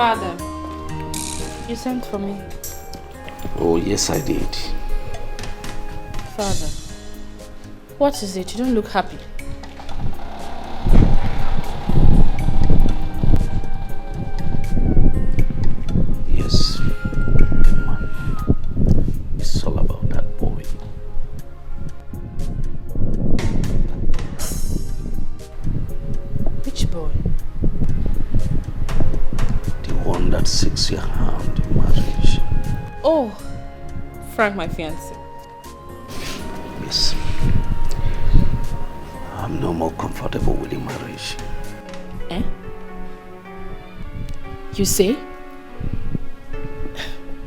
Father, you sent for me. Oh, yes, I did. Father, what is it? You don't look happy. Yes, Emma. It's all about that boy. Which boy? The one that seeks your hand in marriage. Oh, Frank, my fiancé. Yes. I'm no more comfortable with the marriage. Eh? You say?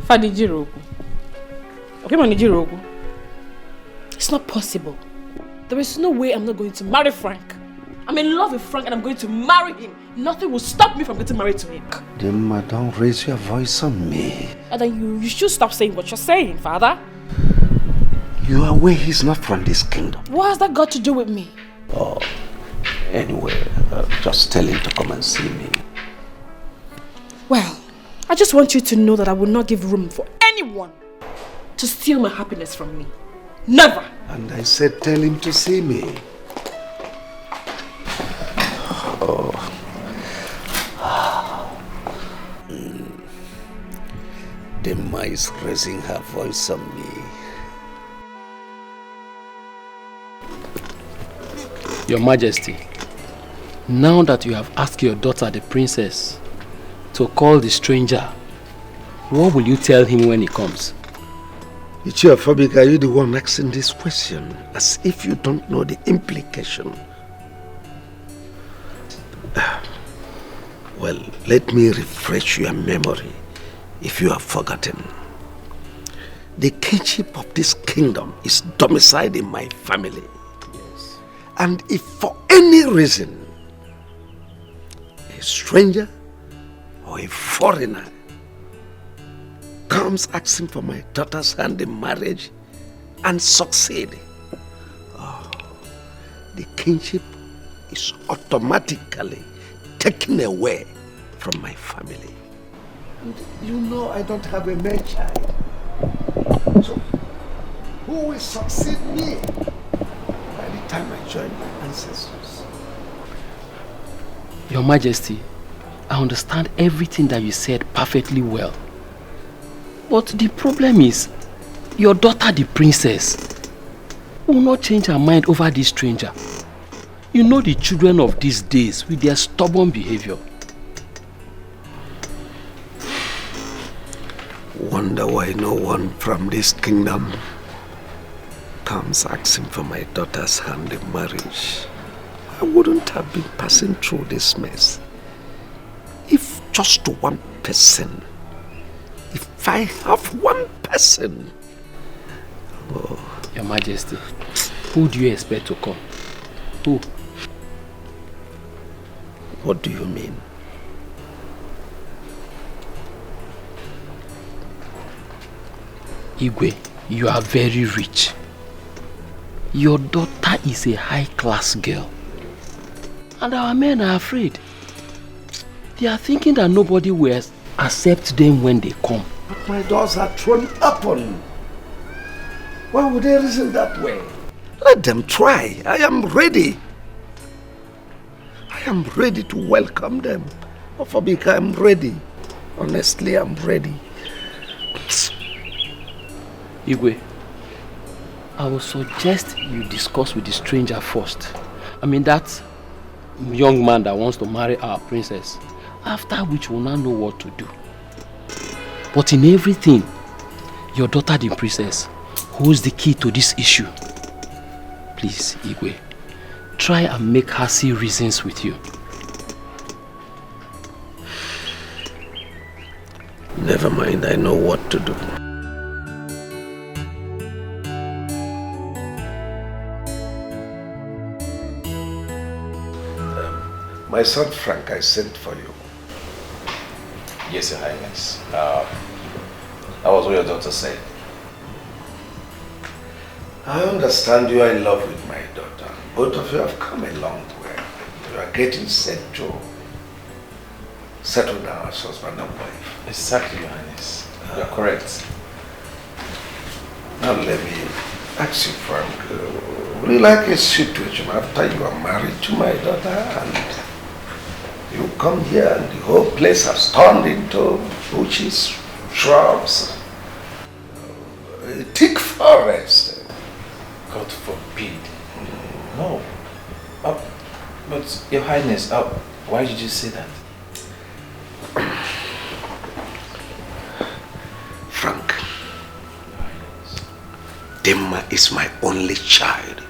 Fadijiroku. Okay, Manijiroku. It's not possible. There is no way I'm not going to marry Frank. I'm in love with Frank and I'm going to marry him. Nothing will stop me from getting married to him. Then, don't raise your voice on me. And then you should stop saying what you're saying, Father. You are aware he's not from this kingdom. What has that got to do with me? Oh, anyway, just tell him to come and see me. Well, I just want you to know that I will not give room for anyone to steal my happiness from me. Never! And I said tell him to see me. Oh. Dema is raising her voice on me. Your Majesty, now that you have asked your daughter, the princess, to call the stranger, what will you tell him when he comes? Ichiafabik, are you the one asking this question? As if you don't know the implication. Well, let me refresh your memory if you have forgotten. The kingship of this kingdom is domiciled in my family. Yes. And if for any reason a stranger or a foreigner comes asking for my daughter's hand in marriage and succeed, the kingship is automatically taken away from my family. And you know I don't have a male child. So who will succeed me by the time I join my ancestors? Your Majesty, I understand everything that you said perfectly well. But the problem is, your daughter, the princess, will not change her mind over this stranger. You know the children of these days with their stubborn behavior. Wonder why no one from this kingdom comes asking for my daughter's hand in marriage. I wouldn't have been passing through this mess if just one person, if I have one person. Oh. Your Majesty, who do you expect to come? Who? What do you mean? Igwe, you are very rich. Your daughter is a high-class girl. And our men are afraid. They are thinking that nobody will accept them when they come. But my doors are thrown open. Why would they reason that way? Let them try. I am ready. I am ready to welcome them. Ofabika, I'm ready. Honestly, I'm ready. Igwe, I will suggest you discuss with the stranger first. I mean that young man that wants to marry our princess. After which we'll now know what to do. But in everything, your daughter the princess holds the key to this issue. Please, Igwe, try and make her see reasons with you. Never mind, I know what to do. My son Frank, I sent for you. Yes, Your Highness. That was what your daughter said. I understand you are in love with my daughter. Both of you have come a long way. You are getting settled. settle down as husband and wife. Exactly, Your Highness. You're correct. Now let me ask you, Frank, would you like a situation after you are married to my daughter and you come here and the whole place has turned into bushes, shrubs, a thick forest? God forbid. No. But Your Highness, why did you say that? Frank, Demma is my only child,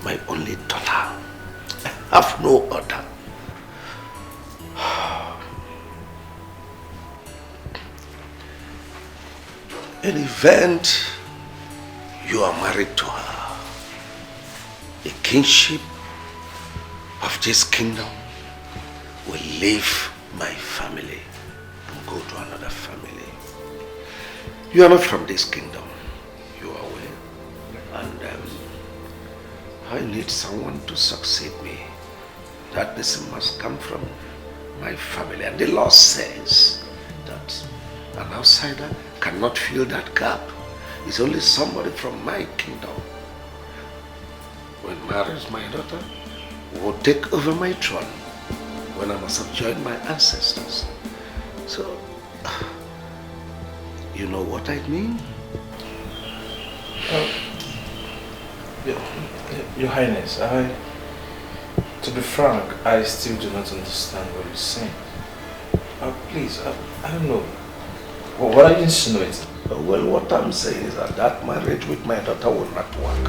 my only daughter. I have no other. In event you are married to her, the kingship of this kingdom will leave my family and go to another family. You are not from this kingdom, you are aware. And I need someone to succeed me. That person must come from my family. And the law says that an outsider cannot fill that gap. It's only somebody from my kingdom. When marries my daughter, will take over my throne when I must have joined my ancestors. So, you know what I mean? Your Highness, to be frank, I still do not understand what you're saying. Please, I don't know. What are you insinuating? Well, what I'm saying is that marriage with my daughter will not work.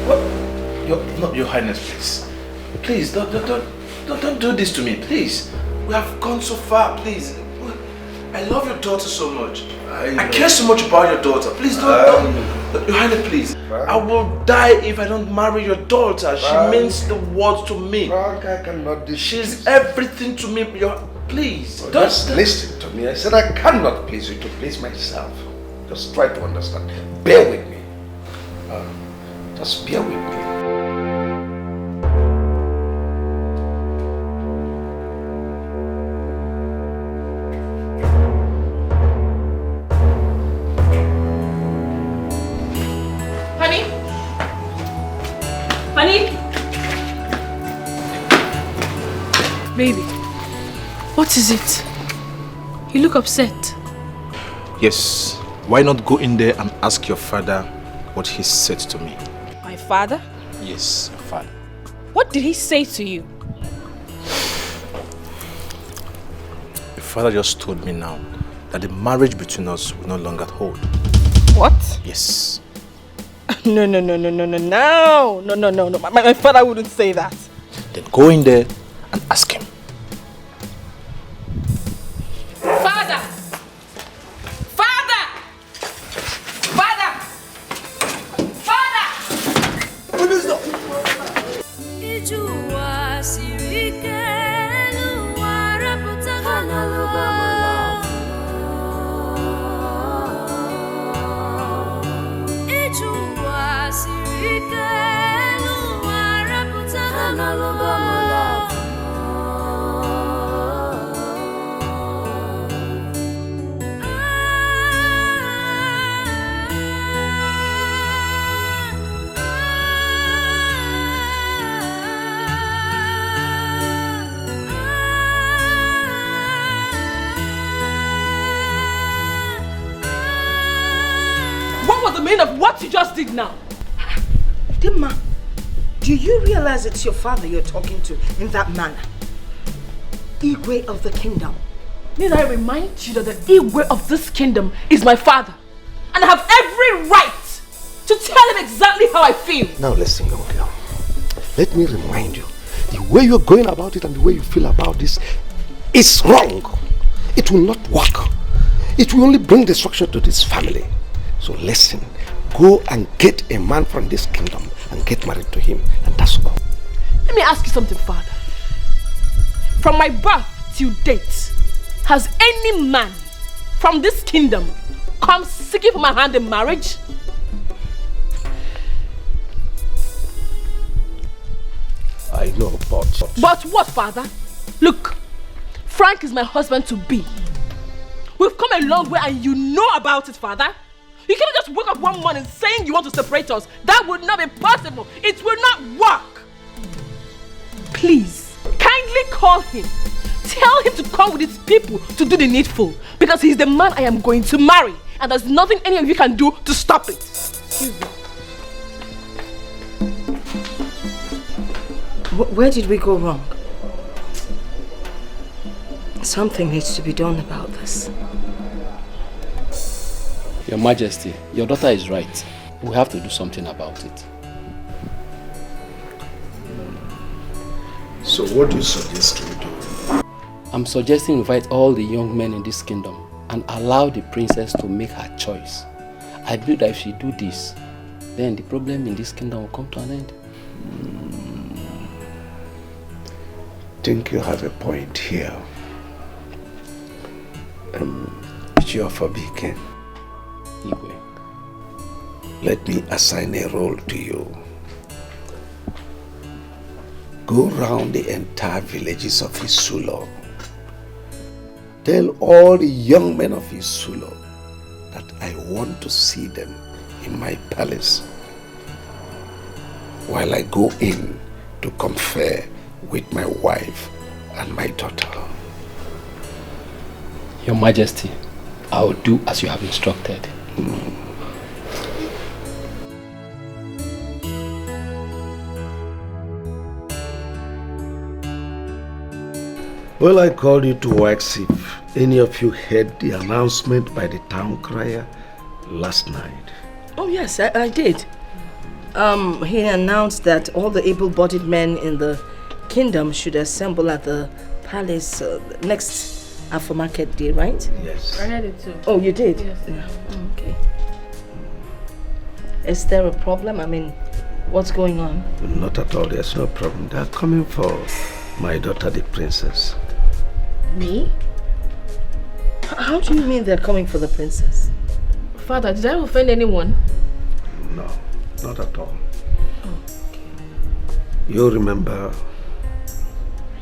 What? Your Highness, please. Please, don't do this to me, please. We have gone so far, please. I love your daughter so much. I care so much about your daughter. Please don't. Your Highness, please. Frank. I will die if I don't marry your daughter. Frank. She means the world to me. Frank, I cannot do. She's everything to me. Please. Well, just listen to me. I said I cannot please you to please myself. Just try to understand. Bear with me. Just bear with me. Baby, what is it? You look upset. Yes. Why not go in there and ask your father what he said to me? My father? Yes, your father. What did he say to you? Your father just told me now that the marriage between us will no longer hold. What? Yes. No. My father wouldn't say that. Then go in there and ask him. Father! Father! Father! Father! What is that? Of what you just did now. Demma, do you realize it's your father you're talking to in that manner? Igwe of the kingdom. Need I remind you that the Igwe of this kingdom is my father, and I have every right to tell him exactly how I feel. Now listen, young girl. Let me remind you, the way you're going about it and the way you feel about this is wrong. It will not work. It will only bring destruction to this family. So listen, go and get a man from this kingdom and get married to him, and that's all. Let me ask you something, father. From my birth till date, has any man from this kingdom come seeking for my hand in marriage? I know, but... But what, father? Look, Frank is my husband to be. We've come a long way and you know about it, Father. You cannot just wake up one morning saying you want to separate us. That would not be possible. It will not work. Please, kindly call him. Tell him to come with his people to do the needful. Because he's the man I am going to marry. And there's nothing any of you can do to stop it. Excuse me. Where did we go wrong? Something needs to be done about this. Your Majesty, your daughter is right. We have to do something about it. So what do you suggest we do? I'm suggesting invite all the young men in this kingdom and allow the princess to make her choice. I believe that if she do this, then the problem in this kingdom will come to an end. Think you have a point here. It's your forbidding. Igwe. Let me assign a role to you. Go round the entire villages of Isulo. Tell all the young men of Isulo that I want to see them in my palace while I go in to confer with my wife and my daughter. Your Majesty, I will do as you have instructed. Well, I called you to ask if any of you heard the announcement by the town crier last night. Oh yes, I did. He announced that all the able-bodied men in the kingdom should assemble at the palace next Afro Market Day, right? Yes. I heard it too. Oh, you did? Yes. Yeah. Okay. Is there a problem? I mean, what's going on? Not at all, there's no problem. They're coming for my daughter, the princess. Me? How do you mean they're coming for the princess? Father, did I offend anyone? No, not at all. You remember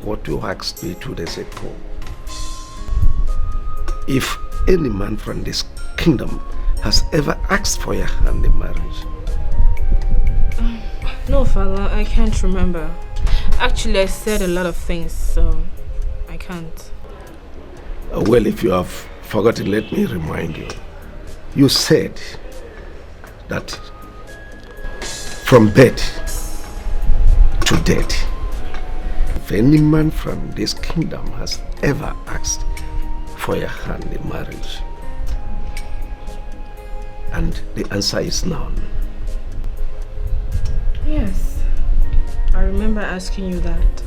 what you asked me 2 days ago? If any man from this kingdom has ever asked for your hand in marriage. No, Father, I can't remember. Actually, I said a lot of things, so I can't. Well, if you have forgotten, let me remind you. You said that from birth to death, if any man from this kingdom has ever asked for your hand in marriage, and the answer is none. Yes, I remember asking you that.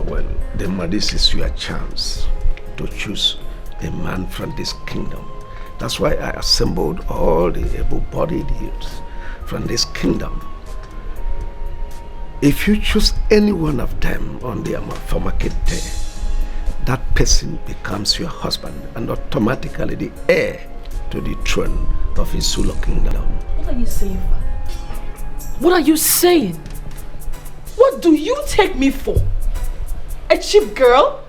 Well, then this is your chance to choose a man from this kingdom. That's why I assembled all the able-bodied youths from this kingdom. If you choose any one of them on the market day, that person becomes your husband and automatically the heir to the throne of his Zulu kingdom. What are you saying, Father? What are you saying? What do you take me for? A cheap girl?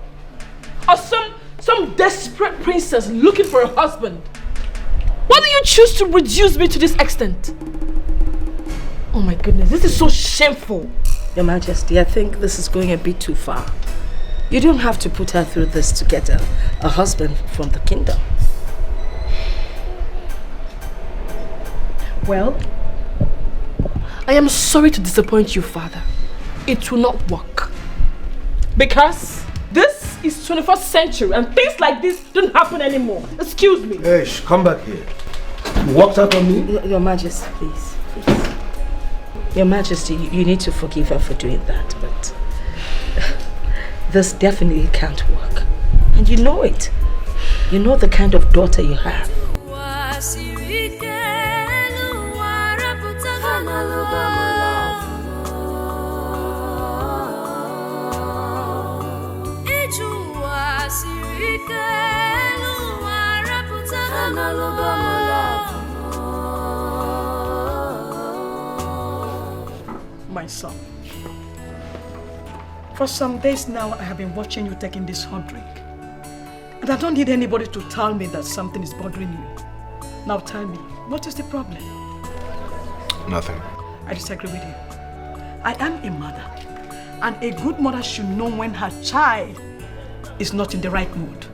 Or some desperate princess looking for a husband? Why do you choose to reduce me to this extent? Oh my goodness, this is so shameful. Your Majesty, I think this is going a bit too far. You don't have to put her through this to get a husband from the kingdom. Well, I am sorry to disappoint you, Father. It will not work. Because this is 21st century and things like this don't happen anymore. Excuse me. Hey, come back here. You walked out on me? Your Majesty, please. Your Majesty, you need to forgive her for doing that, but this definitely can't work. And you know it. You know the kind of daughter you have. My son, For some days now, I have been watching you taking this hot drink. And I don't need anybody to tell me that something is bothering you. Now tell me, what is the problem? Nothing. I disagree with you. I am a mother. And a good mother should know when her child is not in the right mood.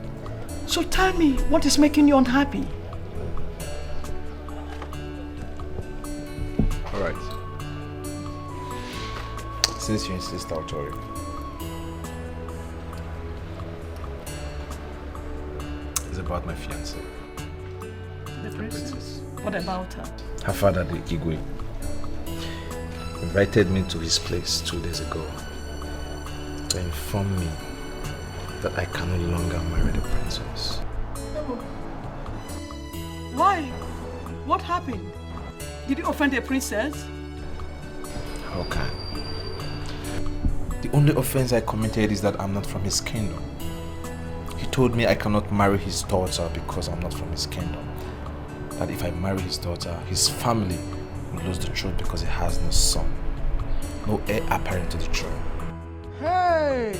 So tell me, what is making you unhappy? All right. Since you insist, I'll tell you. It's about my fiancée. The princess? What about her? Her father, the Igwe, invited me to his place 2 days ago to inform me that I can no longer marry the princess. Why? What happened? Did you offend the princess? How can? The only offense I committed is that I'm not from his kingdom. He told me I cannot marry his daughter because I'm not from his kingdom. That if I marry his daughter, his family will lose the throne because he has no son. No heir apparent to the throne. Hey!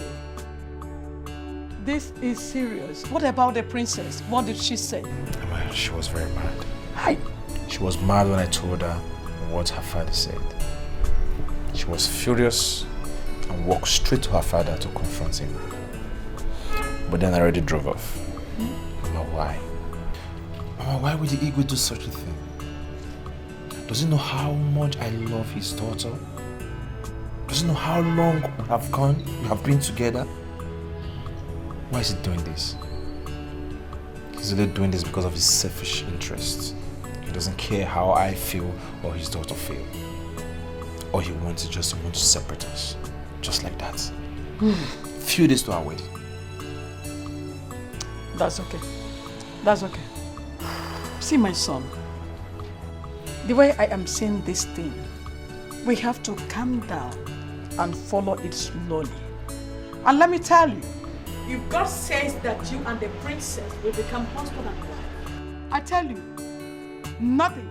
This is serious. What about the princess? What did she say? Well, she was very mad. She was mad when I told her what her father said. She was furious and walked straight to her father to confront him. But then I already drove off. Mama, why? Mama, why would the Igwe do such a thing? Does he know how much I love his daughter? Does he know how long we have been together? Why is he doing this? He's only doing this because of his selfish interests. He doesn't care how I feel or his daughter feel. All he wants is just to separate us. Just like that. Few days to our wedding. That's okay. That's okay. See, my son, the way I am seeing this thing, we have to calm down and follow it slowly. And let me tell you, if God says that you and the princess will become husband and wife, I tell you, nothing,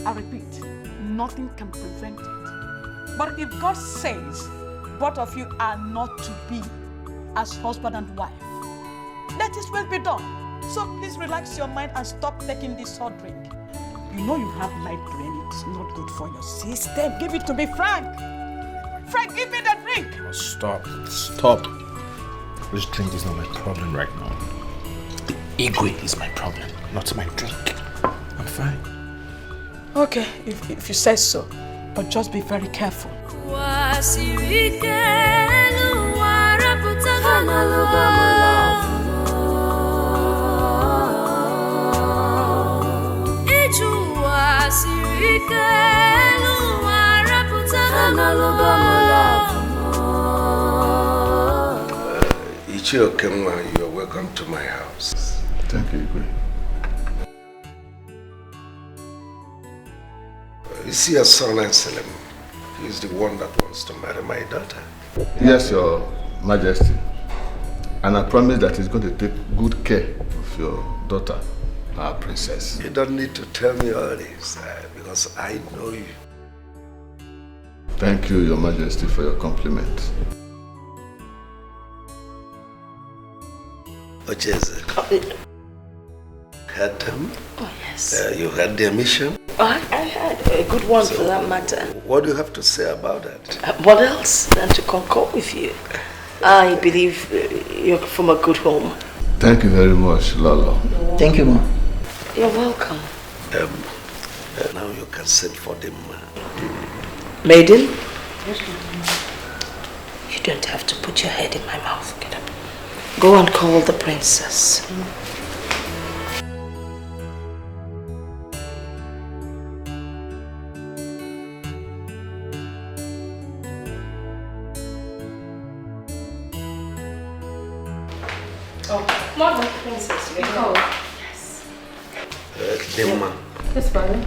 I repeat, nothing can prevent it. But if God says both of you are not to be as husband and wife, let His will be done. So please relax your mind and stop taking this hot drink. You know you have light brain, it's not good for your system. Give it to me, Frank. Frank, give me the drink. Oh, stop. This drink is not my problem right now. The Igwe is my problem, not my drink. I'm fine. Okay, if you say so, but just be very careful. Ichio Kenwa, you are welcome to my house. Thank you, Igwe. You see your son Anselm. He's the one that wants to marry my daughter. Yes, Your Majesty. And I promise that he's going to take good care of your daughter, our princess. You don't need to tell me all this because I know you. Thank you, Your Majesty, for your compliment. Ocheze. Heard them? Oh, yes. You heard their mission? I had a good one for that matter. What do you have to say about that? What else than to concur with you? I believe you're from a good home. Thank you very much, Lolo. Thank you, Mom. You're welcome. Now you can send for them. Maiden? You don't have to put your head in my mouth. Get up. Go and call the princess. Oh, Mother, princess, you call. Yes. Dema. Yes, father.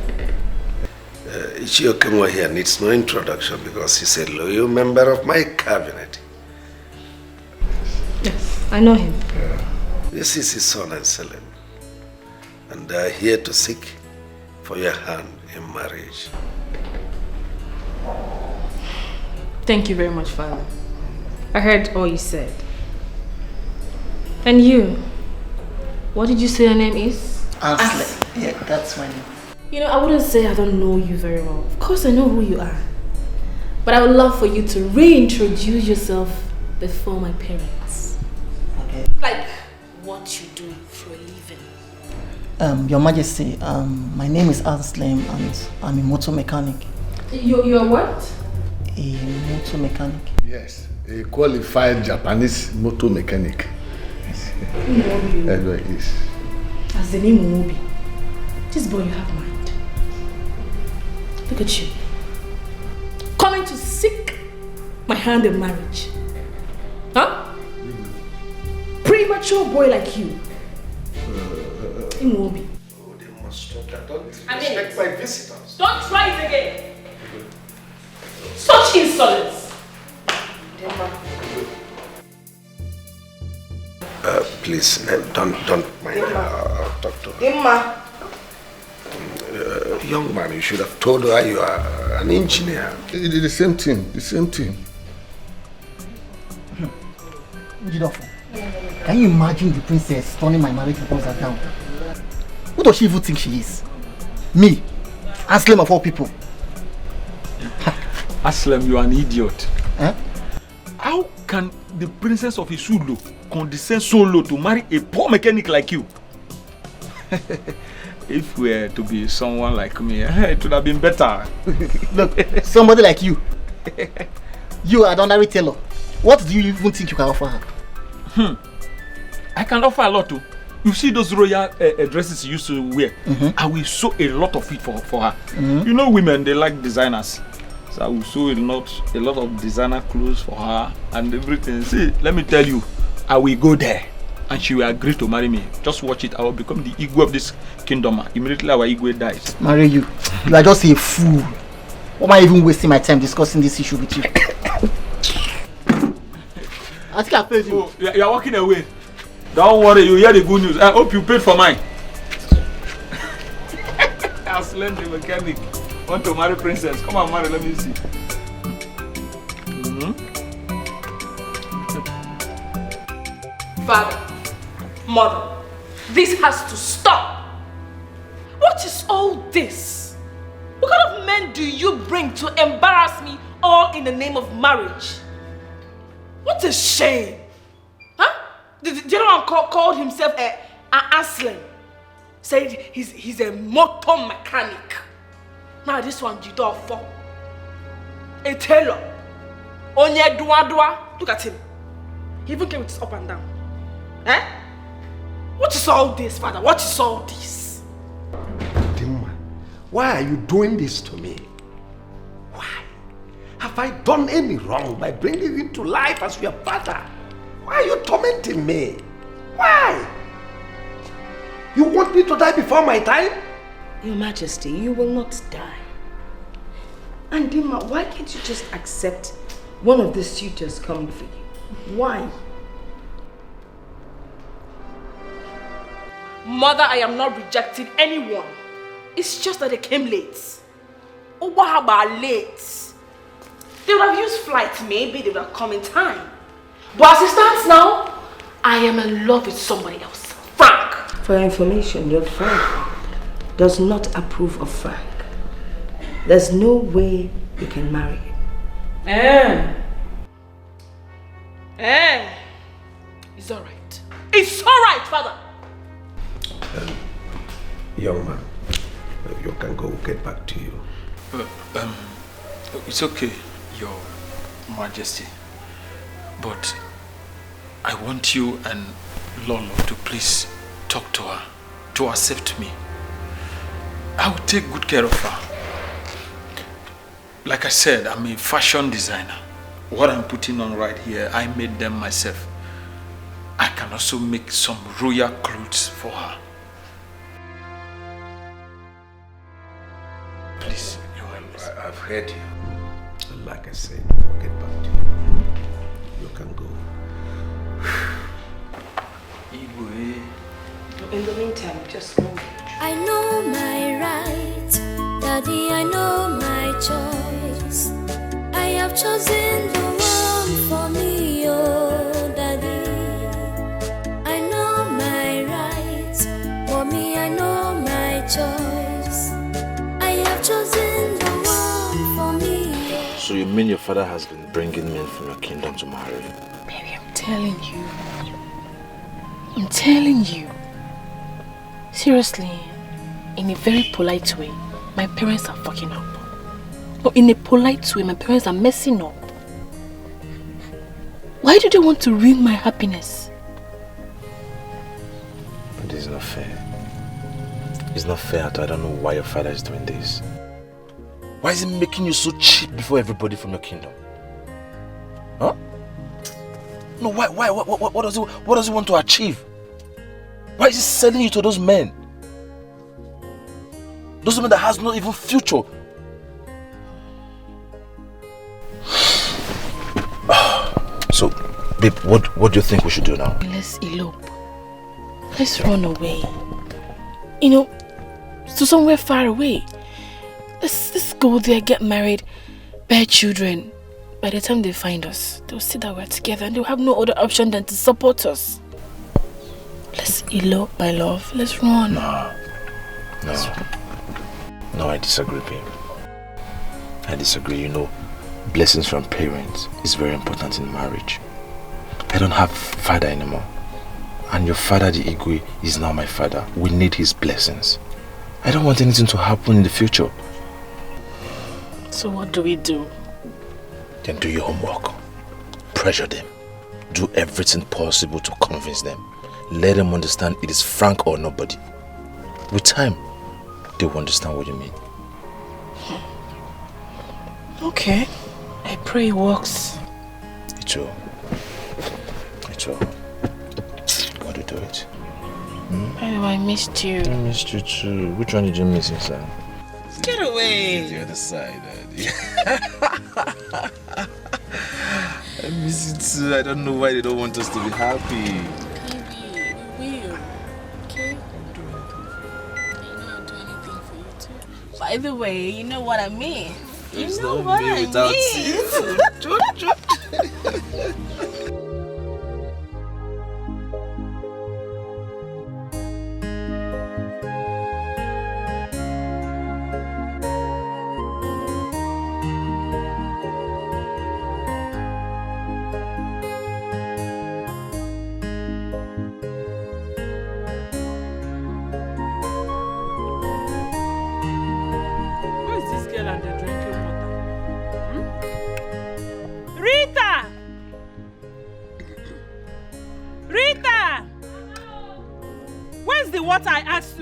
Ichio Kenwa here needs no introduction because he's a loyal member of my cabinet. Yes, I know him. This is his son Anselm, and they are here to seek for your hand in marriage. Thank you very much, Father. I heard all you said. And you? What did you say your name is? Ashley. Yeah, that's my name. You know, I wouldn't say I don't know you very well. Of course I know who you are. But I would love for you to reintroduce yourself before my parents. Okay. Like what you do for a living. Your Majesty, my name is Aslam and I'm a motor mechanic. You're what? A motor mechanic. Yes, a qualified Japanese motor mechanic. That's what it is. As the name Mobi. This boy, you have mind. Look at you. Coming to seek my hand in marriage. Huh? Premature boy like you. Mobi. Oh, they must stop that. Don't respect my visitors. Don't try it again. Such insolence. Please, don't mind her. I'll talk to her. Dimma. Young man, you should have told her you are an engineer. The same thing, the same thing. Jidofo, can you imagine the princess turning my marriage proposal down? Who does she even think she is? Me, Aslam of all people. Aslam, you are an idiot. Huh? How can the princess of Isulo condescend so low to marry a poor mechanic like you? If we were to be someone like me, it would have been better. Look, somebody like you. You are an ordinary tailor. What do you even think you can offer her? I can offer a lot too. You see those royal dresses you used to wear? I will sew a lot of it for her. You know women, they like designers. So I will sew a lot of designer clothes for her and everything. See, let me tell you, I will go there and she will agree to marry me. Just watch it. I will become the Igwe of this kingdom. Immediately our Igwe dies. Marry you? You are just a fool. Why am I even wasting my time discussing this issue with you? I think I paid you. Oh, you are walking away. Don't worry, you hear the good news. I hope you paid for mine. Aslan the mechanic. Want to marry princess? Come on, marry. Let me see. Father, mother, this has to stop. What is all this? What kind of men do you bring to embarrass me all in the name of marriage? What a shame. Huh? The general called himself an Aslan. Said he's a motor mechanic. Now this one, Jidofo. A tailor. Onye dua. Look at him. He even came with his up and down. Eh? What is all this, father? What is all this? Dimma, why are you doing this to me? Why? Have I done any wrong by bringing you to life as your father? Why are you tormenting me? Why? You want me to die before my time? Your Majesty, you will not die. And Dimma, why can't you just accept one of the suitors coming for you? Why? Mother, I am not rejecting anyone. It's just that they came late. Oh, how about late? They would have used flight, maybe they would have come in time. But as it stands now, I am in love with somebody else. Frank! For your information, your friend does not approve of Frank. There's no way you can marry him. It's alright. It's alright, father! Young man, you can go, get back to you. It's okay, Your Majesty. But I want you and Lolo to please talk to her, to accept me. I will take good care of her. Like I said, I'm a fashion designer. What I'm putting on right here, I made them myself. I can also make some royal clothes for her. Please, Your Highness. I've heard you. Like I said, we'll get back to you. You can go. In the meantime, just know. I know my right, Daddy, I know my choice. I have chosen the one for me, choice. I have chosen the one for me. So you mean your father has been bringing men from your kingdom to marry you? Baby, I'm telling you. I'm telling you. Seriously, in a very polite way, my parents are fucking up. But in a polite way, my parents are messing up. Why do they want to ruin my happiness? But this is not fair. It's not fair at all. I don't know why your father is doing this. Why is he making you so cheap before everybody from your kingdom? Huh? No, why? What does he want to achieve? Why is he selling you to those men? Those men that has no even future. So, babe, what do you think we should do now? Let's elope. Let's run away. You know, to somewhere far away. Let's go there, get married, bear children. By the time they find us, they'll see that we're together and they'll have no other option than to support us. Let's elope, my love. Let's run. No, I disagree, babe. I disagree. You know, blessings from parents is very important in marriage. I don't have father anymore. And your father, the Igwe, is now my father. We need his blessings. I don't want anything to happen in the future. So what do we do? Then do your homework. Pressure them. Do everything possible to convince them. Let them understand it is Frank or nobody. With time, they will understand what you mean. Okay. I pray it works. It will. It will. God will do it. Oh, I missed you. I missed you too. Which one did you miss inside? Get away. The other side, Daddy. I miss you too. I don't know why they don't want us to be happy. Baby, we will. Okay? I'll do anything for you too. By the way, you know what I mean. It's you know not what me I without mean.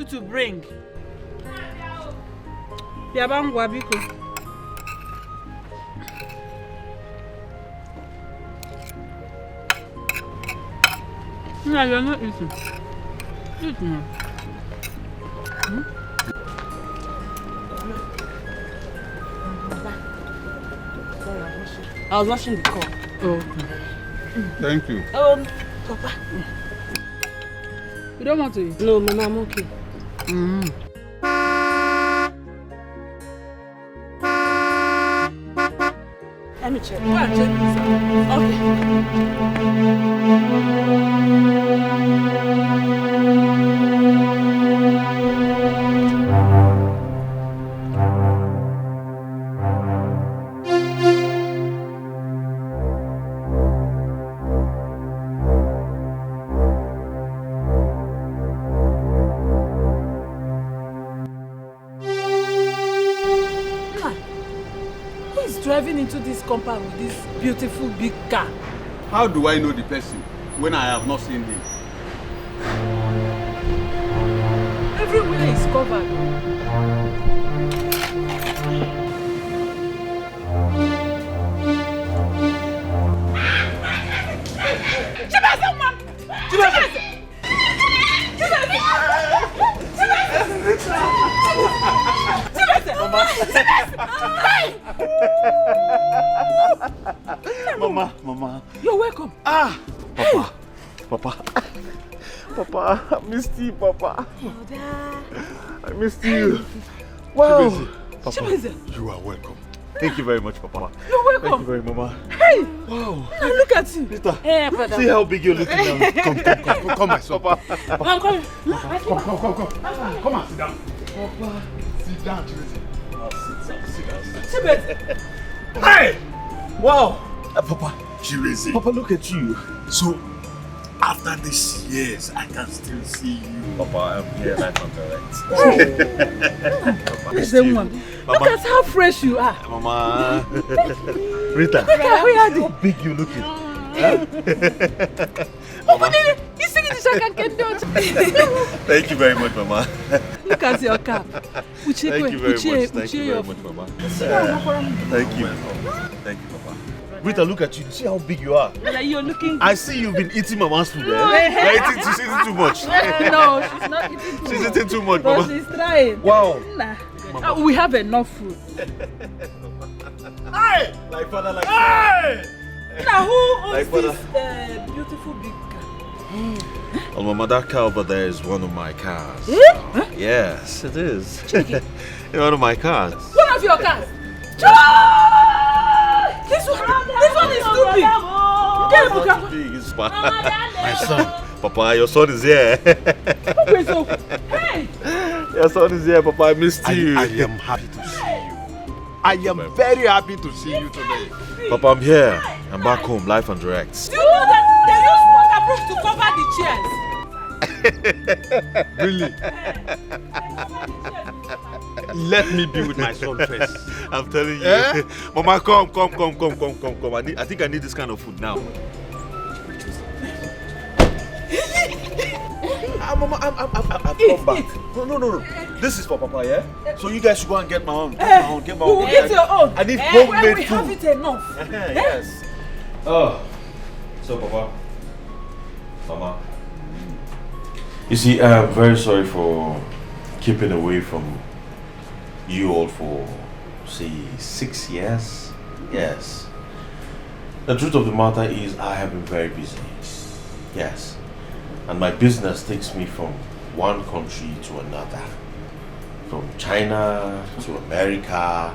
To bring Yabangwa biko. No, you're not eating. Eat now. I was washing the car. Oh, okay. Thank you. Papa. You don't want to eat? No, Mama, I'm okay. Let me check. Go and check this out. Okay. Driving into this compound with this beautiful big car. How do I know the person when I have not seen him? Everywhere is covered. Mama. You're welcome. Papa, I missed you, Papa. I missed you. Wow. Papa, you are welcome. Thank you very much, Papa. You're welcome. Thank you very much, Mama. Hey. Wow. Now look at you. Sister, hey, brother. See how big you're looking now. Come, my son. Papa. I'm coming. Come and sit down. Papa. Sit down, Chibeze. I'll sit. Hey! Wow! Papa. Chibeze. Papa, look at you. So, after these years, I can still see you. Papa, I'm here live on direct. Where's the one? Look at how fresh you are. Mama. Rita. Look at how big you looking. He's singing the Shaka Kendot. Thank you very much, Mama. Look at your cap. Thank you very much. Thank you very much, Mama. Thank you. Thank you, Papa. Rita, look at you. See how big you are. Yeah, you're looking. I see you've been eating Mama's food. She's eating too much. No, she's not eating too much. She's eating too much, But Mama. she's trying. Wow. Nah. We have enough food. Hey! Like father, like Hey! Now, who owns Like this beautiful big car? Oh, Mama, that car over there is one of my cars. Huh? Yes, it is. One of my cars. One of your cars? This one is too big. Not too big, it's fine. My son. Papa, your son is here. Hey! Your son is here, Papa. I missed you. I am happy to see you. I am very happy to see you today. Papa, I'm here. I'm back home, live and direct. Do you know that they use waterproof to cover the chairs? Really? Let me be with my son first. I'm telling you. Eh? Mama, come. I think I need this kind of food now. Mama, I've come back. No. This is for Papa, yeah? So you guys should go and get my own. Get my own. You will get your own. I need homemade we food. have it enough. Yes. Oh. So, Papa. Mama. You see, I'm very sorry for keeping away from you all for, say, 6 years. Yes. The truth of the matter is I have been very busy. Yes. And my business takes me from one country to another. From China to America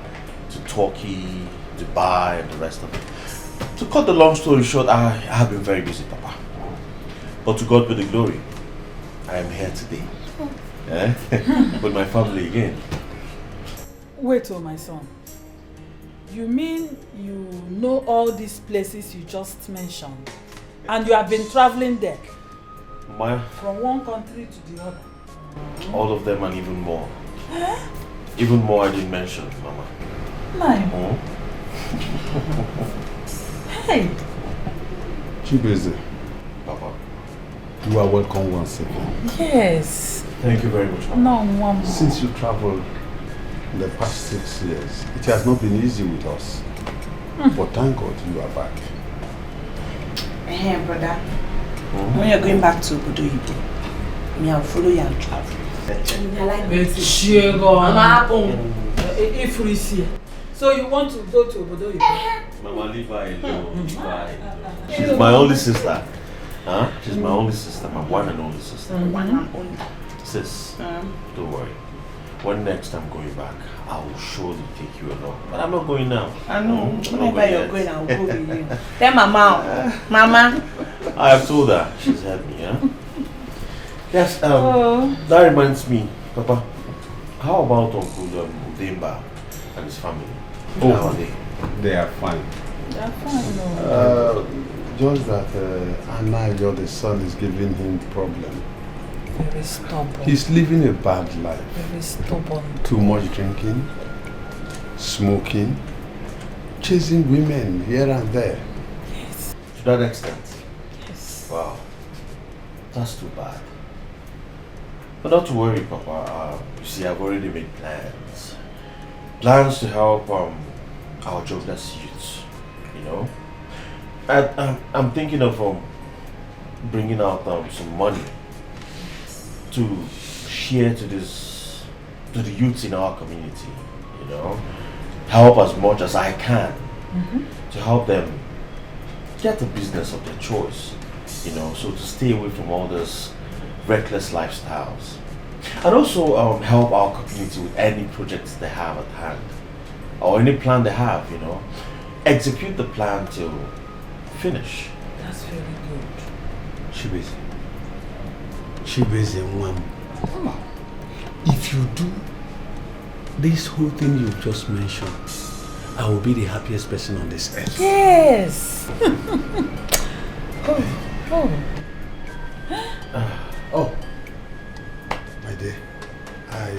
to Turkey, Dubai, and the rest of it. To cut the long story short, I have been very busy, Papa. But to God be the glory. I am here today. With my family again. Wait, my son. You mean you know all these places you just mentioned? And you have been traveling there? From one country to the other? All of them and even more. Even more I didn't mention, Mama. No. Hey! Chibeze. Papa. You are welcome once again. Yes. Thank you very much, Mama. No, Mama. Since you traveled in the past 6 years, it has not been easy with us. But thank God you are back. Hey, brother. When you're going back to Obodo Ibo, I'll follow you and travel. If we see. So you want to go to Obodo Ibo? Mama, leave her alone. She's my only sister. Huh? She's my only sister, my one and only sister. One and only. Sis, don't worry. When next I'm going back, I will surely take you along. But I'm not going now. I know. Whenever you're going, I'll go with you. Tell Mama. Mama. I have told her. She's helped me, huh? Yes, that reminds me, Papa. How about Uncle Demba and his family? How are they? They are fine. They are fine, no. Just that Anoda, the son, is giving him problem. Very stubborn. He's living a bad life. Very stubborn. Too much drinking, smoking, chasing women here and there. Yes. To that extent? Yes. Wow. That's too bad. But not to worry, Papa. You see, I've already made plans. Plans to help our jobless youths, you know. I'm thinking of bringing out some money to share to the youths in our community, you know. Help as much as I can to help them get a business of their choice, you know, so to stay away from all those reckless lifestyles. And also help our community with any projects they have at hand or any plan they have, you know. Execute the plan till finish. That's very good. Chibeze, if If you do this whole thing you just mentioned, I will be the happiest person on this earth. Yes. Oh, my dear, I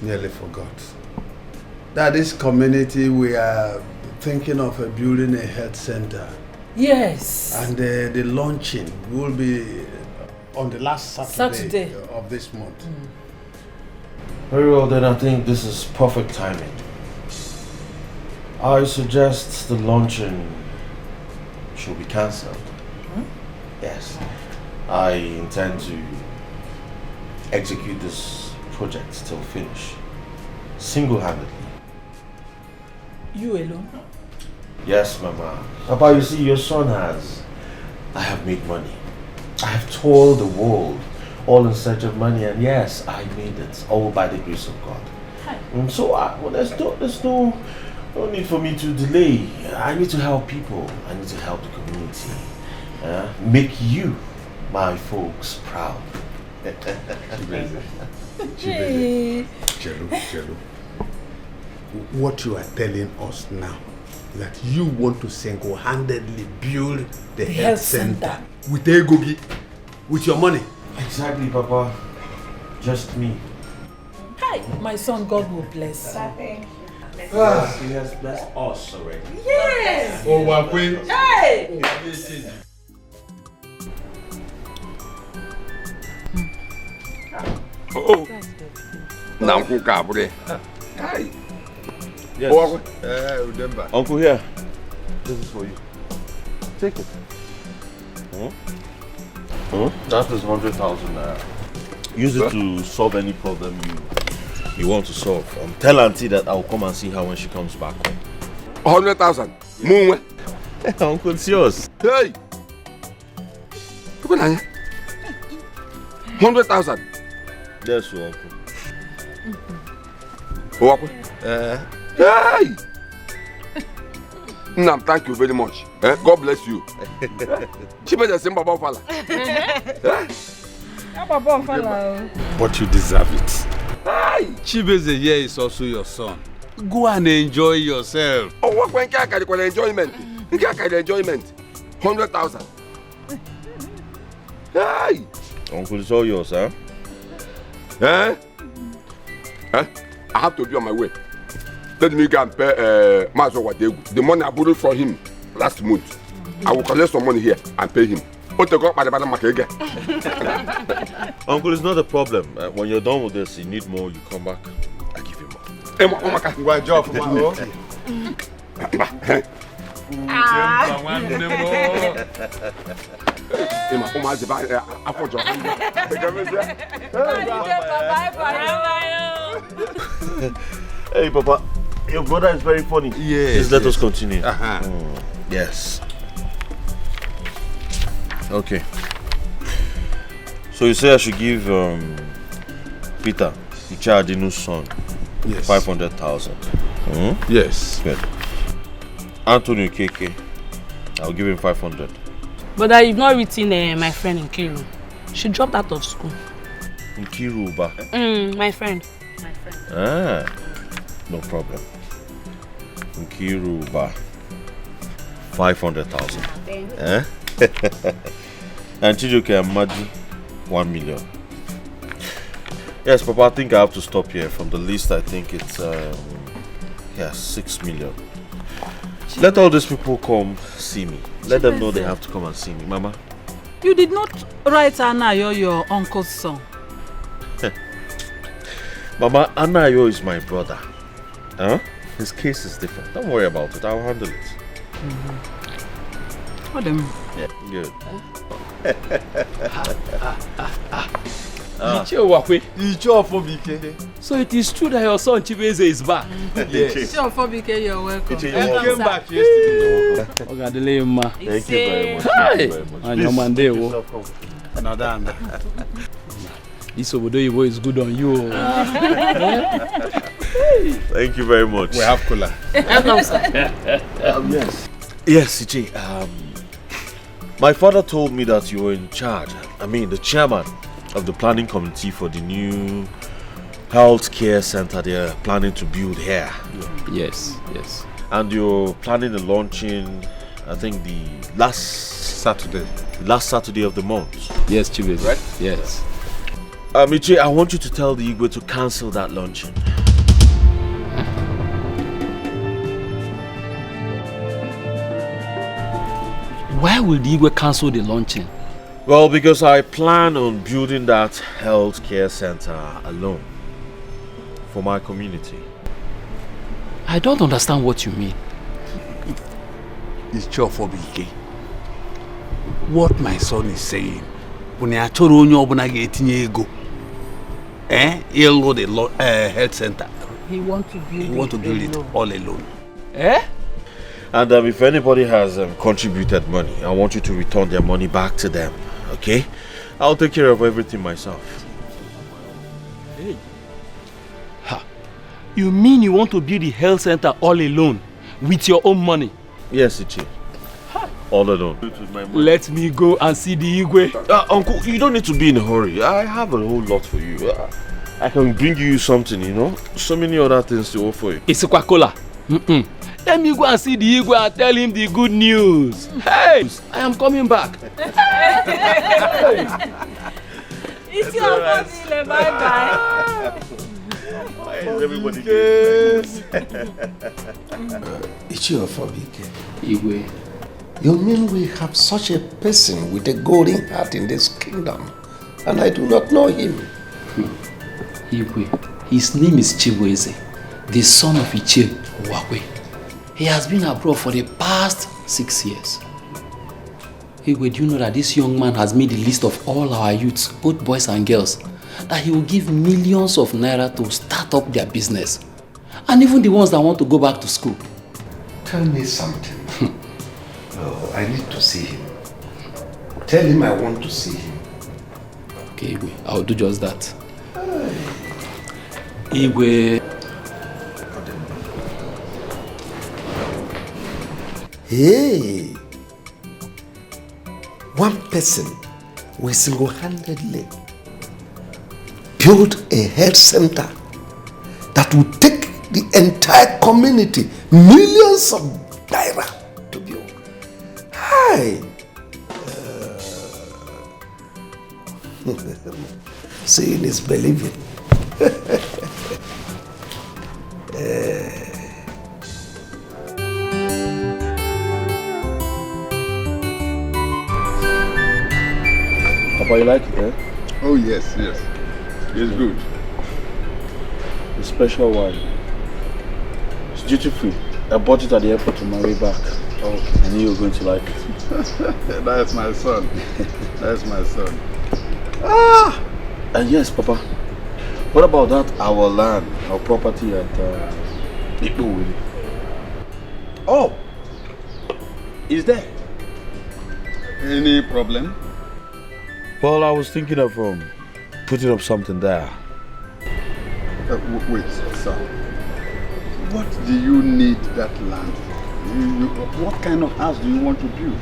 nearly forgot that this community we are thinking of building a health center. Yes. And the launching will be on the last Saturday of this month. Very well, then I think this is perfect timing. I suggest the launching should be cancelled. Yes. I intend to execute this project till finish, single-handedly. You alone? Yes, Mama. Papa, you see, your son has. I have made money. I have toured the world, all in search of money, and yes, I made it, all by the grace of God. And so, there's no need for me to delay. I need to help people. I need to help the community. Make you, my folks, proud. Chelu. What you are telling us now, that you want to single-handedly build the health center with Egogi, with your money. Exactly, Papa. Just me. Hi, my son, God will bless. Thank you. He has blessed us already. Yes! Oh, what queen? Hey! Oh, Nanku Cabre. Hi. Yes. Uncle here. This is for you. Take it. That is 100,000 naira. Use it to solve any problem you want to solve. Tell Auntie that I'll come and see her when she comes back home. 100,000. Move. Uncle, it's yours. Hey. 100,000. Yes, Uncle. Hey! Nam, thank you very much. God bless you. Chibe the same Baba Fala. But you deserve it. Hey! Chibeze here is also your son. Go and enjoy yourself. Oh, what when can I enjoyment? Enjoyment. 100,000. Hey! Uncle, it's all yours, huh? I have to be on my way. Let me go and pay the money I borrowed from him last month. I will collect some money here and pay him. Uncle, it's not a problem. When you're done with this, you need more, you come back. I give you more. Hey, Papa, your brother is very funny. Yes. Let us continue. Yes. Okay. So you say I should give Peter, Ichadinu's son, 500,000. Yes. Good. Anthony KK, I'll give him 500. But I've not written my friend Nkiru. She dropped out of school. Nkiru, ba? My friend. No problem. Nkiru, ba? 500,000. And Chijoke and Maji, 1 million. Yes, Papa, I think I have to stop here. From the list, I think it's 6 million. Let all these people come see me. Let them know they have to come and see me. Mama? You did not write Anayo, your uncle's son. Mama, Anayo is my brother. His case is different. Don't worry about it. I'll handle it. What am Yeah, good. So it is true that your son Chibeze is back? Yes. Sure, Fobike, you're welcome. He came back yesterday. Thank you very much. Hi. And your man there. This Obodo is good on you. Thank you very much. We have cooler. Yes. Yes, CJ. My father told me that you were in charge. I mean, the chairman of the planning committee for the new health care center they're planning to build here. Yes. And you're planning the launching, I think the last Saturday of the month. Yes, Chibueze. Right? Yes. Ichie, I want you to tell the Igwe to cancel that launching. Why will the Igwe cancel the launching? Well, because I plan on building that health care center alone for my community. I don't understand what you mean. It's Chofobike. What my son is saying, when I told you about getting ego, he'll the health center. He wants to build it all alone. And if anybody has contributed money, I want you to return their money back to them, okay? I'll take care of everything myself. Hey. Ha. You mean you want to build the health center all alone, with your own money? Yes, Ichie. All alone. Let me go and see the Igwe. Uncle, you don't need to be in a hurry. I have a whole lot for you. I can bring you something, you know? So many other things to offer you. It's Coca-Cola. Let me go and see the Igwe and tell him the good news. Hey, I am coming back. It's your family, bye-bye. Why is everybody Ichiofobike. Igwe. You mean we have such a person with a golden heart in this kingdom, and I do not know him? Igwe, his name is Chibueze, the son of Ichie Wakwe. He has been abroad for the past 6 years. Igwe, do you know that this young man has made a list of all our youths, both boys and girls, that he will give millions of naira to start up their business, and even the ones that want to go back to school. Tell me something. Oh, I need to see him. Tell him I want to see him. Okay, Igwe, I'll do just that. Igwe. Hey! One person will single-handedly build a health center that will take the entire community millions of naira to build. Hi! Seeing is believing. Papa, you like it, eh? Oh, yes. It's good. The special wine. It's duty free. I bought it at the airport on my way back. Oh, I knew you were going to like it. That's my son. That's my son. And yes, Papa. What about that our land, our property at Ikpuwili? Oh! Is there any problem? Well, I was thinking of putting up something there. Wait, sir. What do you need that land? What kind of house do you want to build?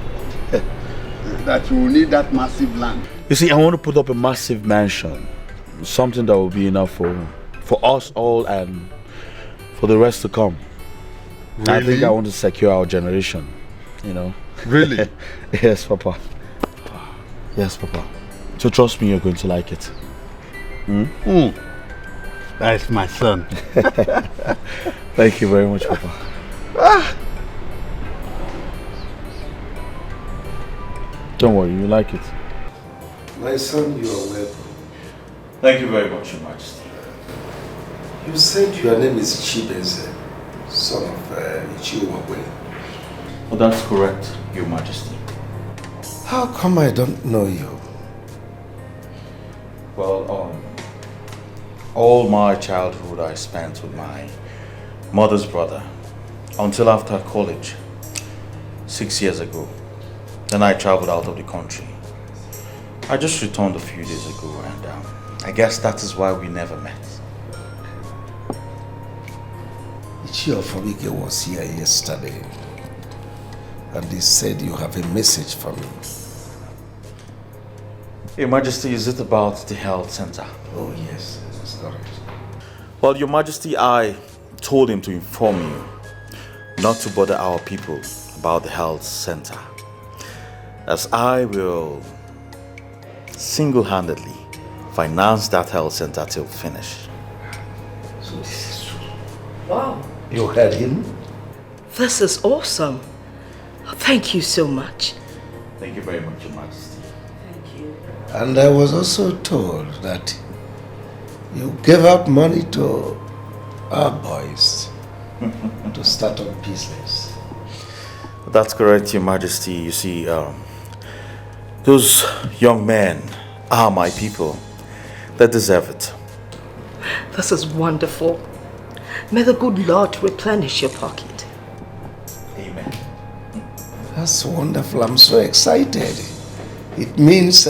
That you will need that massive land? You see, I want to put up a massive mansion. Something that will be enough for us all and for the rest to come. Really? I think I want to secure our generation, you know. Really? Yes, Papa. Yes, Papa. So trust me, you're going to like it. That's my son. Thank you very much, Papa. Don't worry, you like it. My son, you are welcome. Thank you very much, Your Majesty. You said your name is Chibueze, son of Ichiwakwe. Oh, that's correct, Your Majesty. How come I don't know you? Well, all my childhood I spent with my mother's brother until after college 6 years ago. Then I traveled out of the country. I just returned a few days ago and I guess that is why we never met. Ichiofobike was here yesterday and he said you have a message for me. Your Majesty, is it about the health center? Oh yes, that's correct. Well, Your Majesty, I told him to inform you not to bother our people about the health center, as I will single-handedly finance that health center till finish. So this is true. Wow. You heard him? This is awesome. Thank you so much. Thank you very much, Your Majesty. Thank you. And I was also told that you gave out money to our boys to start up business. That's correct, Your Majesty. You see, those young men are my people. They deserve it. This is wonderful. May the good Lord replenish your pocket. Amen. That's wonderful. I'm so excited. It means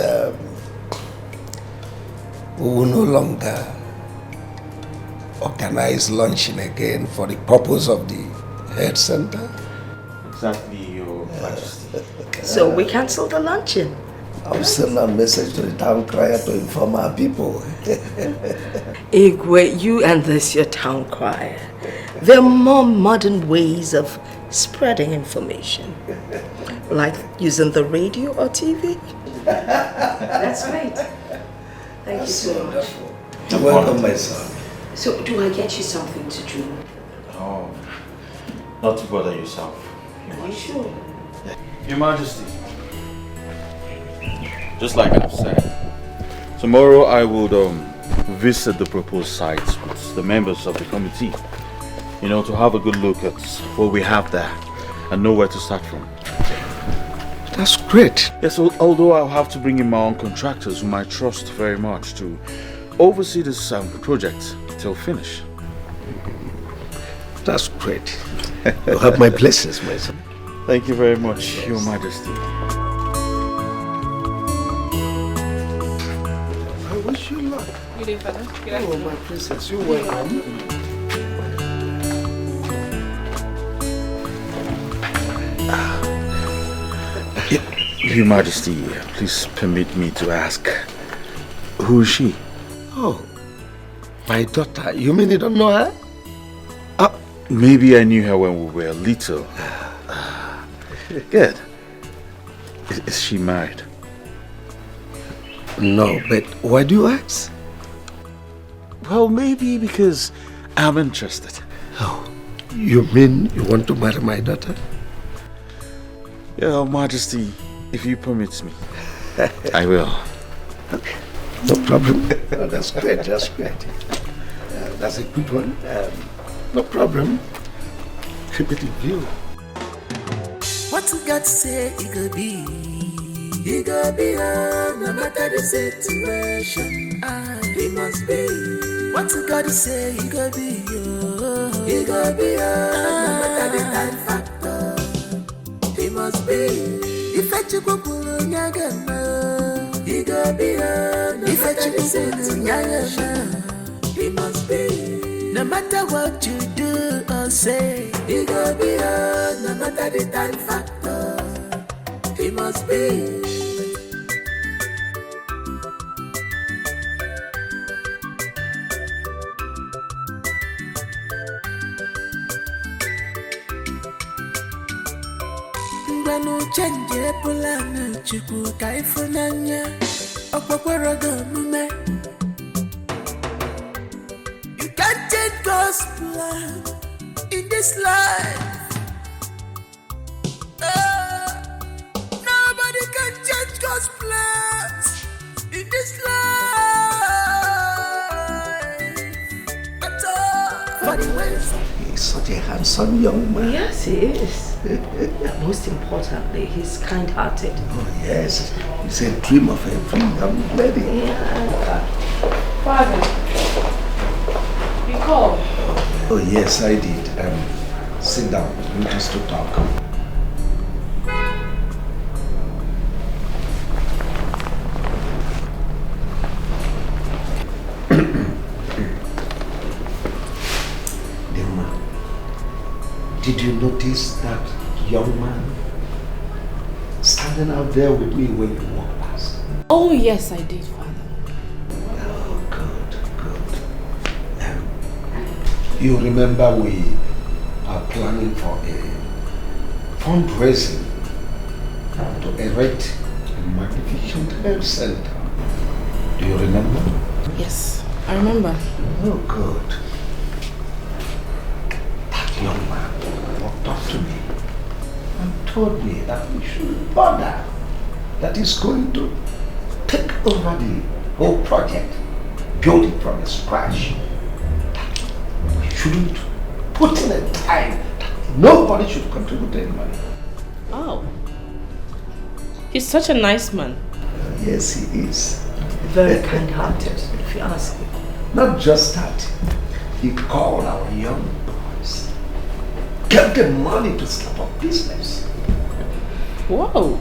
we will no longer organize luncheon again for the purpose of the health center. Exactly, Your Majesty. So we cancel the luncheon. I'll send a message to the town crier to inform our people. Igwe, you and this your town crier. There are more modern ways of spreading information. Like using the radio or TV. That's great. Thank you so much. You're welcome, my son. So, do I get you something to drink? Oh, not to bother yourself. Are you sure? Your Majesty, just like I've said, tomorrow I would visit the proposed sites with the members of the committee, you know, to have a good look at what we have there and know where to start from. That's great. Yes, although I'll have to bring in my own contractors whom I trust very much to oversee this project till finish. That's great. You have my blessings, my son. Thank you very much, Your Majesty. I wish you luck. Good day, Father. Good Oh, my princess, you're welcome. Your Majesty, please permit me to ask, who is she? Oh, my daughter. You mean you don't know her? Maybe I knew her when we were little. Good. Is she married? No, but why do you ask? Well, maybe because I'm interested. Oh, you mean you want to marry my daughter? Your Majesty, if you permit me, I will. Okay, no problem. Oh, that's great, that's great. That's a good one. No problem. Keep it in view. What you got to say, it could be. It could be, no matter the situation. It must be. What you got to say, it could be. It could be, no matter the time factor. It must be. If I took a pull on your gun, it could be, no matter the situation. It must be. No matter what you do or say, it could be, no matter the time factor. It must be. Ngwanu change plan chukwu ka ifunanya okwakwara gamume. You can't change God's plan in this life. Nobody can change God's plans in this life at all. He's such a handsome young man. Yes, he is. Most importantly, he's kind-hearted. Oh, yes. He's a dream of every young lady. Yeah. Father, you called? Oh, yes, I did. Sit down. We just to talk. Did you notice that young man standing out there with me when you walked past? Oh, yes, I did, Father. Oh, good, good. You remember we are planning for a fundraising to erect a magnificent health center. Do you remember? Yes, I remember. Oh, good. That young man walked up to me and told me that we shouldn't bother, that he's going to take over the whole project, build it from scratch. That we shouldn't put in a time that nobody should contribute any money. Oh. He's such a nice man. Yes, he is. Very kind-hearted, if you ask me. Not just that. He called our young boys, gave them money to start up business. Whoa.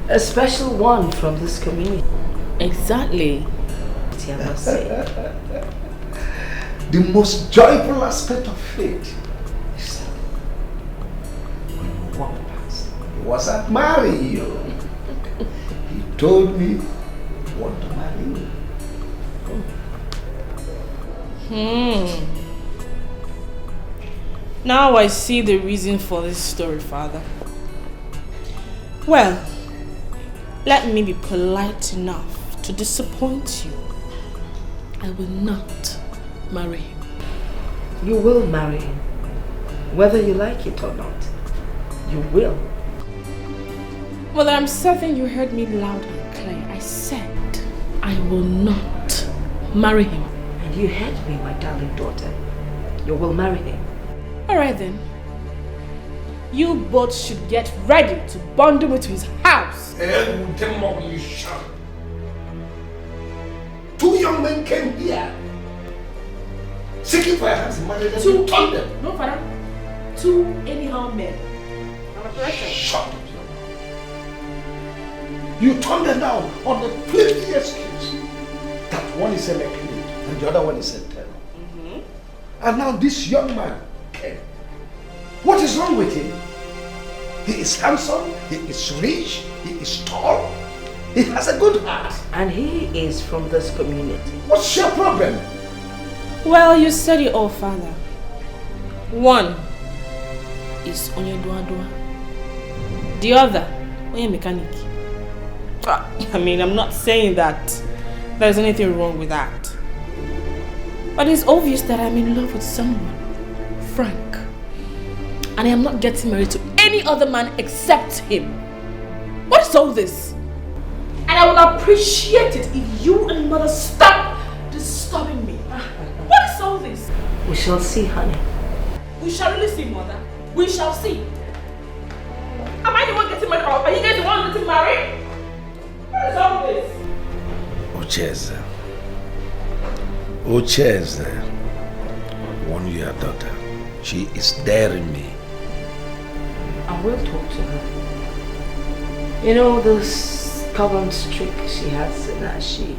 A special one from this community. Exactly. I must say. The most joyful aspect of faith is that when we walked past, he was admiring you. He told me he wanted to marry you. Now I see the reason for this story, Father. Well, let me be polite enough to disappoint you. I will not marry him. You will marry him. Whether you like it or not. You will. Well, I'm certain you heard me loud and clear. I said I will not marry him. And you heard me, my darling daughter. You will marry him. Alright then. You both should get ready to bundle me to his house. Two young men came here, seeking for a hands in marriage, and you told them. No, Father. Two anyhow men. Shut up, you turned them down on the flimsy excuse that one is a mechanic and the other one is a tenor. And now this young man came. What is wrong with him? He is handsome, he is rich, he is tall, he has a good heart. And he is from this community. What's your problem? Well, you said it all, Father. One is Onye Dua. The other, Onye Mechanic. I mean, I'm not saying that there's anything wrong with that. But it's obvious that I'm in love with someone, Frank. And I am not getting married to any other man except him. What is all this? And I will appreciate it if you and Mother stop disturbing me. What is all this? We shall see, honey. We shall really see, Mother. We shall see. Am I the one getting married or are you guys the one getting married? What is all this? Ucheze, warn your daughter. She is daring me. I will talk to her. You know, this stubborn streak she has in her, she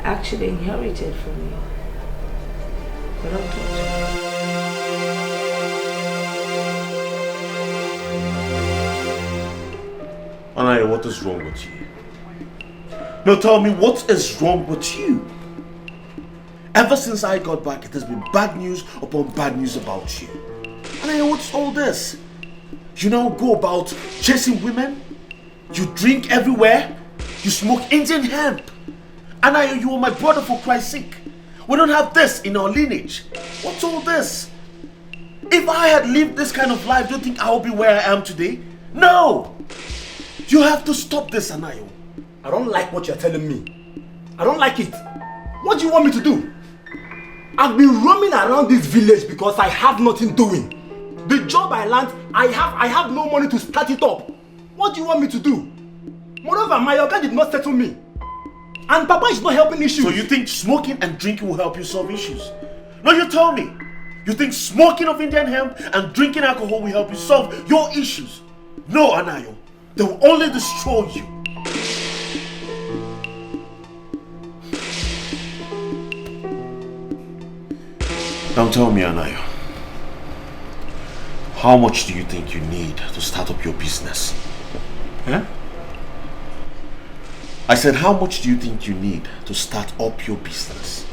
actually inherited from you. But I'll talk to her. Anaya, what is wrong with you? No, tell me, what is wrong with you? Ever since I got back, it has been bad news upon bad news about you. Anaya, what's all this? You now go about chasing women, you drink everywhere, you smoke Indian hemp. Anaya, you are my brother for Christ's sake. We don't have this in our lineage. What's all this? If I had lived this kind of life, do you think I would be where I am today? No! You have to stop this, Anayo. I don't like what you're telling me. I don't like it. What do you want me to do? I've been roaming around this village because I have nothing doing. The job I land, I have no money to start it up. What do you want me to do? Moreover, my Oga did not settle me. And Papa is not helping issues. So you think smoking and drinking will help you solve issues? No, you tell me. You think smoking of Indian hemp and drinking alcohol will help you solve your issues? No, Anayo. They will only destroy you. Now tell me, Anayo. How much do you think you need to start up your business? Huh? I said, how much do you think you need to start up your business?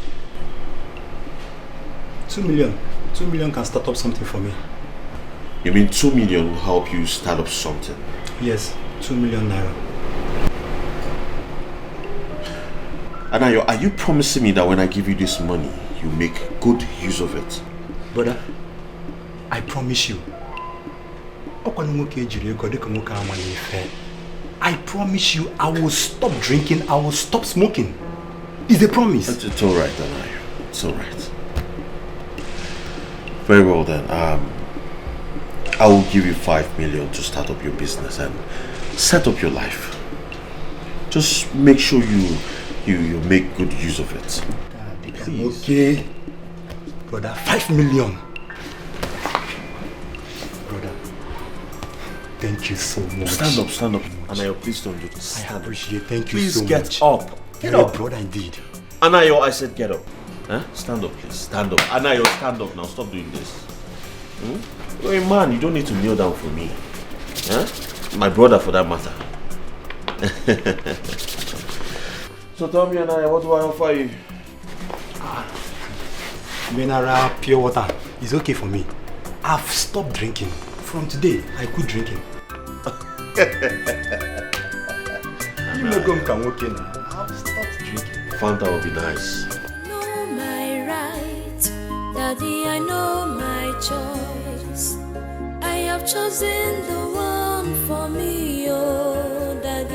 2 million. 2 million can start up something for me. You mean 2 million will help you start up something? Yes, 2 million naira. Anayo, are you promising me that when I give you this money, you make good use of it? Brother, I promise you. I promise you, I will stop drinking, I will stop smoking. It's a promise. It's all right, Anayo. It's all right. Very well then. I will give you 5 million to start up your business and set up your life. Just make sure you make good use of it. Please. Okay. Brother, 5 million. Brother, thank you so much. Stand up. Anayo, please don't do this. I appreciate it. Thank you please so much. Please get up. Get up. Brother, indeed. Anayo, I said get up. Huh? Stand up, please. Stand up. Anayo, stand up now. Stop doing this. You're a man. You don't need to kneel down for me. Huh? My brother, for that matter. So tell me, Anayo, what do I offer you? Mineral, pure water. It's okay for me. I've stopped drinking. From today, I quit drinking. You know, I'm okay now. I've stopped drinking. Fanta will be nice. I know my right, Daddy, I know my choice. I have chosen the one for me, oh Daddy.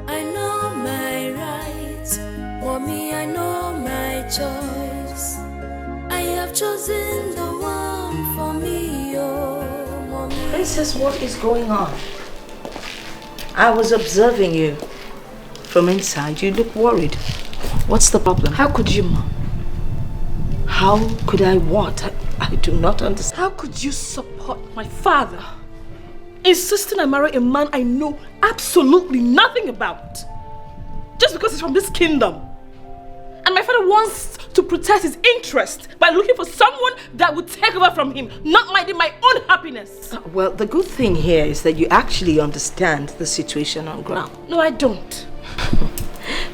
I know my right, Mommy, I know my choice. I have chosen the one for me, oh Mommy. Princess, what is going on? I was observing you from inside. You look worried. What's the problem? How could you, Mom? How could I what? I do not understand. How could you support my father insisting I marry a man I know absolutely nothing about just because he's from this kingdom? And my father wants to protect his interest by looking for someone that would take over from him, not minding my own happiness. Well, the good thing here is that you actually understand the situation on ground. No, I don't.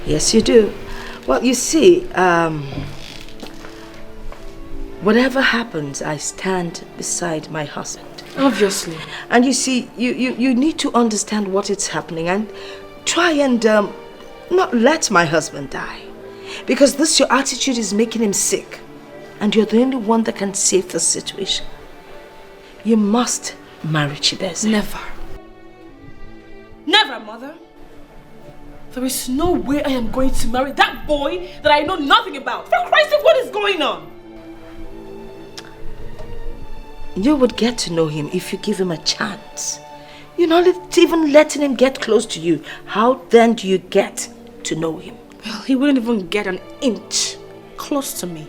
Yes, you do. Well, you see, whatever happens, I stand beside my husband. Obviously. And you see, you need to understand what is happening and try and not let my husband die. Because this, your attitude is making him sick. And you're the only one that can save the situation. You must marry Chibeze. Never. Never, Mother. There is no way I am going to marry that boy that I know nothing about. For Christ's sake, what is going on? You would get to know him if you give him a chance. You're not even letting him get close to you. How then do you get to know him? Well, he wouldn't even get an inch close to me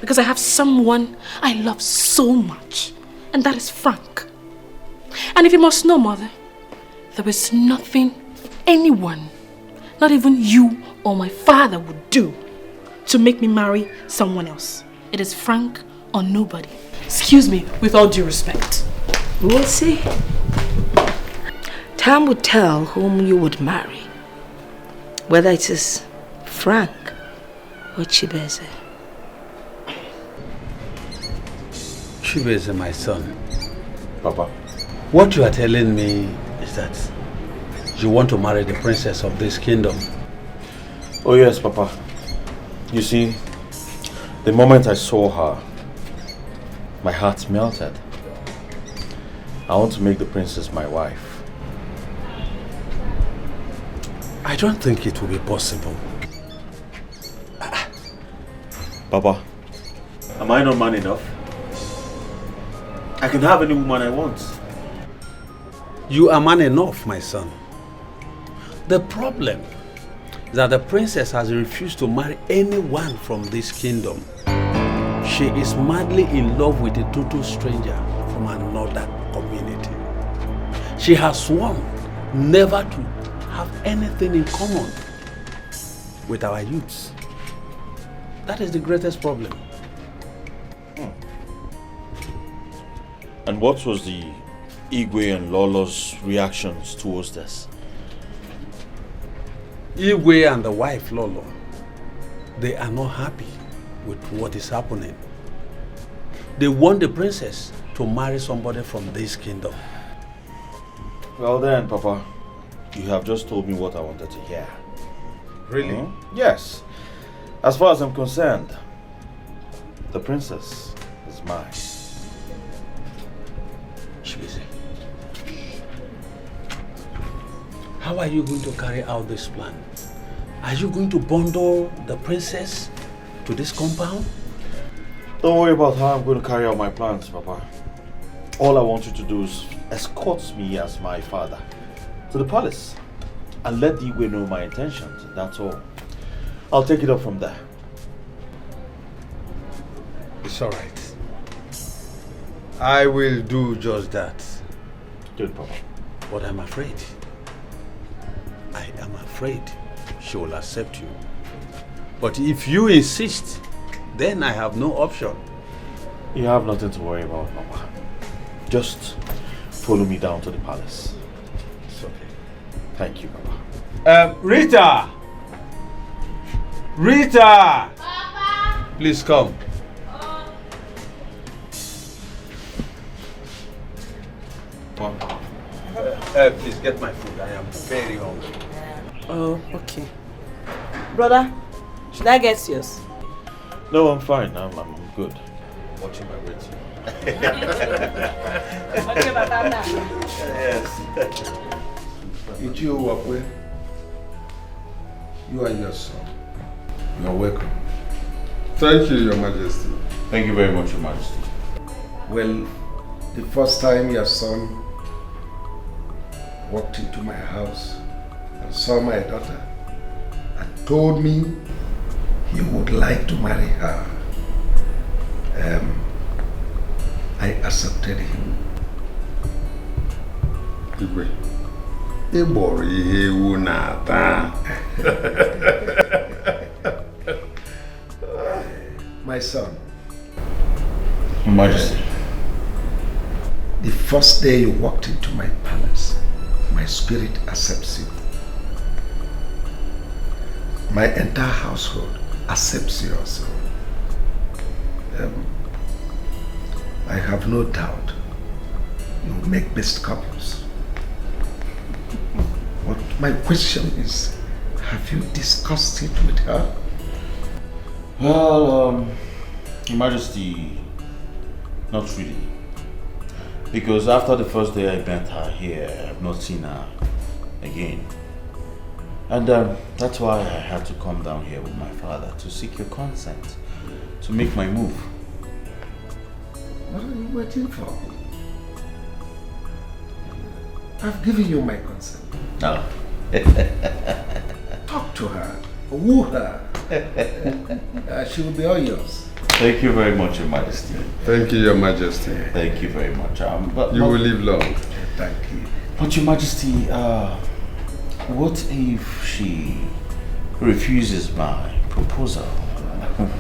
because I have someone I love so much, and that is Frank. And if you must know, Mother, there is nothing anyone, not even you or my father, would do to make me marry someone else. It is Frank or nobody. Excuse me, with all due respect. We'll see. Time would tell whom you would marry, whether it is Frank or Chibeze. Chibeze, my son. Papa. What you are telling me is that you want to marry the princess of this kingdom. Oh yes, Papa. You see, the moment I saw her, my heart melted. I want to make the princess my wife. I don't think it will be possible. Papa, am I not man enough? I can have any woman I want. You are man enough, my son. The problem is that the princess has refused to marry anyone from this kingdom. She is madly in love with a total stranger from another community. She has sworn never to have anything in common with our youths. That is the greatest problem. And what was the Igwe and Lolo's reactions towards this? Igwe and the wife Lolo, they are not happy with what is happening. they want the princess to marry somebody from this kingdom. Well then, Papa, you have just told me what I wanted to hear. Really? Yes. As far as I'm concerned, the princess is mine. Chibueze, how are you going to carry out this plan? Are you going to bundle the princess to this compound? Don't worry about how I'm going to carry out my plans, Papa. All I want you to do is escort me as my father to the palace and let the Igwe know my intentions. That's all. I'll take it up from there. It's all right. I will do just that. Good, Papa. But I'm afraid. I am afraid she will accept you. But if you insist, then I have no option. You have nothing to worry about, Papa. Just follow me down to the palace. It's okay. Thank you, Papa. Rita! Rita! Papa! Please come. Please get my food. I am very hungry. Oh, okay. Brother, should I get yours? No, I'm fine. I'm good. Watching my weight. Okay, Batana. Yes. Ichio Wakwe, you and your son. You are welcome. Thank you, Your Majesty. Thank you very much, Your Majesty. Well, the first time your son walked into my house and saw my daughter and told me he would like to marry her, I accepted him. Igwe, Ibori Hewu Nata. My son. Your Majesty. The first day you walked into my palace, my spirit accepts you. My entire household accepts you also. I have no doubt you will make best couples. But my question is, have you discussed it with her? Well, Your Majesty, not really. Because after the first day I met her here, I've not seen her again. And that's why I had to come down here with my father to seek your consent to make my move. What are you waiting for? I've given you my consent. No. Talk to her, woo her. She will be all yours. Thank you very much, Your Majesty. Thank you, Your Majesty. Thank you very much. But you will live long. Thank you. But Your Majesty, what if she refuses my proposal?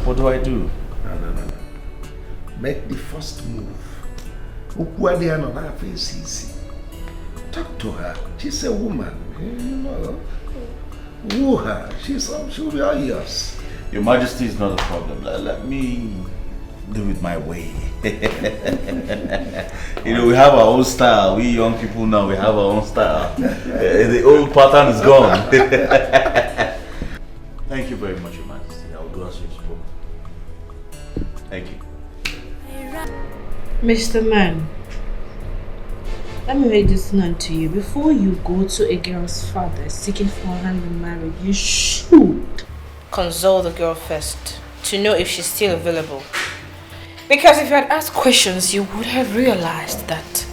What do I do? No. Make the first move. Talk to her. She's a woman. You know. Woo her. She'll be all yours. Your Majesty is not a problem. Let me do it my way. You know, we have our own style. We young people now, we have our own style. The old pattern is gone. Thank you very much, Your Majesty. I will do as you spoke. Thank you. Mr. Man, let me make this known to you. Before you go to a girl's father seeking for her hand in marriage, you should consult the girl first to know if she's still available. Because if you had asked questions, you would have realized that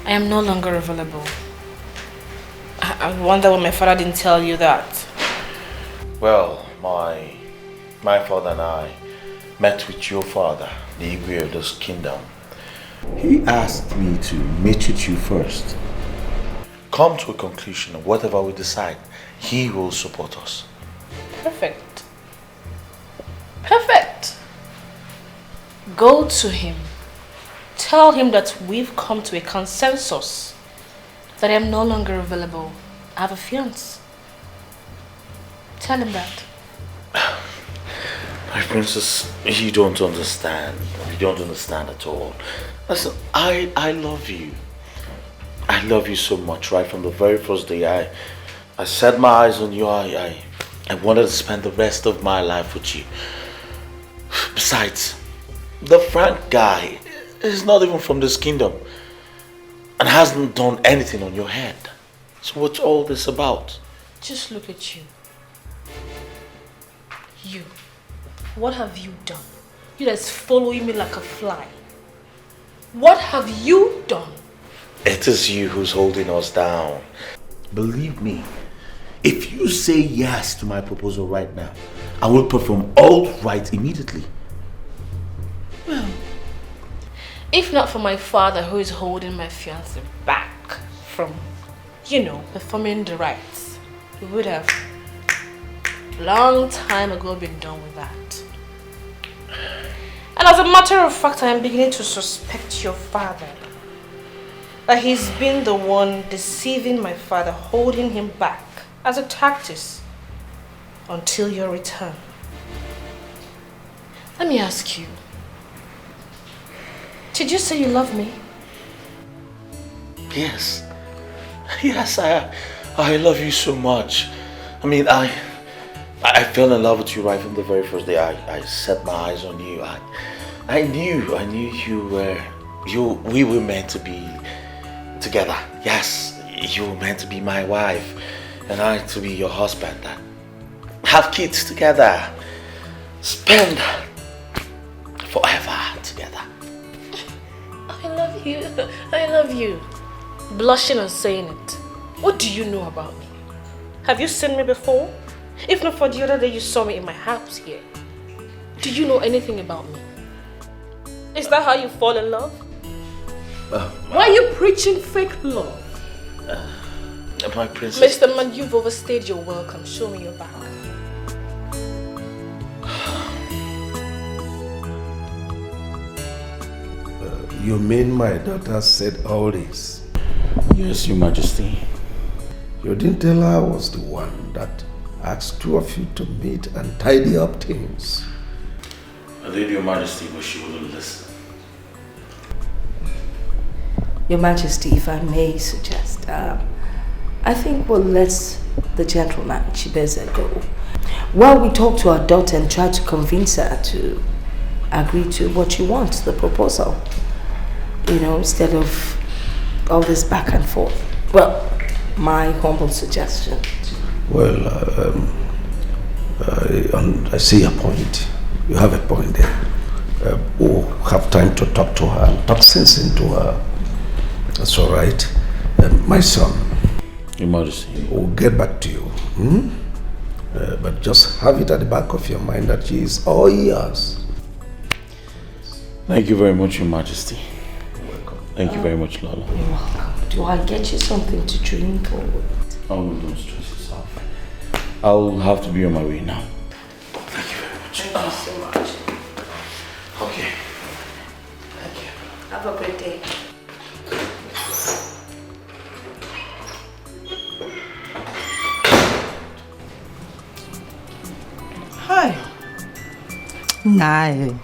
I am no longer available. I wonder why my father didn't tell you that. Well, my father and I met with your father, the Igwe of this kingdom. He asked me to meet with you first. Come to a conclusion of whatever we decide. He will support us. Perfect. Perfect. Go to him. Tell him that we've come to a consensus that I am no longer available. I have a fiance. Tell him that. My princess, you don't understand. You don't understand at all. Listen, I love you. I love you so much. Right from the very first day I set my eyes on you, I wanted to spend the rest of my life with you. Besides, the Frank guy is not even from this kingdom and hasn't done anything on your head. So what's all this about? Just look at you. You. What have you done? You that's following me like a fly. What have you done? It is you who's holding us down. Believe me, if you say yes to my proposal right now, I will perform all right immediately. Well, if not for my father who is holding my fiancé back from, performing the rites, we would have long time ago been done with that. And as a matter of fact, I am beginning to suspect your father. That he's been the one deceiving my father, holding him back as a tactic until your return. Let me ask you, did you say you love me? Yes. Yes, I love you so much. I mean, I fell in love with you right from the very first day I set my eyes on you. I knew we were meant to be together. Yes, you were meant to be my wife and I to be your husband. Have kids together. Spend forever together. I love you. Blushing and saying it. What do you know about me? Have you seen me before? If not for the other day you saw me in my house here. Do you know anything about me? Is that how you fall in love? Why are you preaching fake love? My princess. Mr. Man, you've overstayed your welcome. Show me your back. You mean my daughter said all this? Yes, Your Majesty. You didn't tell her I was the one that asked two of you to meet and tidy up things. I did, Your Majesty, but she wouldn't listen. Your Majesty, if I may suggest, I think we'll let the gentleman, Chibeze, go. While we talk to our daughter and try to convince her to agree to what she wants, the proposal. Instead of all this back and forth. Well, my humble suggestion. Well, I see your point. You have a point there. We'll have time to talk to her and talk sense into her. That's all right. My son. Your Majesty. We'll get back to you. But just have it at the back of your mind that she is all yours. Thank you very much, Your Majesty. Thank you very much, Lola. You're welcome. Do I get you something to drink or what? Oh, don't stress yourself. I'll have to be on my way now. Thank you very much. Thank you so much. Okay. Thank you. Have a great day. Hi. Nah.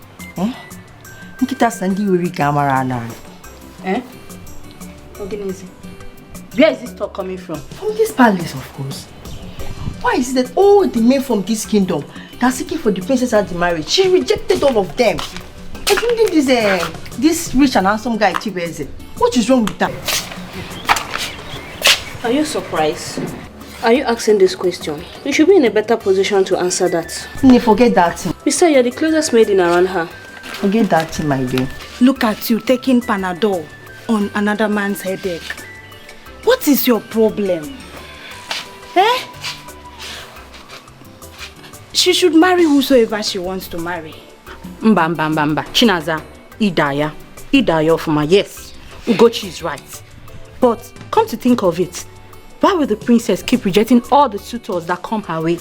Kita sandi wiri camera now. Organize. Where is this talk coming from? From this palace, of course. Why is it that all the men from this kingdom that are seeking for the princess at the marriage, she rejected all of them, including this rich and handsome guy, Chibeze. What is wrong with that? Are you surprised? Are you asking this question? You should be in a better position to answer that. Forget that. Besides, you're the closest maiden around her. Forget that, my dear. Look at you taking Panadol on another man's headache. What is your problem? She should marry whosoever she wants to marry. Mba. Chinaza, Idaya Ofuma, yes. Ugochi is right. But come to think of it, why will the princess keep rejecting all the suitors that come her way?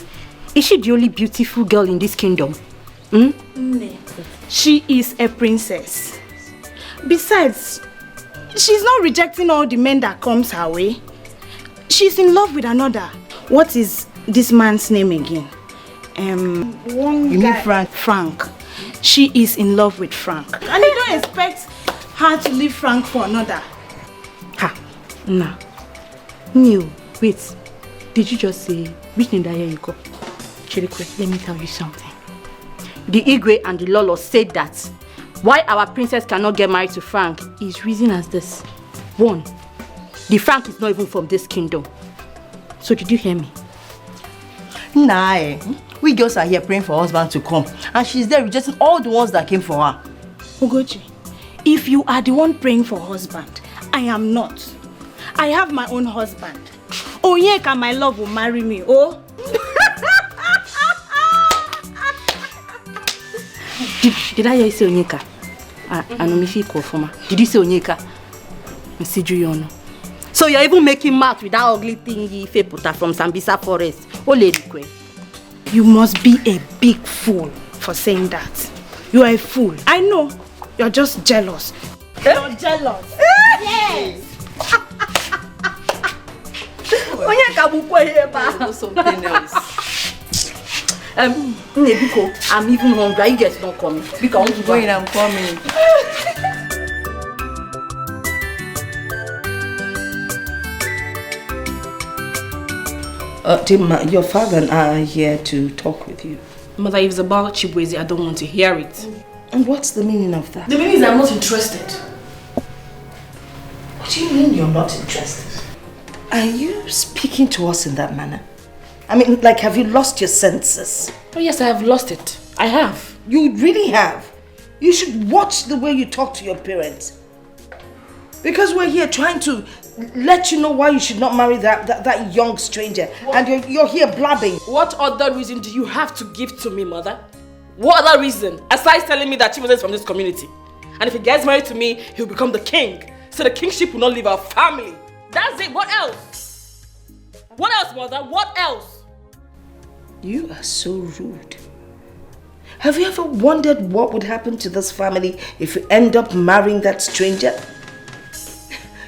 Is she the only beautiful girl in this kingdom? She is a princess. Besides, she's not rejecting all the men that comes her way. She's in love with Anoda. What is this man's name again? You mean Frank? Frank. She is in love with Frank. And you don't expect her to leave Frank for another? Ha! Nah. No, wait. Did you just say, which Nidaya you go? Chirikwe, let me tell you something. The Igwe and the Lolo said that why our princess cannot get married to Frank is reason as this. 1, the Frank is not even from this kingdom. So did you hear me? Nah, we girls are here praying for her husband to come, and she's there rejecting all the ones that came for her. Ugochi, if you are the one praying for husband, I am not. I have my own husband. Onyeka, my love, will marry me, oh? Did I hear you say Onyeka? Did you say Onyeka? So you're even making mouth with that ugly thingy Feputa from Sambisa Forest. Oh, Lady Kwe. You must be a big fool for saying that. You are a fool. I know. You're just jealous. You're jealous. Yes. Something else. Nebiko, I'm even hungry. You guys don't come. Because I'm going, I'm coming. Dimma, your father and I are here to talk with you. Mother, if it's about Chibwezi, I don't want to hear it. And what's the meaning of that? The meaning is I'm not interested. What do you mean you're not interested? Are you speaking to us in that manner? I mean, like, have you lost your senses? Oh yes, I have lost it. I have. You really have. You should watch the way you talk to your parents. Because we're here trying to let you know why you should not marry that young stranger. What? And you're here blabbing. What other reason do you have to give to me, Mother? What other reason? Aside telling me that Chibueze is from this community. And if he gets married to me, he'll become the king. So the kingship will not leave our family. That's it. What else? What else, Mother? What else? You are so rude. Have you ever wondered what would happen to this family if we end up marrying that stranger?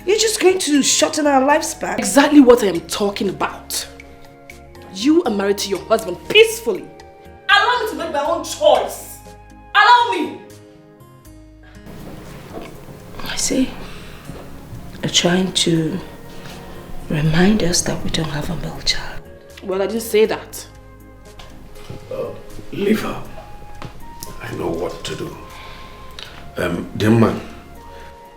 You're just going to shorten our lifespan. Exactly what I am talking about. You are married to your husband peacefully. Allow me to make my own choice. Allow me. I see. You're trying to remind us that we don't have a male child. Well, I didn't say that. Leave her. I know what to do. Dimma,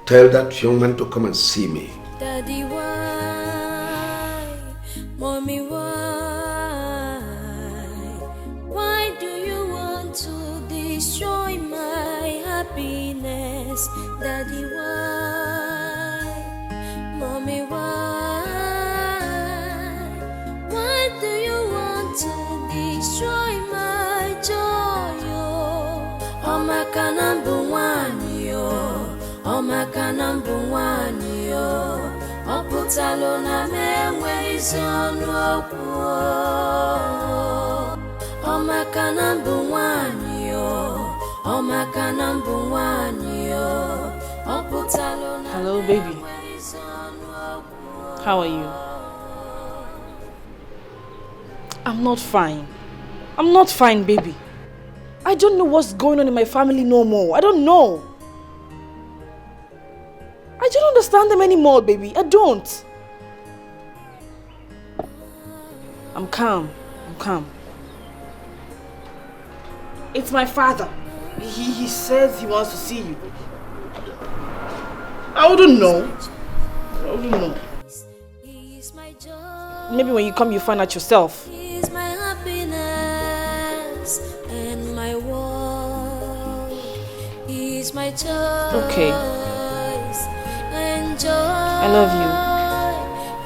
tell that young man to come and see me. Daddy, why? Mommy, why? Why do you want to destroy my happiness? Daddy, why? Mommy, why? Why do you want to destroy my joy? Oh, my canambu one, yo. Oh, my canambu one, yo. Oh, put alone a man where is on oh, my canambu one, yo. Oh, my canambu one, yo. Oh, put alone. Hello, baby. How are you? I'm not fine. I'm not fine, baby. I don't know what's going on in my family no more. I don't know. I don't understand them anymore, baby. I don't. I'm calm. I'm calm. It's my father. He says he wants to see you. I wouldn't know. I wouldn't know. Maybe when you come, you find out yourself. He's my happiness and my world. He's my choice. Okay. And joy. I love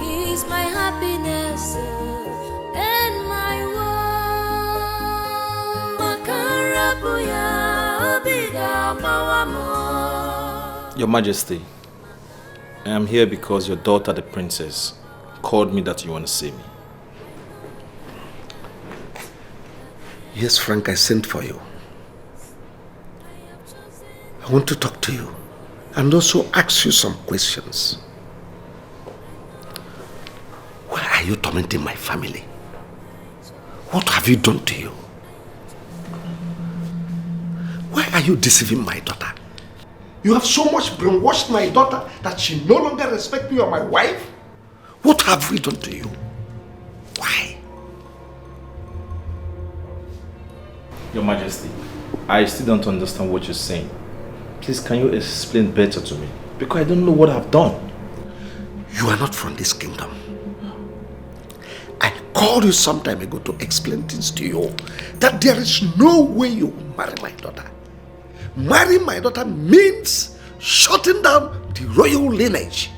you. He's my happiness and my world. Your Majesty, I am here because your daughter, the princess, called me that you want to see me. Yes, Frank, I sent for you. I want to talk to you and also ask you some questions. Why are you tormenting my family? What have you done to you? you deceiving my daughter? You have so much brainwashed my daughter that she no longer respects me or my wife? What have we done to you? Why? Your Majesty, I still don't understand what you're saying. Please, can you explain better to me? Because I don't know what I've done. You are not from this kingdom. I called you some time ago to explain things to you. That there is no way you will marry my daughter. Marrying my daughter means shutting down the royal lineage.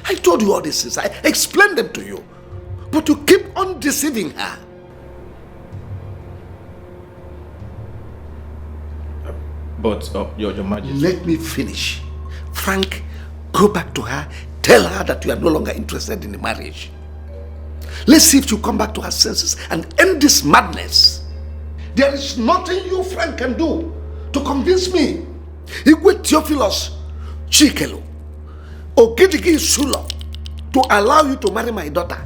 I told you all these things. I explained them to you. But you keep on deceiving her. But, Your Majesty... Let me finish. Frank, go back to her. Tell her that you are no longer interested in the marriage. Let's see if you come back to her senses and end this madness. There is nothing you, Frank, can do to convince me. Igwe Theophilus Chikelu, Ogidigi Sulo, to allow you to marry my daughter.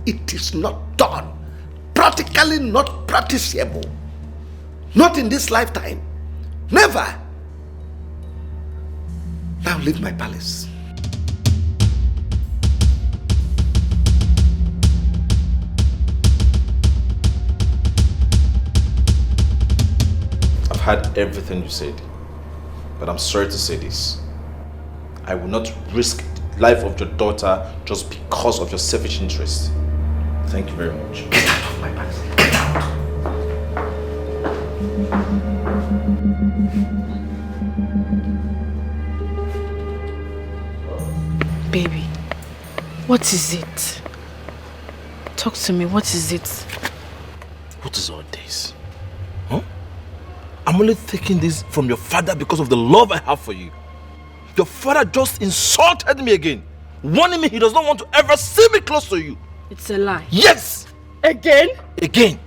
It is not done. Practically not practicable. Not in this lifetime. Never. Now leave my palace. I've heard everything you said, but I'm sorry to say this. I will not risk the life of your daughter just because of your selfish interest. Thank you very much. Get out of my palace. Get out. Baby, what is it? Talk to me, what is it? What is all this? Huh? I'm only taking this from your father because of the love I have for you. Your father just insulted me again, warning me he does not want to ever see me close to you. It's a lie. Yes! Again? Again.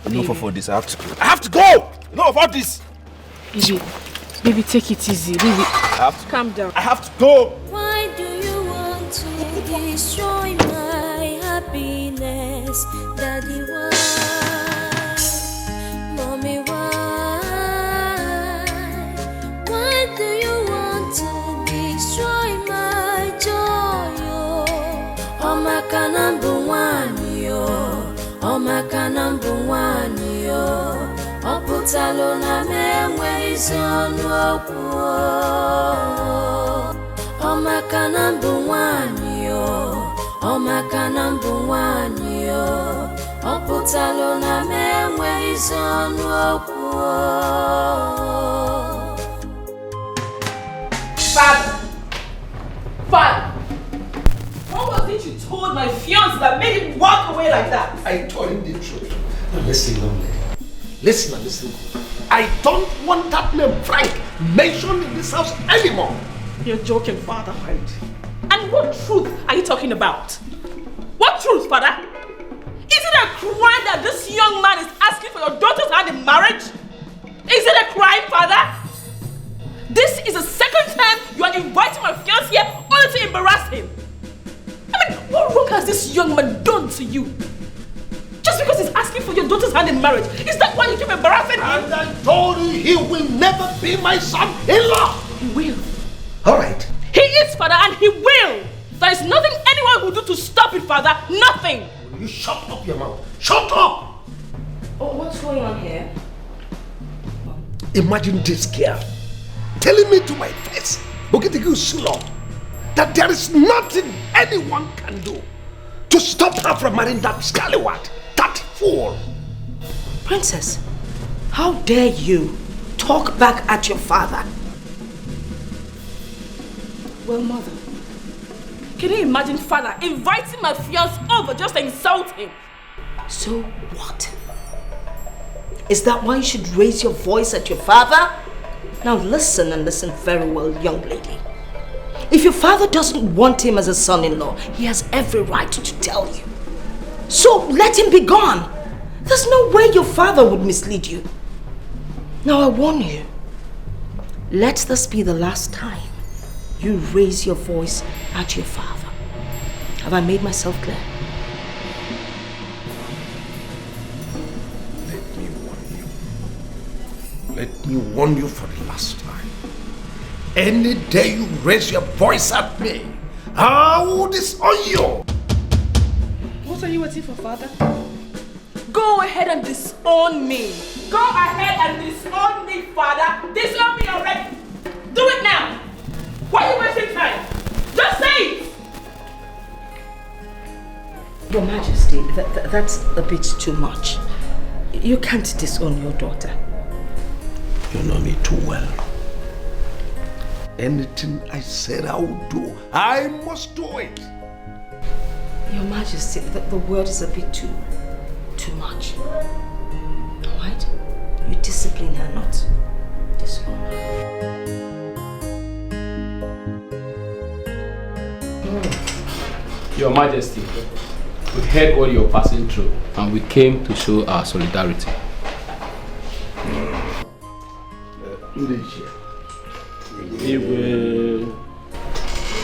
Enough of all this, I have to go. I have to go! Enough of all this! Baby, take it easy. Baby, I have to calm down. I have to go! Why do you want to destroy my happiness? Daddy, why? Mommy, why? Why do you want to destroy my joy? Oh, my number one, yo. Oh, my number one, yo. Oputalo na mewe izonu okuo. Omaka number one yo. Omaka number one yo. Oputalo na mewe izonu okuo. Father! What was it you told my fiancé that made him walk away like that? I told him the truth. Now listen, young lady. Listen and listen. I don't want that name Frank mentioned in this house anymore. You're joking, Father. Right. And what truth are you talking about? What truth, Father? Is it a crime that this young man is asking for your daughter's hand in marriage? Is it a crime, Father? This is the second time you are inviting my fiancé here only to embarrass him. I mean, what wrong has this young man done to you? Just because he's asking for your daughter's hand in marriage, is that why you keep embarrassing him? And I told you he will never be my son-in-law. He will. All right. He is, Father, and he will. There is nothing anyone will do to stop it, Father. Nothing. You shut up your mouth. Shut up. Oh, what's going on here? Imagine this girl telling me to my face, that there is nothing anyone can do to stop her from marrying that scallywag, that fool. Princess, how dare you talk back at your father? Well, Mother, can you imagine Father inviting my fiancé over just to insult him? So what? Is that why you should raise your voice at your father? Now listen and listen very well, young lady. If your father doesn't want him as a son-in-law, he has every right to tell you. So let him be gone. There's no way your father would mislead you. Now I warn you, let this be the last time you raise your voice at your father. Have I made myself clear? Let me warn you for the last time. Any day you raise your voice at me, I will disown you. What are you waiting for, Father? Go ahead and disown me. Go ahead and disown me, Father. Disown me already. Do it now. Why are you wasting time? Just say it. Your Majesty, that's a bit too much. You can't disown your daughter. You know me too well. Anything I said I would do, I must do it. Your Majesty, the word is a bit too much. Alright? You discipline her, not disown her. Your Majesty, we heard what you're passing through and we came to show our solidarity.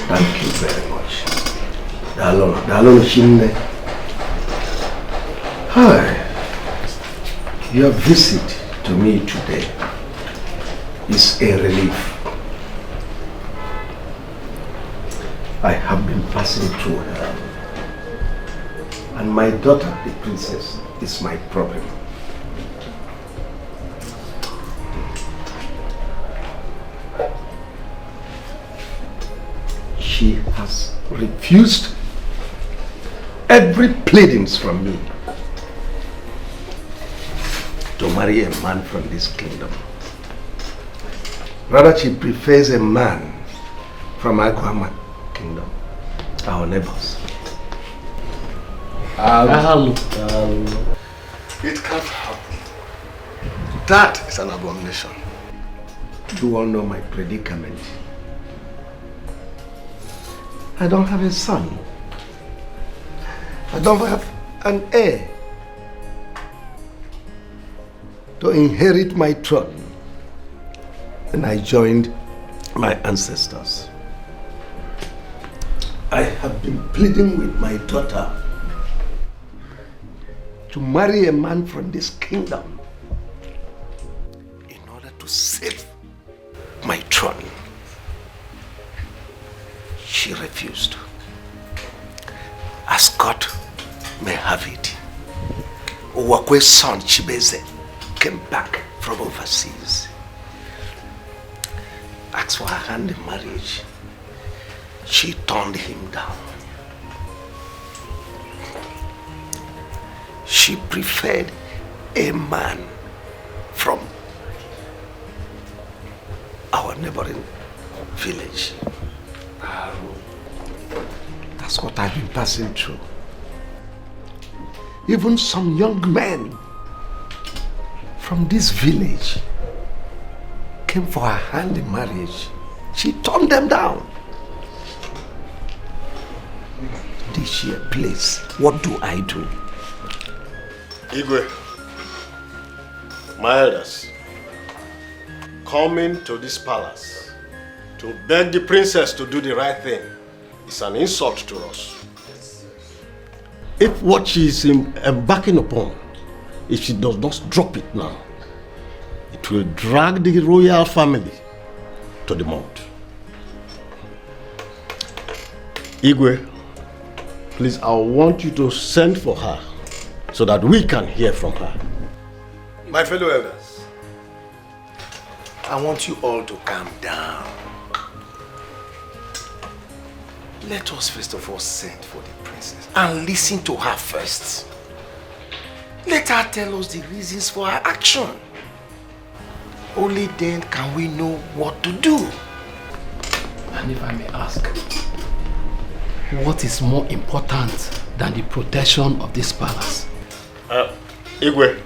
Thank you very much. Dalon Shinde. Hi. Your visit to me today is a relief. I have been passing through her. And my daughter, the princess, is my problem. She has refused every pleadings from me to marry a man from this kingdom. Rather, she prefers a man from Agwama kingdom, our neighbors. It can't happen. That is an abomination. You all know my predicament. I don't have a son. I don't have an heir to inherit my throne. And I joined my ancestors. I have been pleading with my daughter to marry a man from this kingdom in order to save my throne. She refused. As God may have it, Uwakwe's son Chibeze came back from overseas. Asked for her hand in marriage. She turned him down. She preferred a man from our neighboring village. That's what I've been passing through. Even some young men from this village came for her hand in marriage. She turned them down. This sheer place, what do I do? Igwe, my elders, coming to this palace to beg the princess to do the right thing is an insult to us. If what she is embarking upon, if she does not drop it now, it will drag the royal family to the mud. Igwe, please, I want you to send for her so that we can hear from her. My fellow elders, I want you all to calm down. Let us first of all send for the princess and listen to her first. Let her tell us the reasons for her action. Only then can we know what to do. And if I may ask, what is more important than the protection of this palace? Igwe,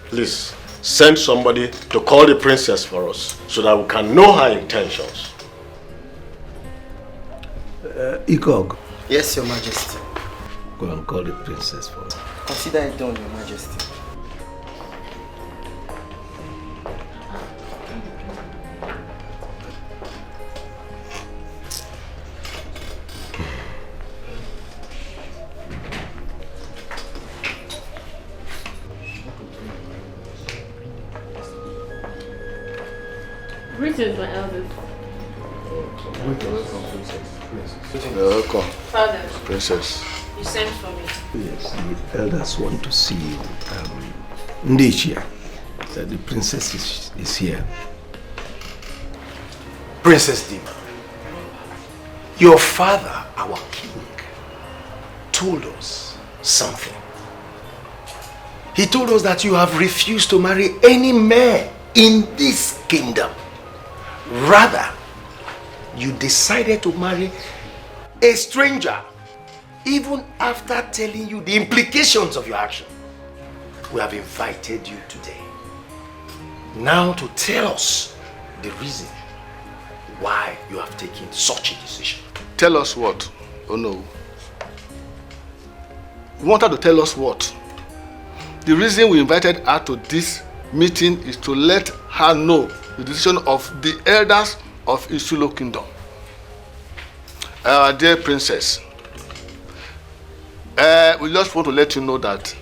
please send somebody to call the princess for us so that we can know her intentions. Ikog. Yes, Your Majesty. Go and call the princess for us. Consider it done, Your Majesty. Greetings, my elders. Welcome, princess. Welcome. Father. Princess. You sent for me. Yes, the elders want to see you. Ndetia, the princess is here. Princess Dima, your father, our king, told us something. He told us that you have refused to marry any man in this kingdom. Rather, you decided to marry a stranger, even after telling you the implications of your action. We have invited you today now to tell us the reason why you have taken such a decision. Tell us what? Oh no. You wanted to tell us what? The reason we invited her to this meeting is to let her know the decision of the elders of Isulo Kingdom. Our dear princess, we just want to let you know that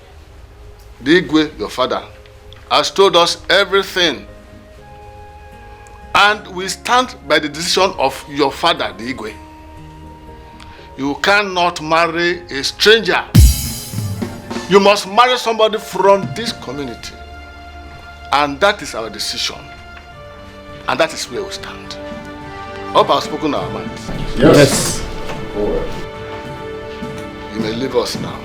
the Igwe, your father, has told us everything, and we stand by the decision of your father, the Igwe. You cannot marry a stranger. You must marry somebody from this community, and that is our decision, and that is where we stand. Hope I've spoken our minds. Yes. You may leave us now.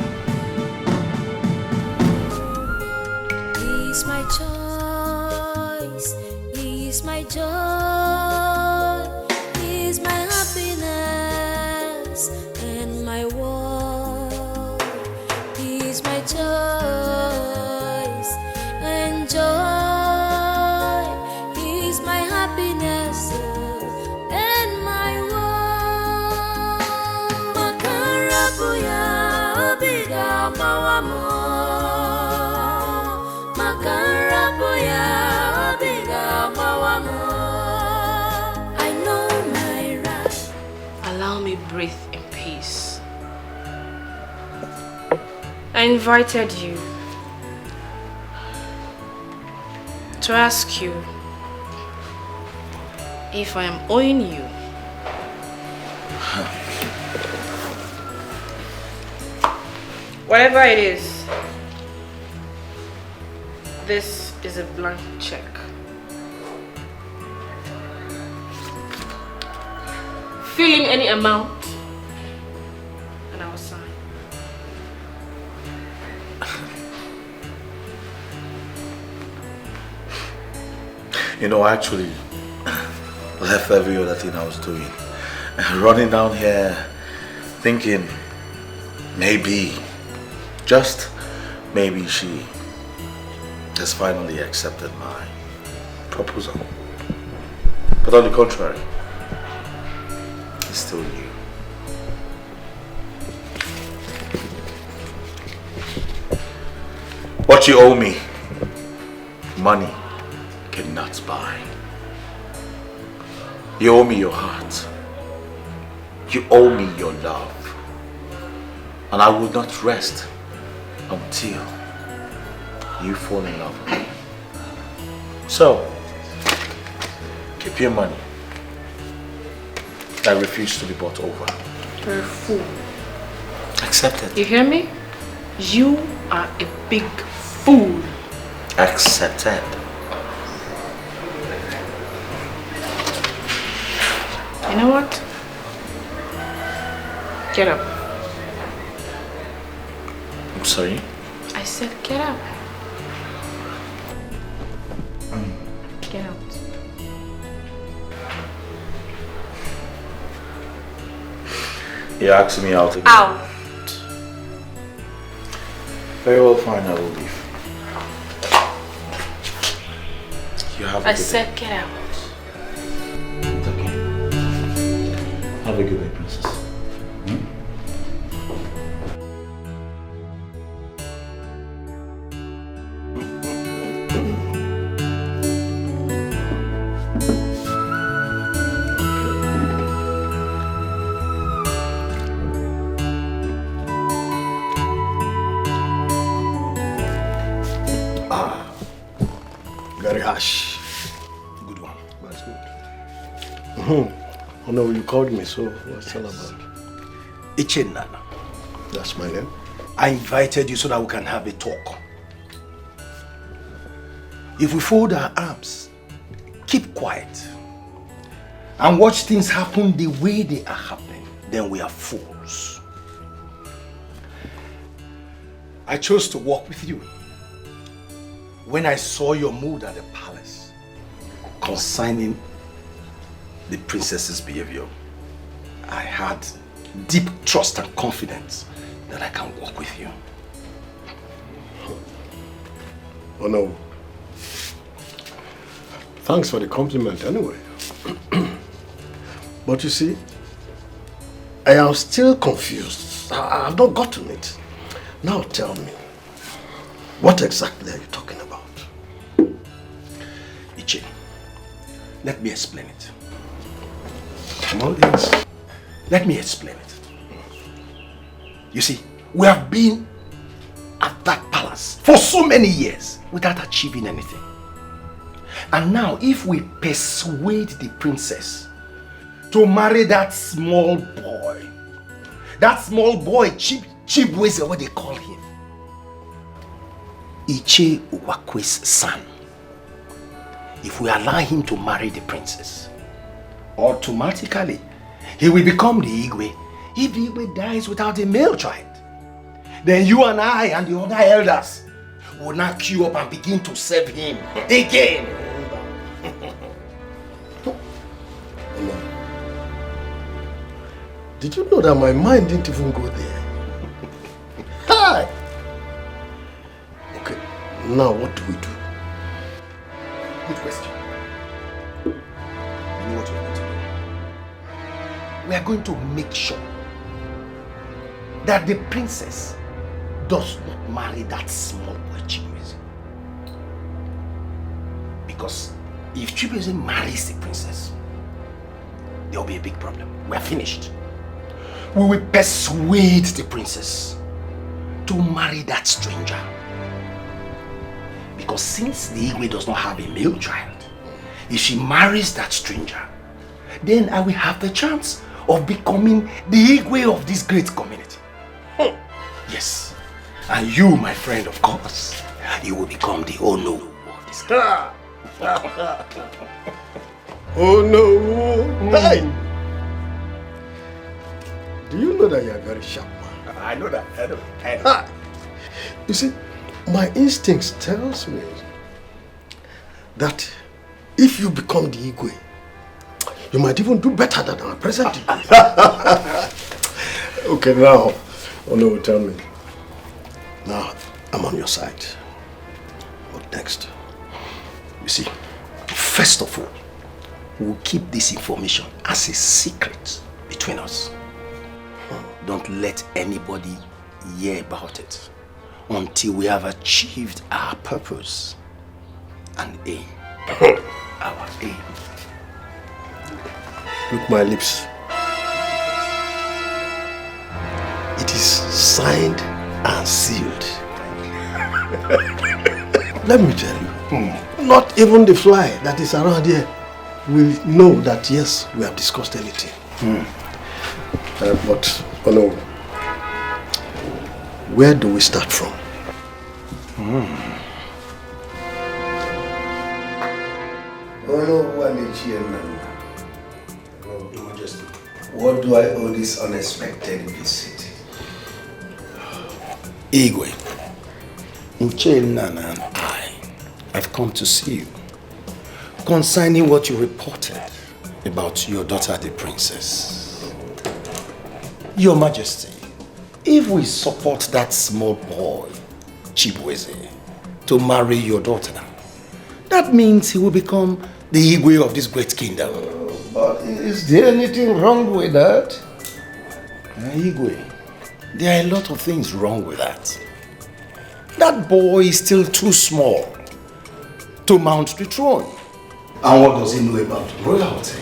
He's my choice, he's my joy, he's my happiness and my world. He's my choice and joy, he's my happiness and my world. Makarabuya obiga mawamo. I know my right. Allow me breathe in peace. I invited you to ask you if I am owing you. Whatever it is, this is a blank check. Fill in any amount and I will sign. You know, I actually left every other thing I was doing. Running down here, thinking maybe, just maybe she has finally accepted my proposal. But on the contrary, it's still you. What you owe me, money cannot buy. You owe me your heart. You owe me your love. And I will not rest until you fall in love with me. So, keep your money. I refuse to be bought over. You're a fool. Accept it. You hear me? You are a big fool. Accepted. You know what? Get up. I'm sorry? I said get up. Get out. You're asking me out again. Out. Very well, fine, I will leave. You have a I good said get out. It's okay. Have a good day, princess. Very harsh. Good one. That's good. Oh no, you called me, so what's it all about? Ichenana. That's my name. I invited you so that we can have a talk. If we fold our arms, keep quiet, and watch things happen the way they are happening, then we are fools. I chose to work with you when I saw your mood at the palace concerning the princess's behavior. I had deep trust and confidence that I can work with you. Oh no. Thanks for the compliment anyway. But you see, I am still confused. I've not gotten it. Now tell me, what exactly are you talking about? Ichi, let me explain it. I'm all ears. Let me explain it. You see, we have been at that palace for so many years without achieving anything. And now, if we persuade the princess to marry that small boy Chibweze, what they call him, Iche Uwakwe's son, if we allow him to marry the princess, automatically he will become the Igwe. If the Igwe dies without a male child, then you and I and the other elders will now queue up and begin to serve him again. Did you know that my mind didn't even go there? Hi! Okay, now what do we do? Good question. You know what we're going to do? We are going to make sure that the princess does not marry that small boy Chibweze. Because if Chibweze marries the princess, there will be a big problem. We are finished. We will persuade the princess to marry that stranger. Because since the Igwe does not have a male child, if she marries that stranger, then I will have the chance of becoming the Igwe of this great community. Yes. And you, my friend, of course, you will become the Ono of this community. Oh no! Hey! Do you know that you are a very sharp man? I know that. I know. You see, my instincts tells me that if you become the Igwe, you might even do better than our present Igwe. Okay, now, oh no, tell me. Now, I'm on your side. What next? You see, first of all, we'll keep this information as a secret between us. Don't let anybody hear about it until we have achieved our purpose and aim. Our aim. Look, my lips. It is signed and sealed. Let me tell you, not even the fly that is around here will know that yes, we have discussed anything. But, oh no, where do we start from? What do I owe this unexpected visit? Igwe, Nana and I have come to see you concerning what you reported about your daughter, the princess. Your Majesty, if we support that small boy, Chibweze, to marry your daughter, that means he will become the Igwe of this great kingdom. But is there anything wrong with that? Igwe, there are a lot of things wrong with that. That boy is still too small to mount the throne. And what does he know about royalty?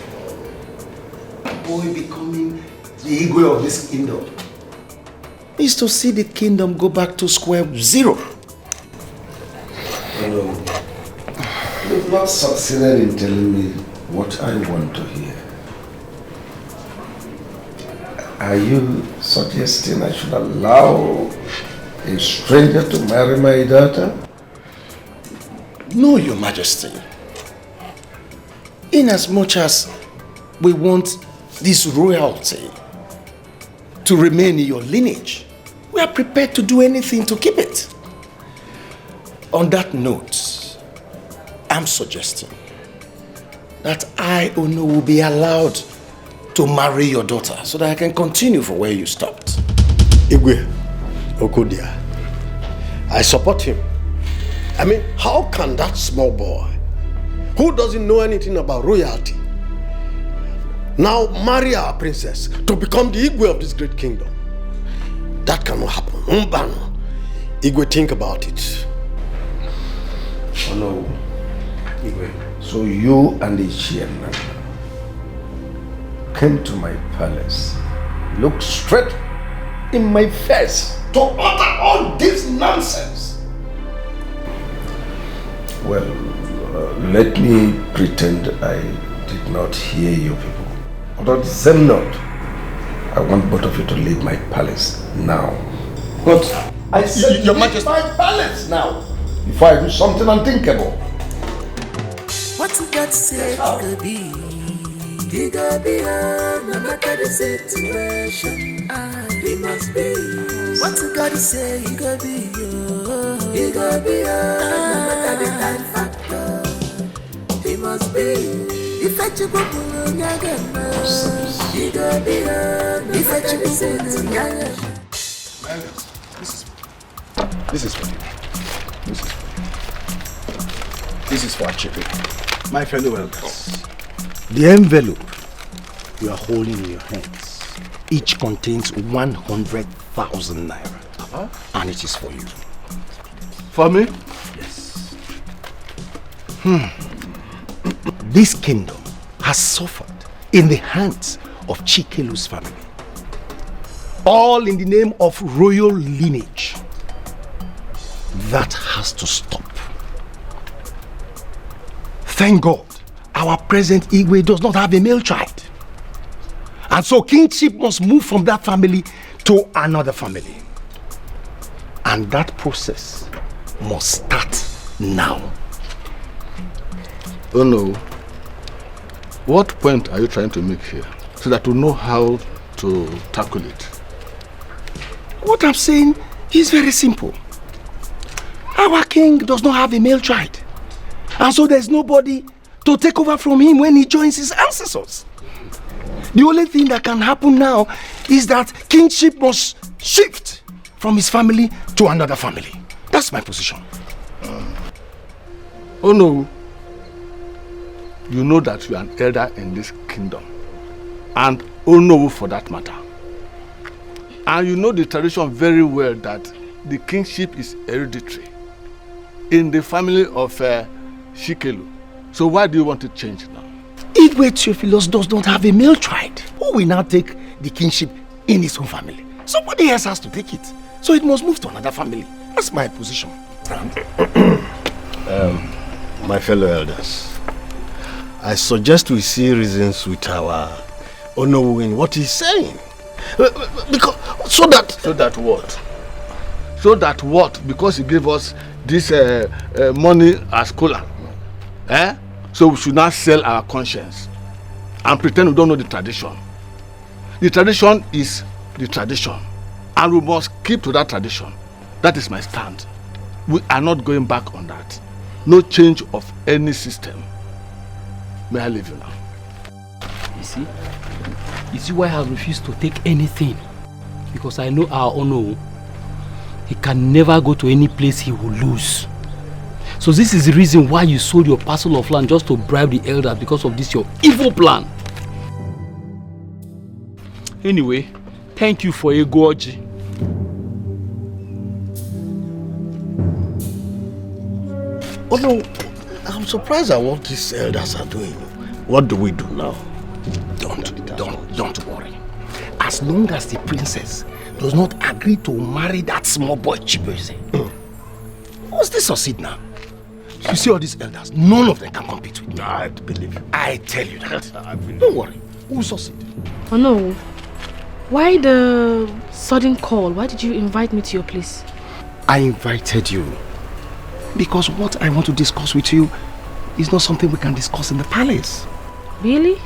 A boy becoming the Igwe of this kingdom is to see the kingdom go back to square zero. No. You've not succeeded in telling me what I want to hear. Are you suggesting I should allow a stranger to marry my daughter? No, Your Majesty. Inasmuch as we want this royalty to remain in your lineage, we are prepared to do anything to keep it. On that note, I'm suggesting that I, Ono, will be allowed to marry your daughter so that I can continue from where you stopped. Igwe, Okodia, I support him. I mean, how can that small boy, who doesn't know anything about royalty, now marry our princess to become the Igwe of this great kingdom? That cannot happen. Mbano. Igwe, think about it. Oh no. Igwe. So you and the chairman came to my palace, looked straight in my face to utter all this nonsense. Well, let me pretend I did not hear you people. But on the same note, I want both of you to leave my palace now. But I said Your Majesty, my palace now, before I do something unthinkable. What you got to say, it could be. It could be, no matter the situation, it must be. What you got to say, it could be. It could be, no matter the time factor, it must be. If I took up on your gun, it could be, if I took up on your gun. This is for you. This is for Achipi. My fellow elders, the envelope you are holding in your hands, each contains 100,000 naira. And it is for you. For me? Yes. This kingdom has suffered in the hands of Chikelu's family. All in the name of royal lineage. That has to stop. Thank God, our present Igwe does not have a male child. And so kingship must move from that family to another family. And that process must start now. Oh no. What point are you trying to make here? So that we know how to tackle it. What I'm saying is very simple. Our king does not have a male child. And so there's nobody to take over from him when he joins his ancestors. The only thing that can happen now is that kingship must shift from his family to another family. That's my position. Oh no. You know that you are an elder in this kingdom. And oh no, for that matter. And you know the tradition very well that the kingship is hereditary in the family of Shikelu. So why do you want to change now? Igwe Theophilus does not have a male child. Who will now take the kingship in his own family? Somebody else has to take it. So it must move to another family. That's my position. My fellow elders, I suggest we see reasons with our Ono in what he's saying. Because so that what? So that what? Because he gave us this money as cola. So we should not sell our conscience and pretend we don't know the tradition. The tradition is the tradition, and we must keep to that tradition. That is my stand. We are not going back on that. No change of any system. May I leave you now? You see why I have refused to take anything? Because I know our Ono, he can never go to any place he will lose. So this is the reason why you sold your parcel of land just to bribe the elders because of this your evil plan. Anyway, thank you for Ego Oji. Oh no, I'm surprised at what these elders are doing. What do we do now? Don't worry. As long as the princess does not agree to marry that small boy Chibeze, must they succeed now? You see all these elders, none of them can compete with me. I believe you. I tell you that. Don't worry, we'll succeed. Oh no. Why the sudden call? Why did you invite me to your place? I invited you because what I want to discuss with you is not something we can discuss in the palace. Really?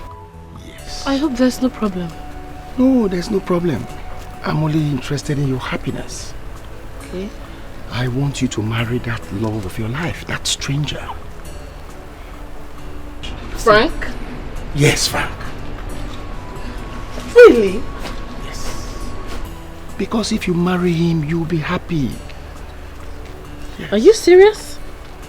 Yes. I hope there's no problem. No, there's no problem. I'm only interested in your happiness. Okay. I want you to marry that love of your life, that stranger. Frank? Yes, Frank. Really? Because if you marry him, you'll be happy. Yes. Are you serious?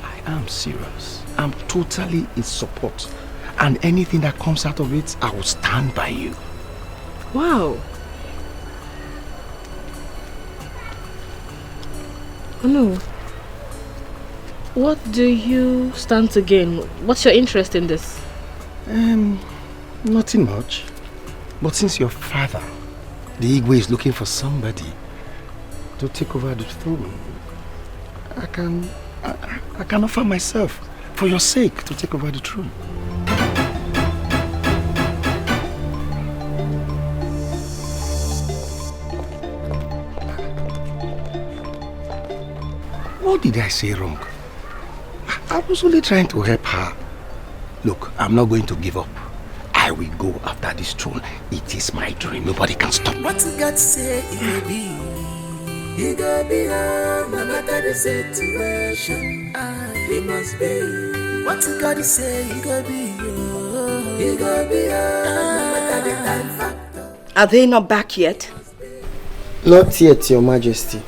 I am serious. I'm totally in support. And anything that comes out of it, I will stand by you. Wow. Oh no. What do you stand to gain? What's your interest in this? Nothing much. But since your father, the Igwe, is looking for somebody to take over the throne, I can offer myself for your sake to take over the throne. What did I say wrong? I was only trying to help her. Look, I'm not going to give up. I will go after this throne. It is my dream. Nobody can stop me. What God say it will be. It go be no matter the situation. It must be. What God say it go be. It go be no matter the time factor. Are they not back yet? Not yet, Your Majesty.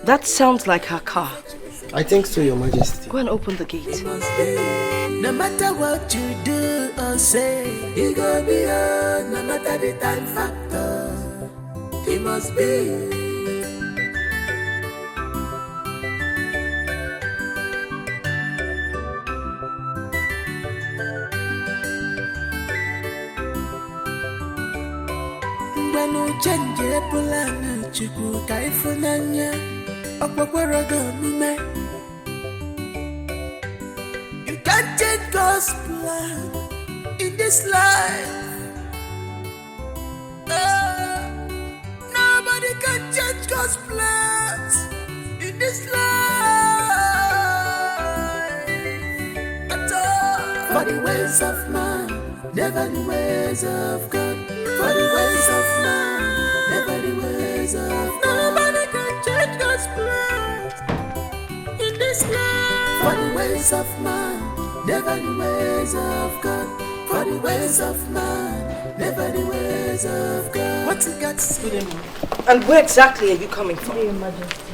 That sounds like her car. I think so, Your Majesty. Go and open the gate. No matter what you do or say, it go be no matter the time factor. It must be. When you change your plan, you go kaifunanya. You can't change God's plan in this life. Nobody can change God's plans in this life at all. For the ways of man, never the ways of God. For the ways of man, never the ways of God. Nobody can change God's plans in this life. For the ways of man, never the ways of God. For the ways of man, never the ways of God. What's it got to say? And where exactly are you coming from? Your Majesty.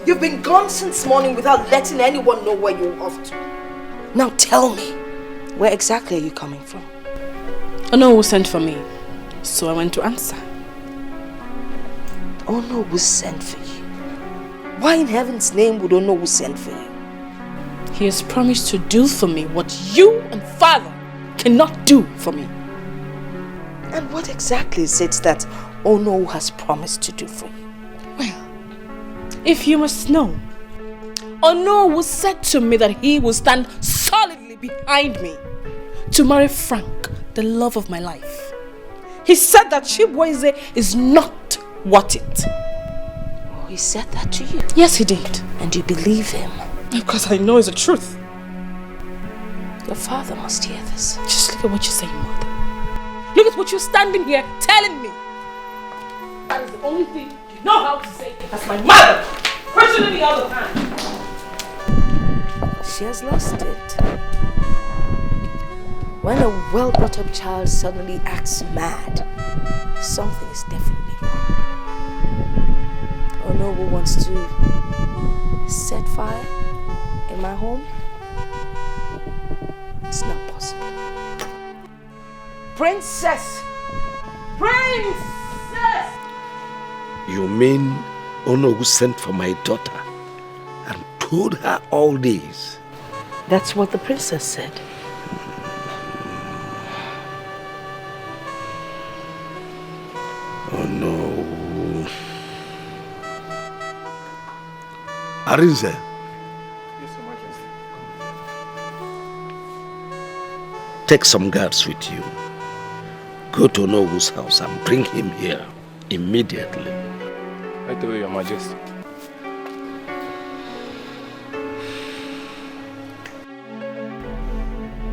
You've been gone since morning without letting anyone know where you're off to. Now tell me, where exactly are you coming from? Anoda was sent for me, so I went to answer. Anoda was sent for you? Why in heaven's name would Anoda was sent for you? He has promised to do for me what you and father cannot do for me. And what exactly is it that Anoda has promised to do for you? Well, if you must know, Anoda was said to me that he will stand solidly behind me to marry Frank, the love of my life. He said that Chibweze is not worth it. Oh, he said that to you? Yes, he did. And you believe him? Because I know it's the truth. Your father must hear this. Just look at what you're saying, mother. Look at what you're standing here telling me. That is the only thing you know how to say. That's my mother. Question in the other hand. She has lost it. When a well-brought-up child suddenly acts mad, something is definitely wrong. Anoda wants to set fire in my home. It's not possible. Princess! Princess! You mean Anoda sent for my daughter and told her all this? That's what the princess said. Oh no. Arinze. Yes, Your Majesty. Take some guards with you. Go to Nobu's house and bring him here immediately. Right away, Your Majesty.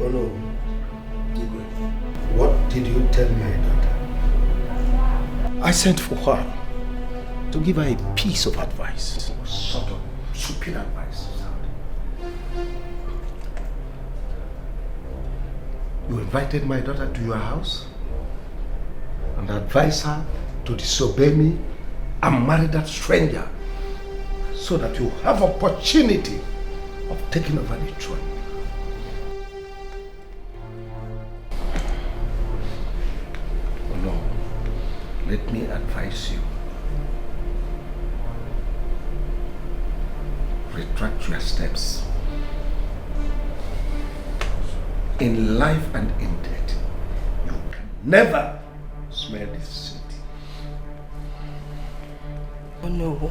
Oh no. What did you tell my daughter? I sent for her to give her a piece of advice. Sort of stupid advice. You invited my daughter to your house and advised her to disobey me and marry that stranger so that you have opportunity of taking over the throne. Oh no, let me advise you. Retract your steps. In life and in death, you can never smell this city. Oh no.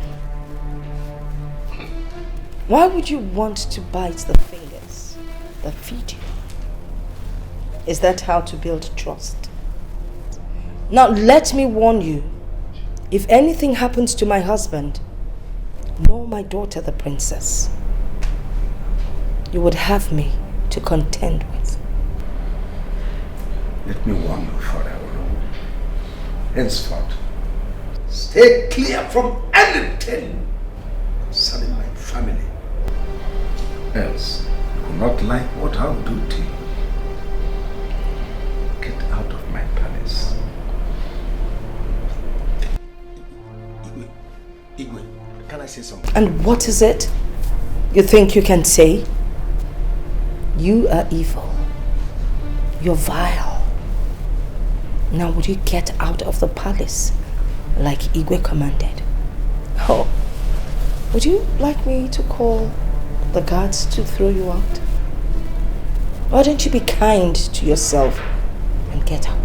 Why would you want to bite the fingers that feed you? Is that how to build trust? Now let me warn you. If anything happens to my husband, nor my daughter the princess, you would have me to contend with. Let me warn you further, henceforth, stay clear from anything concerning my family. Else, you will not like what I will do to you. Get out of my palace. Igwe, can I say something? And what is it you think you can say? You are evil. You're vile. Now would you get out of the palace like Igwe commanded? Oh, would you like me to call the guards to throw you out? Why don't you be kind to yourself and get out?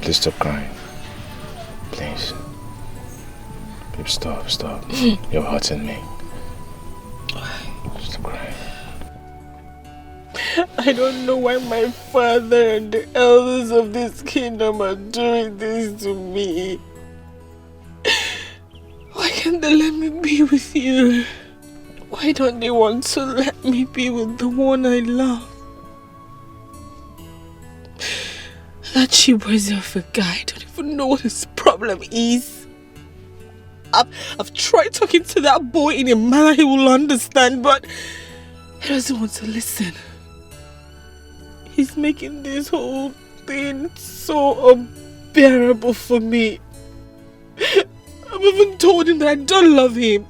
Please stop crying. Please. Babe, stop. You're hurting me. Stop crying. I don't know why my father and the elders of this kingdom are doing this to me. Why can't they let me be with you? Why don't they want to let me be with the one I love? That Chibueze of a guy, I don't even know what his problem is. I've tried talking to that boy in a manner he will understand, but he doesn't want to listen. He's making this whole thing so unbearable for me. I've even told him that I don't love him,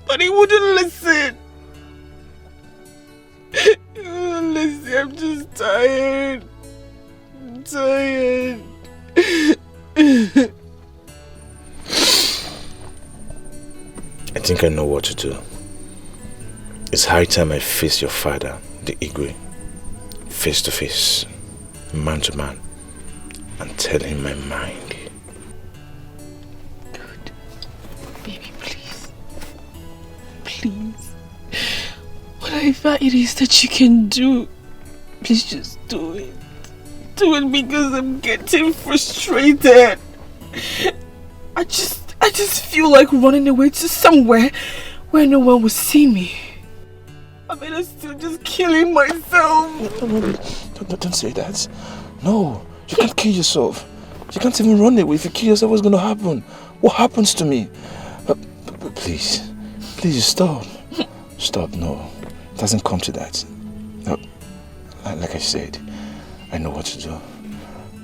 but he wouldn't listen. He wouldn't listen. I'm just tired. I'm tired. I think I know what to do. It's high time I face your father, the Igwe, face to face, man to man, and tell him my mind. Good. Baby, please. Please. Whatever it is that you can do, please just do it. Do it because I'm getting frustrated. I just feel like running away to somewhere where no one will see me. I mean, I'm still just killing myself. Don't say that. No, you can't kill yourself. You can't even run away. If you kill yourself, what's going to happen? What happens to me? Please stop. Stop, no. It doesn't come to that. No, like I said, I know what to do.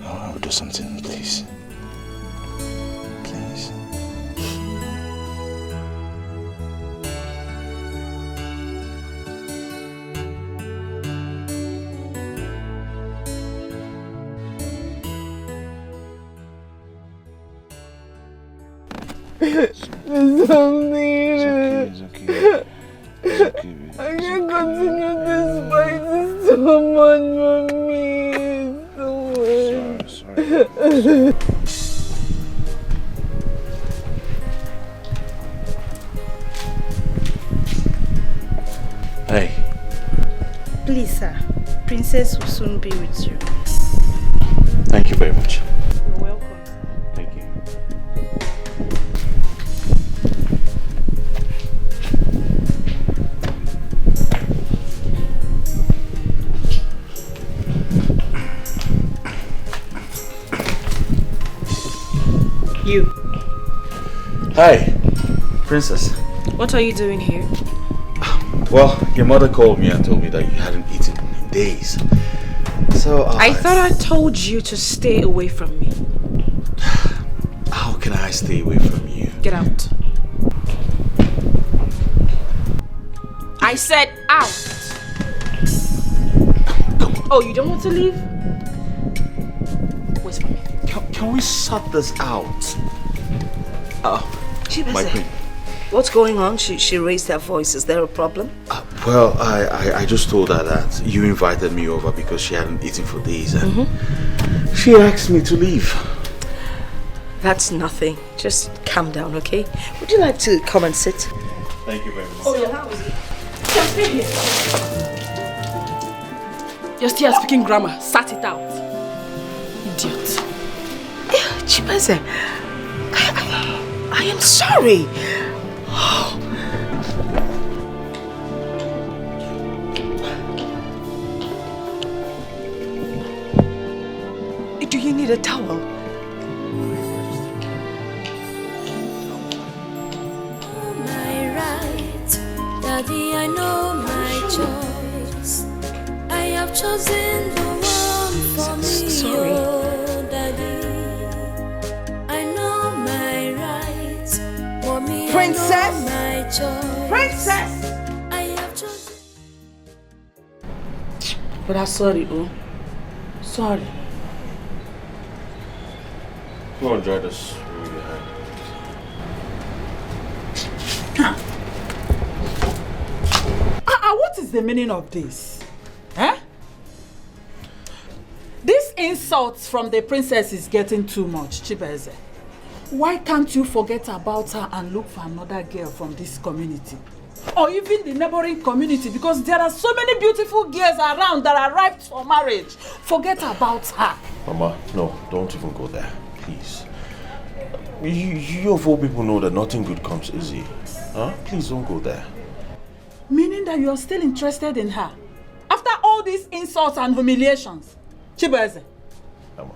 I will do something, please. Please. It's okay. I can't continue this fight. It's so much for me. It's so much. Hey. Please, sir. Princess will soon be with you. Thank you very much. You're welcome. Thank you. You. Hi, Princess. What are you doing here? Well, your mother called me and told me that you hadn't eaten in days. So, I thought I told you to stay away from me. How can I stay away from you? Get out. I said out. Oh, you don't want to leave? Wait for me. Can we sort this out? My queen. What's going on? She raised her voice. Is there a problem? Well, I just told her that you invited me over because she hadn't eaten for days and she asked me to leave. That's nothing. Just calm down, okay? Would you like to come and sit? Thank you very much. Oh, yeah, how is it? Just stay here. You're still speaking grammar. Sat it out. Idiot. Chibeze, I am sorry. Do you need a towel? My right, Daddy, I know my choice. I have chosen the one for me. Sorry. Oh, Daddy, I know my right. Mommy, Princess? I know my choice. Princess! I have chosen. But I'm sorry, oh. Sorry. Go on, dry this really behind. What is the meaning of this? Eh? This insults from the princess is getting too much, Chibeze. Why can't you forget about her and look for another girl from this community? Or even the neighboring community, because there are so many beautiful girls around that are ripe for marriage. Forget about her. Mama, no, don't even go there, please. You of all people know that nothing good comes easy. Huh? Please don't go there. Meaning that you are still interested in her? After all these insults and humiliations? Chibeze, Mama.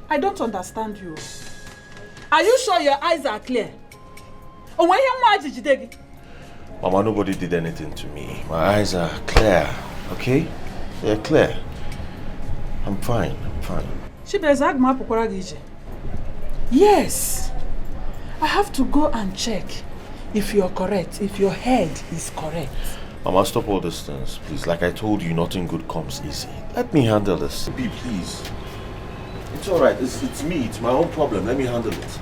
I don't understand you. Are you sure your eyes are clear? Oh, when you Mama, nobody did anything to me. My eyes are clear, okay? They're clear. I'm fine, I'm fine. Yes. I have to go and check if you're correct, if your head is correct. Mama, stop all these things, please. Like I told you, nothing good comes easy. Let me handle this. Please. It's alright. It's me. It's my own problem. Let me handle it.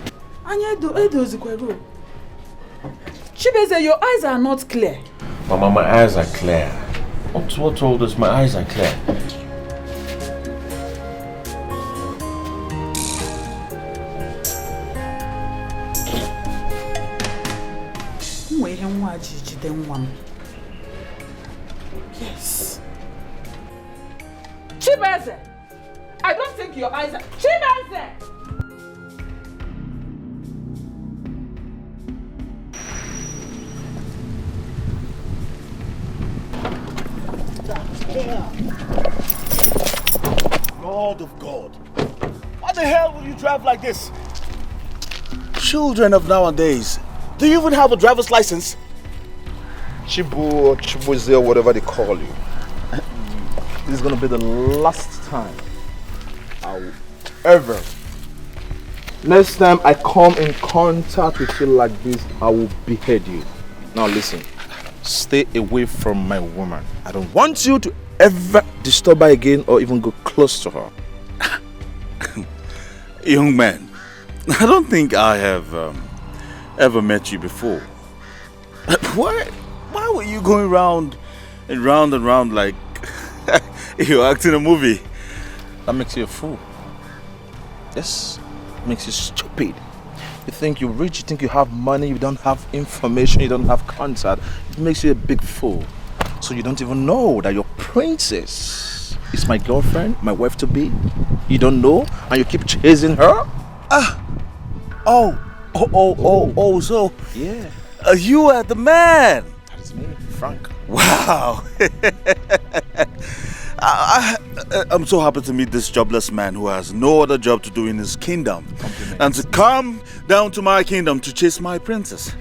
Chibeze, your eyes are not clear. Mama, my eyes are clear. What's all this? My eyes are clear. Yes. Chibeze! I don't think your eyes are... Chibeze! God of God. What the hell will you drive like this? Children of nowadays. Do you even have a driver's license? Chibu or Chibuze or whatever they call you. This is gonna be the last time I will ever. Next time I come in contact with you like this, I will behead you. Now listen, stay away from my woman. I don't want you to ever disturb her again or even go close to her. Young man, I don't think I have ever met you before. Why were you going round and round and round like you're acting a movie? That makes you a fool. Yes, makes you stupid. You think you're rich, you think you have money, you don't have information, you don't have contact. It makes you a big fool. So you don't even know that your princess is my girlfriend, my wife to be. You don't know, and you keep chasing her? So yeah, you are the man. That is me, Frank. Wow. I'm so happy to meet this jobless man who has no other job to do in his kingdom and to come down to my kingdom to chase my princess.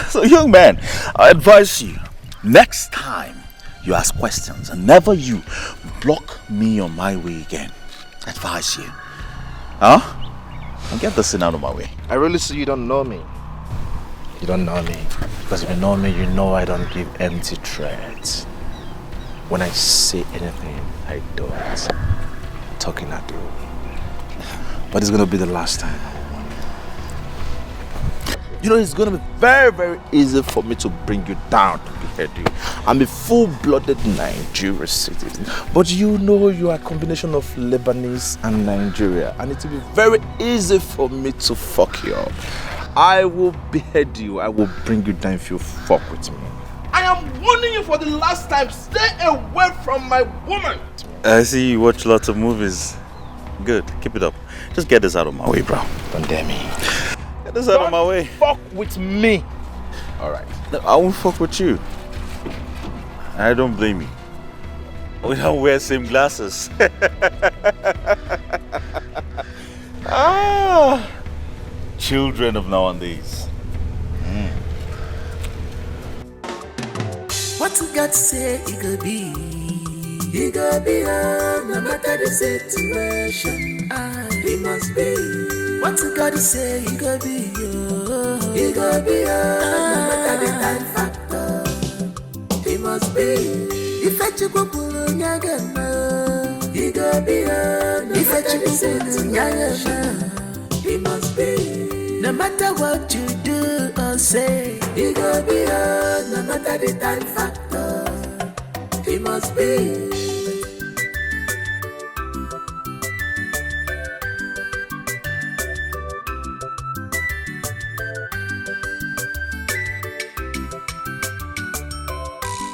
So young man, I advise you, next time you ask questions and never you block me on my way again. I advise you. And get this thing out of my way. I really see you don't know me. You don't know me. Because if you know me, you know I don't give empty threats. When I say anything, I do it. Talking at you. But it's gonna be the last time. You know, it's gonna be very, very easy for me to bring you down to behead you. I'm a full-blooded Nigerian citizen. But you know you are a combination of Lebanese and Nigeria. And it will be very easy for me to fuck you up. I will behead you. I will bring you down if you fuck with me. I am warning you for the last time. Stay away from my woman. I see you watch lots of movies. Good. Keep it up. Just get this out of my way, bro. Don't dare me. Get this out of my way. Fuck with me. Alright. No, I won't fuck with you. I don't blame you. We don't wear same glasses. Children of nowadays. What you got to say, it could be. It could be, no matter the situation. It must be. What you got to say, it could be. It could be, no matter the time factor. It must be. If I check up on your gun, it could be, if I check up on your gun, it must be. No matter what you do or say, it could be, no matter the time factor. It must be.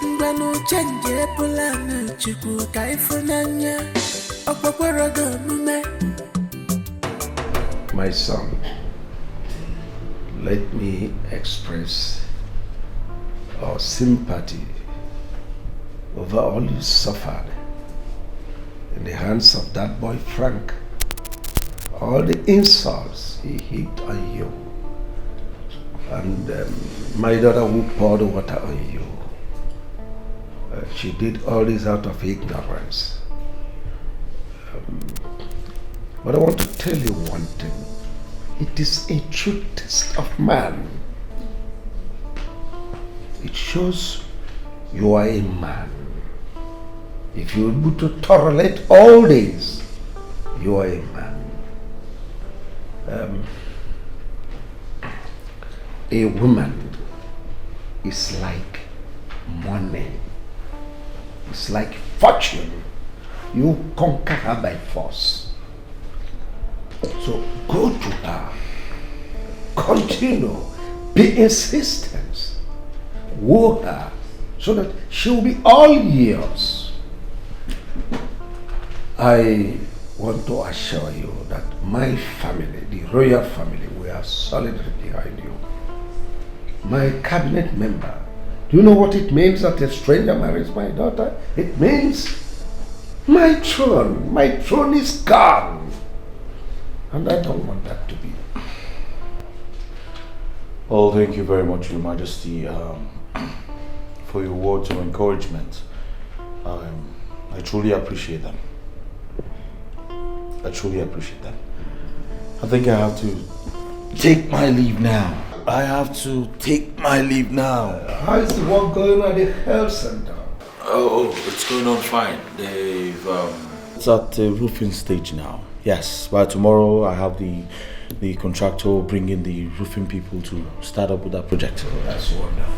Ngwanu chenje pulana chukwu kaifunanya okpokorogo mume. My son, let me express our sympathy over all you suffered in the hands of that boy Frank. All the insults he heaped on you, and my daughter who poured water on you. She did all this out of ignorance. But I want to tell you one thing. It is a true test of man. It shows you are a man. If you're able to tolerate all this, you are a man. A woman is like money. It's like fortune. You conquer her by force. So go to her. Continue. Be insistent. Woo her so that she will be all yours. I want to assure you that my family, the royal family, we are solidly behind you. My cabinet member, do you know what it means that a stranger marries my daughter? It means my throne is gone. And I don't want that to be. Well, thank you very much, Your Majesty, for your words of encouragement. I truly appreciate them. I truly appreciate them. I think I have to take my leave now. How is the work going at the health center? Oh, it's going on fine. It's at the roofing stage now. Yes, by tomorrow I have the the contractor bringing the roofing people to start up with that project. Oh, that's wonderful.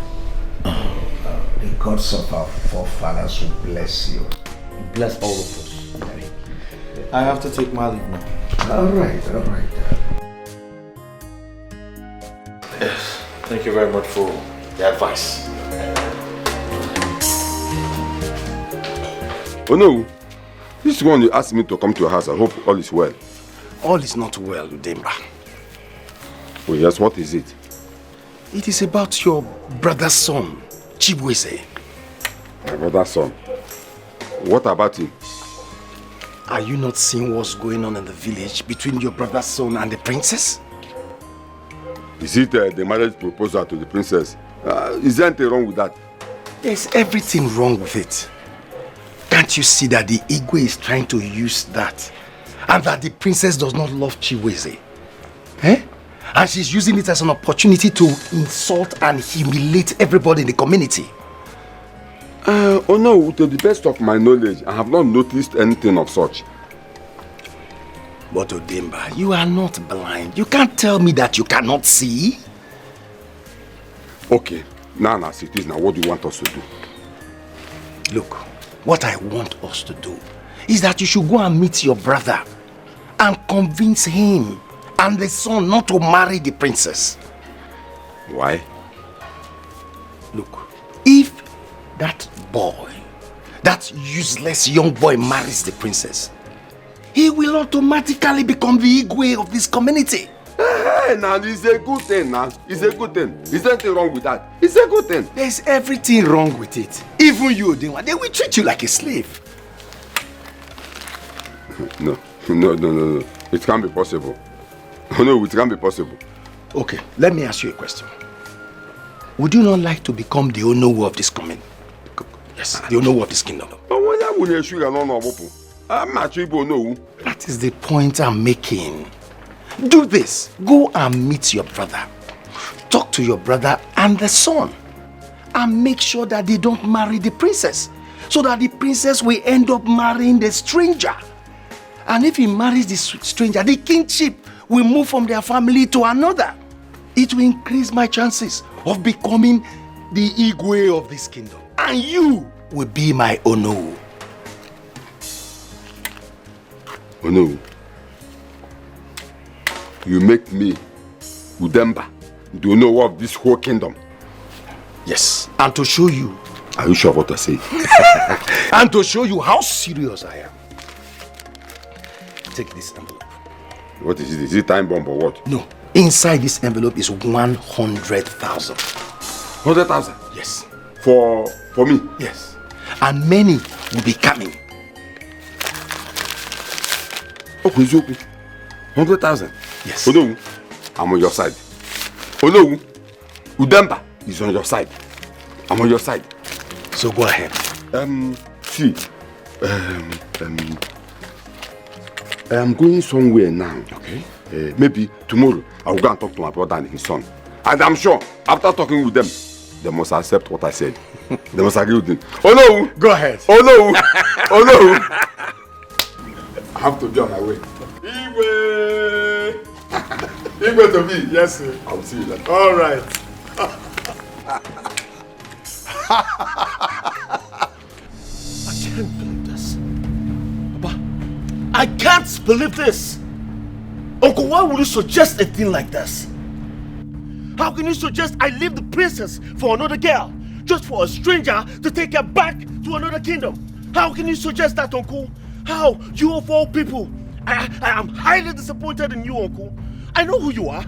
The gods of our forefathers will bless you. Bless all of us. I have to take my leave now. All right. Yes. Thank you very much for the advice. Oh no, this one you asked me to come to your house. I hope all is well. All is not well, Udemba. Oh yes, what is it? It is about your brother's son, Chibueze. My brother's son? What about him? Are you not seeing what's going on in the village between your brother's son and the princess? Is it the marriage proposal to the princess? Is there anything wrong with that? There's everything wrong with it. Can't you see that the Igwe is trying to use that? And that the princess does not love Chibueze? And she's using it as an opportunity to insult and humiliate everybody in the community. Oh no, to the best of my knowledge, I have not noticed anything of such. But Udemba, you are not blind. You can't tell me that you cannot see. Okay, now as it is, now what do you want us to do? Look, what I want us to do is that you should go and meet your brother and convince him and the son not to marry the princess. Why? Look, if that boy, that useless young boy marries the princess, he will automatically become the Igwe of this community. Hey, now it's a good thing now. It's a good thing. Is there anything wrong with that? It's a good thing. There's everything wrong with it. Even you, they will treat you like a slave. No. It can't be possible. No, it can't be possible. Okay, let me ask you a question. Would you not like to become the Onowu of this community? Yes, the Onowu of this kingdom. That is the point I'm making. Do this. Go and meet your brother. Talk to your brother and the son. And make sure that they don't marry the princess. So that the princess will end up marrying the stranger. And if he marries the stranger, the kingship will move from their family to another. It will increase my chances of becoming the Igwe of this kingdom. And you will be my Onowu. Onowu, you make me Udemba, the Onowu of this whole kingdom. Yes, and to show you. Are you sure of what I say? And to show you how serious I am. Take this envelope. What is it? Is it time bomb or what? No. Inside this envelope is 100,000. 100,000? Yes. For me? Yes. And many will be coming. Okay, it's okay. 100,000? Yes. Onowu, I'm on your side. Onowu, Udemba is on your side. I'm on your side. So go ahead. See, I am going somewhere now. Okay. Maybe tomorrow I will go and talk to my brother and his son. And I'm sure after talking with them, they must accept what I said. They must agree with me. Oh no! Go ahead. Oh no! Oh no! I have to be on my way. Igwe! Igwe to me. Yes, sir. I will see you later. All right. I can't believe this. Papa, I can't believe this. Uncle, why would you suggest a thing like this? How can you suggest I leave the princess for another girl? Just for a stranger to take her back to another kingdom? How can you suggest that, Uncle? How? You of all people. I am highly disappointed in you, Uncle. I know who you are.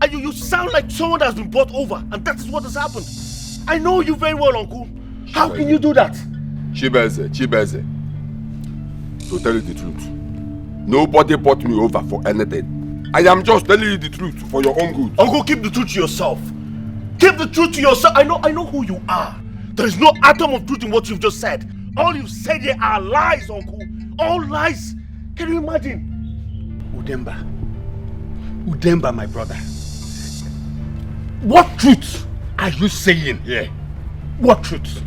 And you sound like someone that's been brought over, and that is what has happened. I know you very well, Uncle. How can you do that? Chibeze. To tell you the truth, nobody brought me over for anything. I am just telling you the truth for your own good. Uncle, keep the truth to yourself. Keep the truth to yourself. I know who you are. There is no atom of truth in what you've just said. All you've said here are lies, Uncle. All lies. Can you imagine? Udemba, my brother. What truth are you saying here? What truth?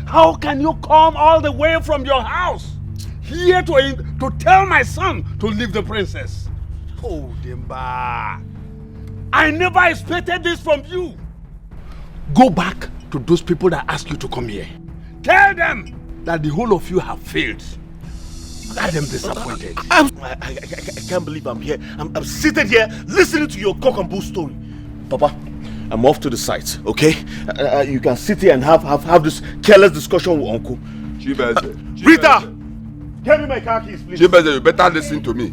How can you come all the way from your house here to tell my son to leave the princess? Oh, Demba. I never expected this from you. Go back to those people that asked you to come here. Tell them that the whole of you have failed. I am disappointed. I can't believe I'm here. I'm seated here listening to your cock and bull story. Papa, I'm off to the site, okay? You can sit here and have this careless discussion with Uncle. Rita! Give me my car keys, please. Chibeze, you better listen to me.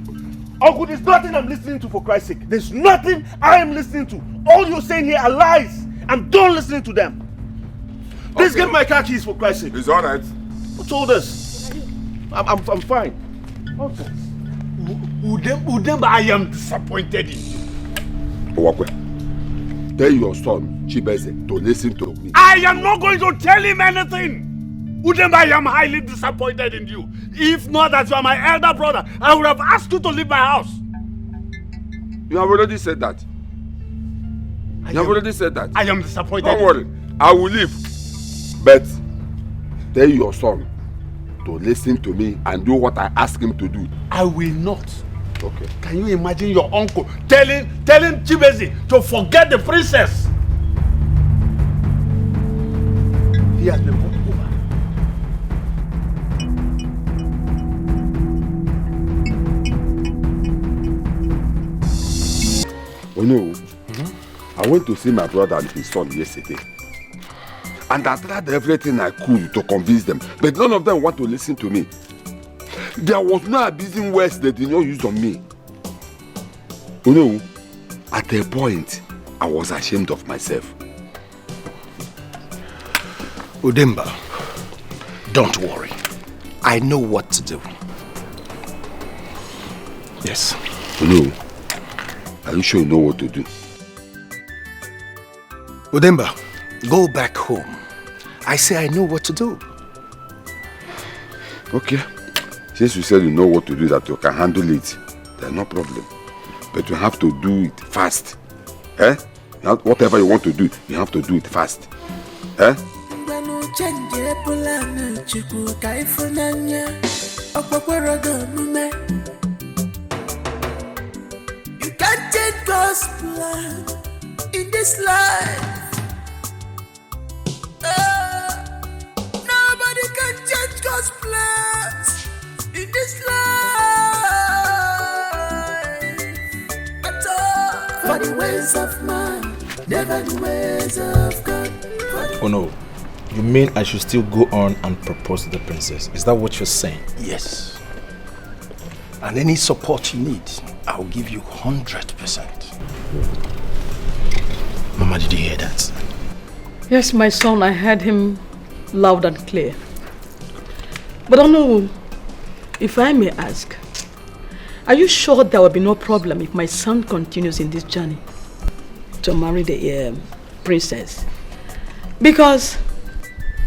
Uncle, there's nothing I'm listening to, for Christ's sake. There's nothing I am listening to. All you're saying here are lies. I'm done listening to them. Please give me my car keys, for Christ's sake. It's alright. Who told us? I'm fine. Nonsense. Udemba, I am disappointed in you. Owakwe, tell your son, Chibeze, to listen to me. I am not going to tell him anything. Udemba, I am highly disappointed in you. If not that you are my elder brother, I would have asked you to leave my house. You have already said that. You have already said that. I am disappointed. Don't worry, I will leave. But tell your son to listen to me and do what I ask him to do. I will not. Okay. Can you imagine your uncle telling Chibeze to forget the princess? He has been put over. Oh no, I went to see my brother and his son yesterday. And I tried everything I could to convince them, but none of them want to listen to me. There was no abusing words they did not use on me. You know, at a point, I was ashamed of myself. Udemba, don't worry. I know what to do. Yes. You know, are you sure you know what to do? Udemba, go back home. I say I know what to do. Okay. Since you said you know what to do, that you can handle it, there's no problem. But you have to do it fast. Eh? Whatever you want to do, you have to do it fast. Eh? You can't change God's plan in this life. Nobody can change God's plans in this life at all. For the ways of man, never the ways of God. Oh no, you mean I should still go on and propose to the princess? Is that what you're saying? Yes. And any support you need, I'll give you 100%. Mama, did you hear that? Yes, my son, I heard him loud and clear. But I don't know, if I may ask, are you sure there will be no problem if my son continues in this journey to marry the princess? Because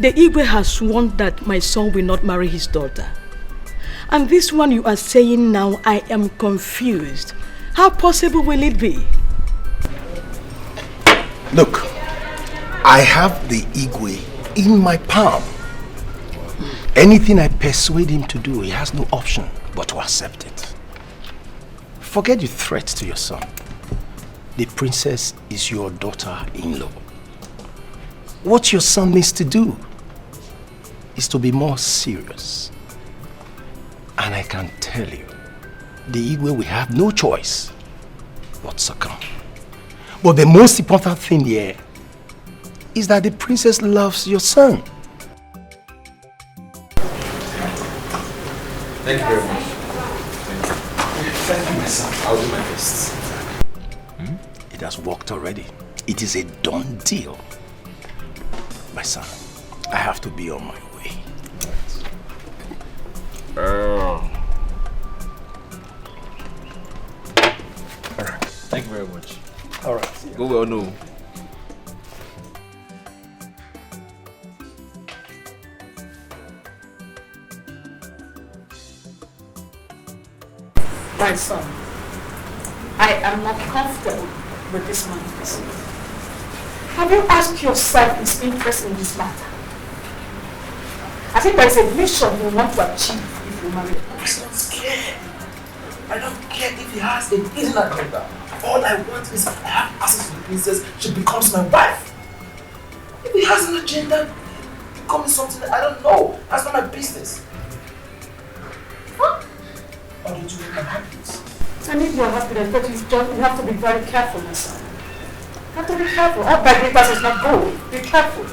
the Igwe has sworn that my son will not marry his daughter. And this one you are saying now, I am confused. How possible will it be? Look, I have the Igwe in my palm. Anything I persuade him to do, he has no option but to accept it. Forget your threat to your son. The princess is your daughter-in-law. What your son needs to do is to be more serious. And I can tell you, the Igwe will have no choice but succumb. But the most important thing here is that the princess loves your son. Thank you very much. Thank you, my son. I'll do my best. It has worked already. It is a done deal. My son, I have to be on my way. Alright. Thank you very much. Alright. Go well, no. My son, I am not comfortable with this man. Have you asked yourself his interest in this matter? I think there is a mission you want to achieve if you marry a person. I don't care if he has a hidden agenda, all I want is I have access to the princess, she becomes my wife. If he has an agenda, becomes something I don't know, that's not my business. Huh? Or did you make my happiness? And if you're happiness, but you have to be very careful, my son. You have to be careful. That by is not good. Be careful.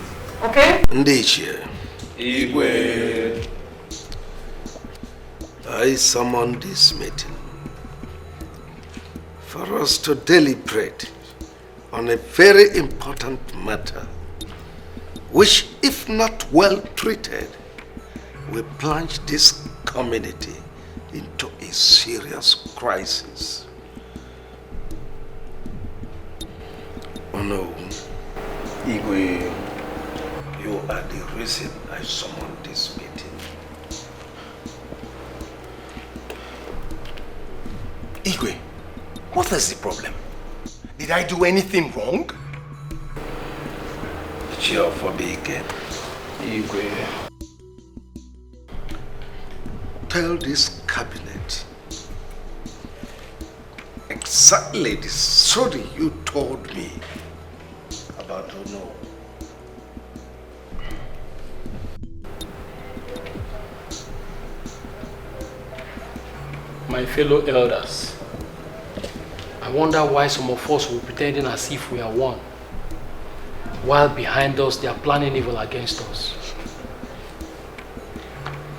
Okay? Ndiche. Igwe. I summoned this meeting for us to deliberate on a very important matter, which, if not well treated, will plunge this community into a serious crisis. Oh no, Igwe, you are the reason I summoned this meeting. Igwe, what is the problem? Did I do anything wrong? Cheer for me again. Igwe. Tell this cabinet exactly the story you told me about Ono. My fellow elders, I wonder why some of us were pretending as if we are one, while behind us they are planning evil against us.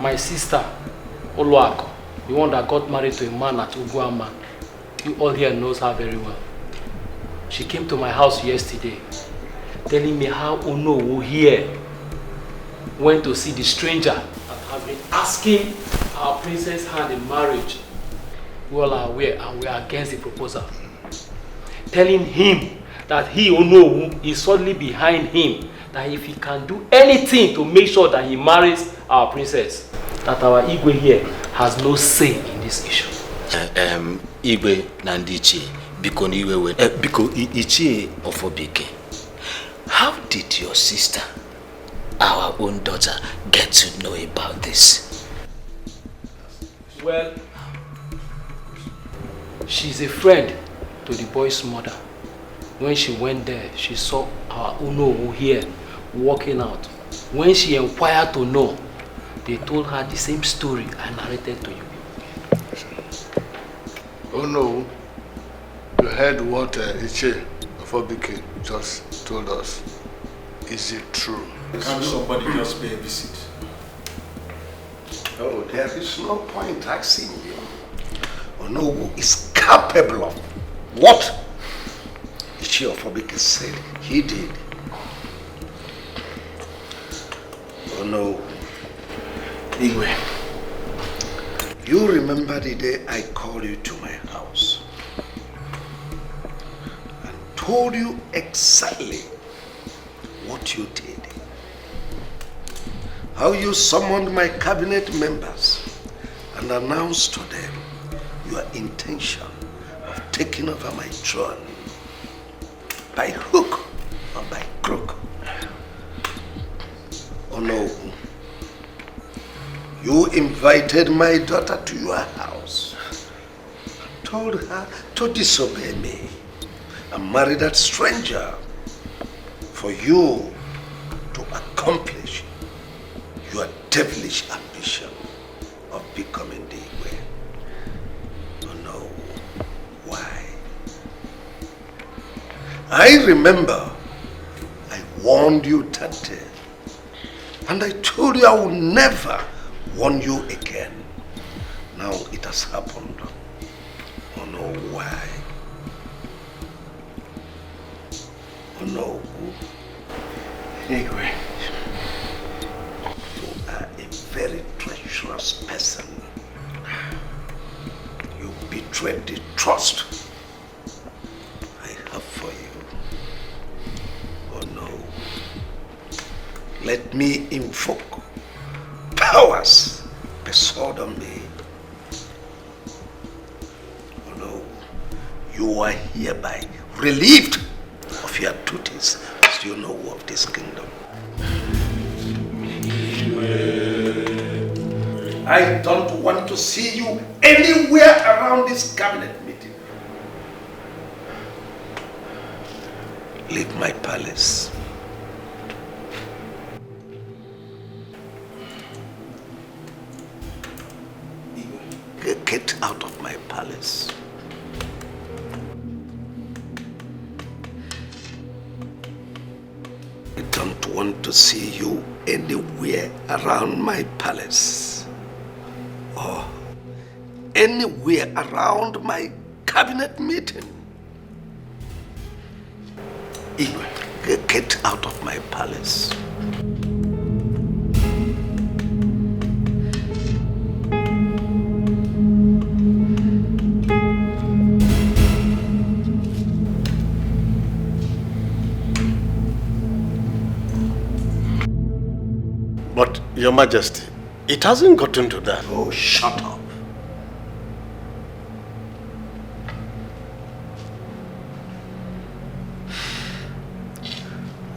My sister, Oluako, the one that got married to a man at Uguama, you all here knows her very well. She came to my house yesterday, telling me how Ono here went to see the stranger that has been asking our princess hand in marriage. We all are aware and we are against the proposal. Telling him that he, Ono, is solely behind him, that if he can do anything to make sure that he marries our princess, that our Igwe here has no say in this issue. Igwe Nandichi, Biko Niwe, Biko Ichi Ofobike. How did your sister, our own daughter, get to know about this? Well, she's a friend to the boy's mother. When she went there, she saw our Uno here walking out. When she inquired to know, they told her the same story I narrated to you. Oh no, you heard what Iche Ofobike just told us. Is it true? Can somebody just pay a visit? Oh, there is no point asking you. Ono is capable of what Iche Ofobike said he did. Oh no. Igwe, you remember the day I called you to my house and told you exactly what you did. How you summoned my cabinet members and announced to them your intention of taking over my throne by hook or by crook. Oh no. You invited my daughter to your house, told her to disobey me and marry that stranger for you to accomplish your devilish ambition of becoming the Igwe. Oh no, why? I remember I warned you that day, and I told you I would never warn you again. Now it has happened. Oh no, why? Oh no. Igwe, you are a very treacherous person. You betrayed the trust I have for you. Oh no. Let me invoke powers bestowed on me. Oh no, you are hereby relieved of your duties as you know of this kingdom. I don't want to see you anywhere around this cabinet meeting. Leave my palace. Get out of my palace. I don't want to see you anywhere around my palace. Or anywhere around my cabinet meeting. Igwe, get out of my palace. But, Your Majesty, it hasn't gotten to that. Oh, shut up.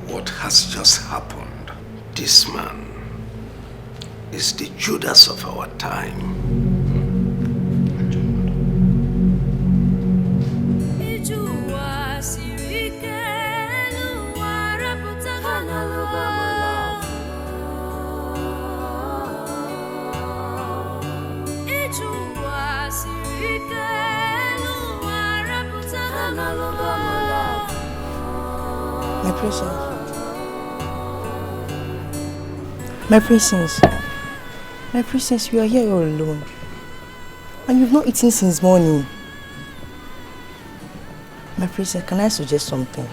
What has just happened? This man is the Judas of our time. My princess, you are here all alone. And you've not eaten since morning. My princess, can I suggest something?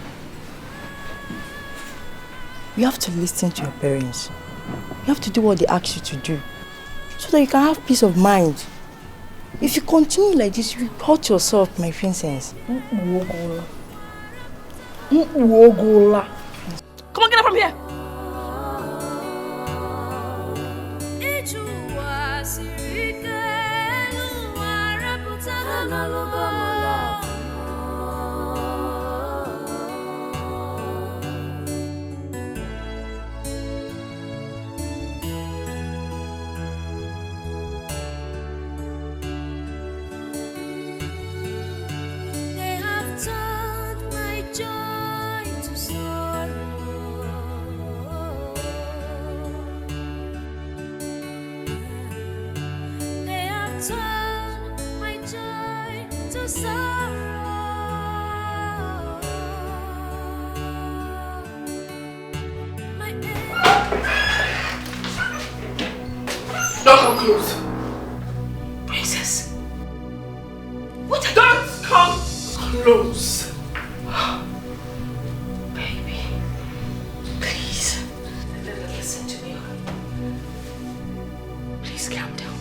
You have to listen to your parents. You have to do what they ask you to do, so that you can have peace of mind. If you continue like this, you will hurt yourself, my princess. Come on, get up from here. Don't come close. Princess. What? Don't come close. Baby. Please. Listen to me. Please calm down.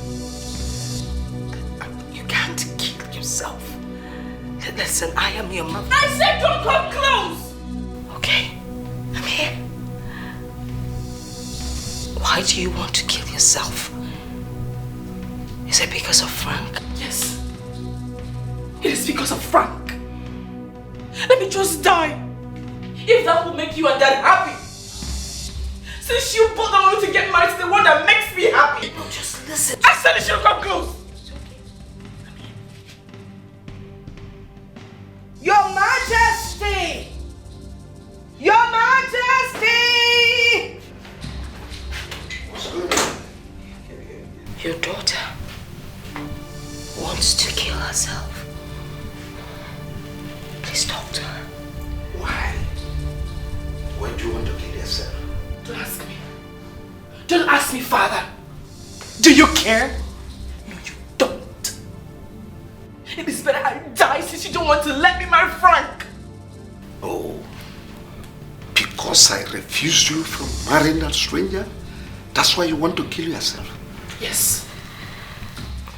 You can't kill yourself. Listen, I am your mother. I said don't come close! Okay, I'm here. Why do you want to kill yourself? Is it because of Frank? Yes. It is because of Frank. Let me just die. If that will make you and Dad happy. Since you both don't want to get married to the one that makes me happy. No, just listen. I said you should come close. Your Majesty! Your Majesty! What's going on? Your daughter wants to kill herself. Please talk to her. Why? Why do you want to kill yourself? Don't ask me. Don't ask me, Father. Do you care? No, you don't. It is better I die since you don't want to let me marry Frank. Oh, because I refused you from marrying that stranger? That's why you want to kill yourself? Yes.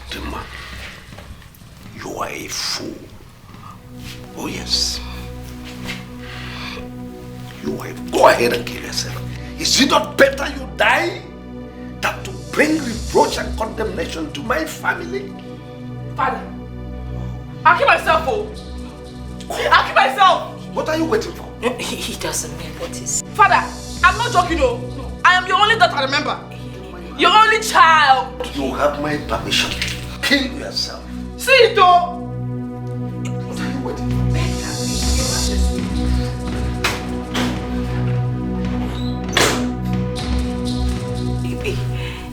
Dima, you are a fool. Oh yes. You are. Go ahead and kill yourself. Is it not better you die than to bring reproach and condemnation to my family? Father, I'll kill myself, oh. I'll kill myself. What are you waiting for? He doesn't mean what he's... Father, I'm not joking, no. I am your only daughter, remember? Your only child. You have my permission. Kill yourself. Suitor! What are you waiting for?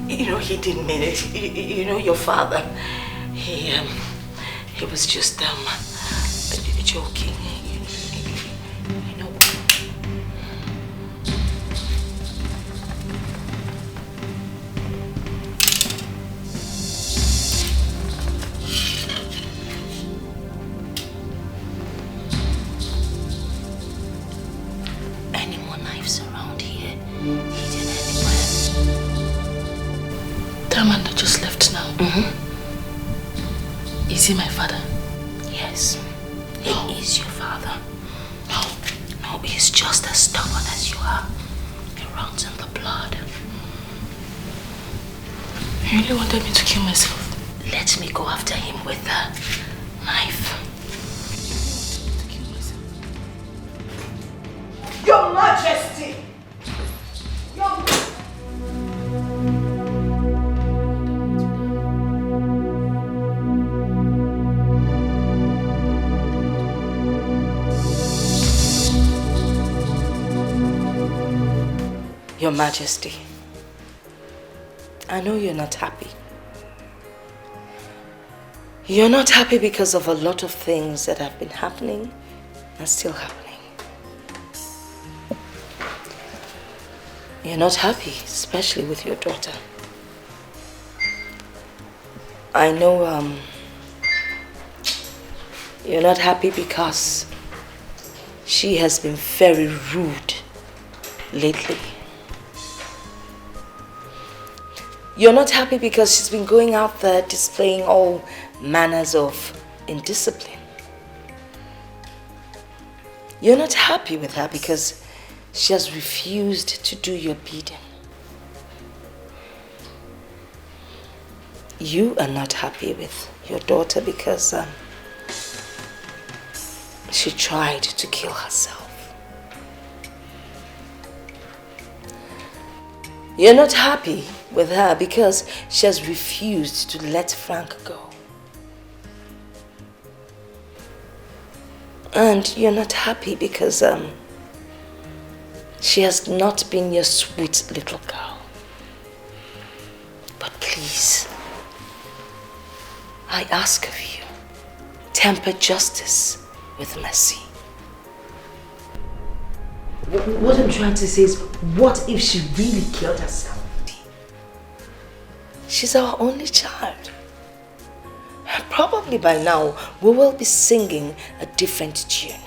You know, he didn't mean it. You know, your father, he was just joking. You know. Any more knives around here? Hidden anywhere? That man that just left now. Is he my father? Yes, he is your father. No, he's just as stubborn as you are. He runs in the blood. You really wanted me to kill myself? Let me go after him with the knife. Your Majesty! Your Majesty, I know you're not happy. You're not happy because of a lot of things that have been happening and still happening. You're not happy, especially with your daughter. I know you're not happy because she has been very rude lately. You're not happy because she's been going out there displaying all manners of indiscipline. You're not happy with her because she has refused to do your bidding. You are not happy with your daughter because she tried to kill herself. You're not happy with her because she has refused to let Frank go. And you're not happy because she has not been your sweet little girl. But please, I ask of you, temper justice with mercy. What I'm trying to say is, what if she really killed herself? She's our only child. Probably by now, we will be singing a different tune.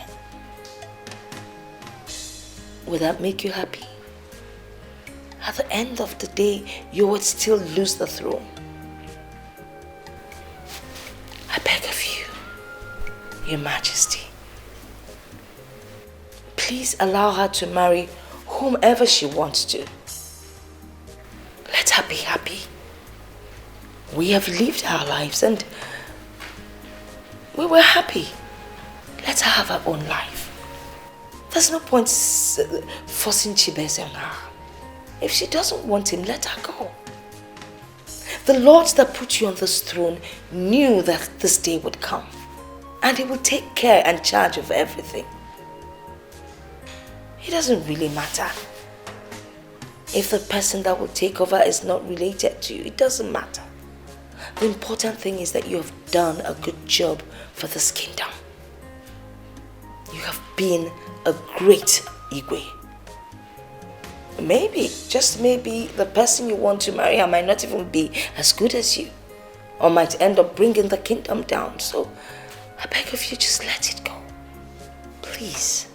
Would that make you happy? At the end of the day, you would still lose the throne. I beg of you, Your Majesty, please allow her to marry whomever she wants to. Let her be happy. We have lived our lives and we were happy. Let her have her own life. There's no point forcing Chibese on her. If she doesn't want him, let her go. The Lord that put you on this throne knew that this day would come, and he will take care and charge of everything. It doesn't really matter. If the person that will take over is not related to you, it doesn't matter. The important thing is that you have done a good job for this kingdom. You have been a great Igwe. Maybe, just maybe, the person you want to marry might not even be as good as you, or might end up bringing the kingdom down. So, I beg of you, just let it go. Please.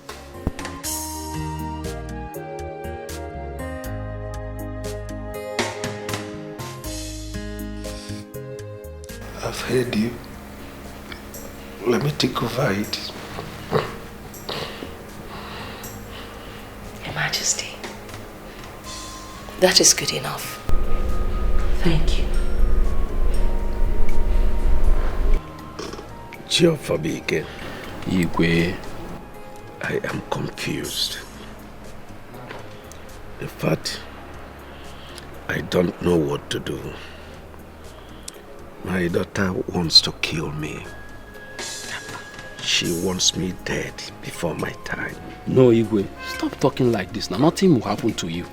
I've heard you. Let me take over it. Your Majesty, that is good enough. Thank you. Chiofabike. Igwe. I am confused. In fact, I don't know what to do. My daughter wants to kill me. She wants me dead before my time. No, Igwe, stop talking like this now. Nothing will happen to you.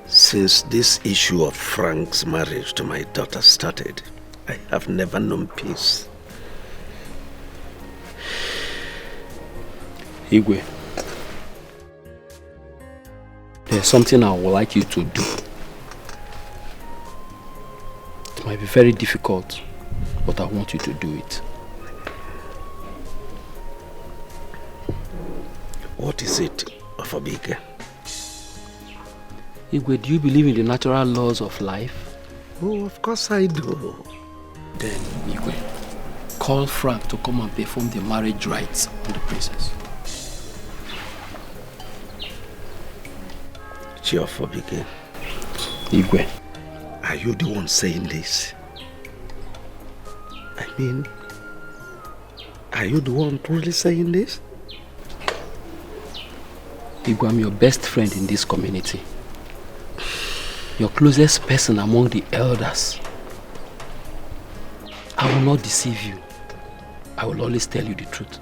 Since this issue of Frank's marriage to my daughter started, I have never known peace. Igwe, there's something I would like you to do. It might be very difficult, but I want you to do it. What is it, Afabike? Igwe, do you believe in the natural laws of life? Oh, of course I do. Then, Igwe, call Frank to come and perform the marriage rites on the princess. Chiofobike. Igwe. Are you the one saying this? I mean, are you the one truly saying this? Igwe, I'm your best friend in this community. Your closest person among the elders. I will not deceive you. I will always tell you the truth.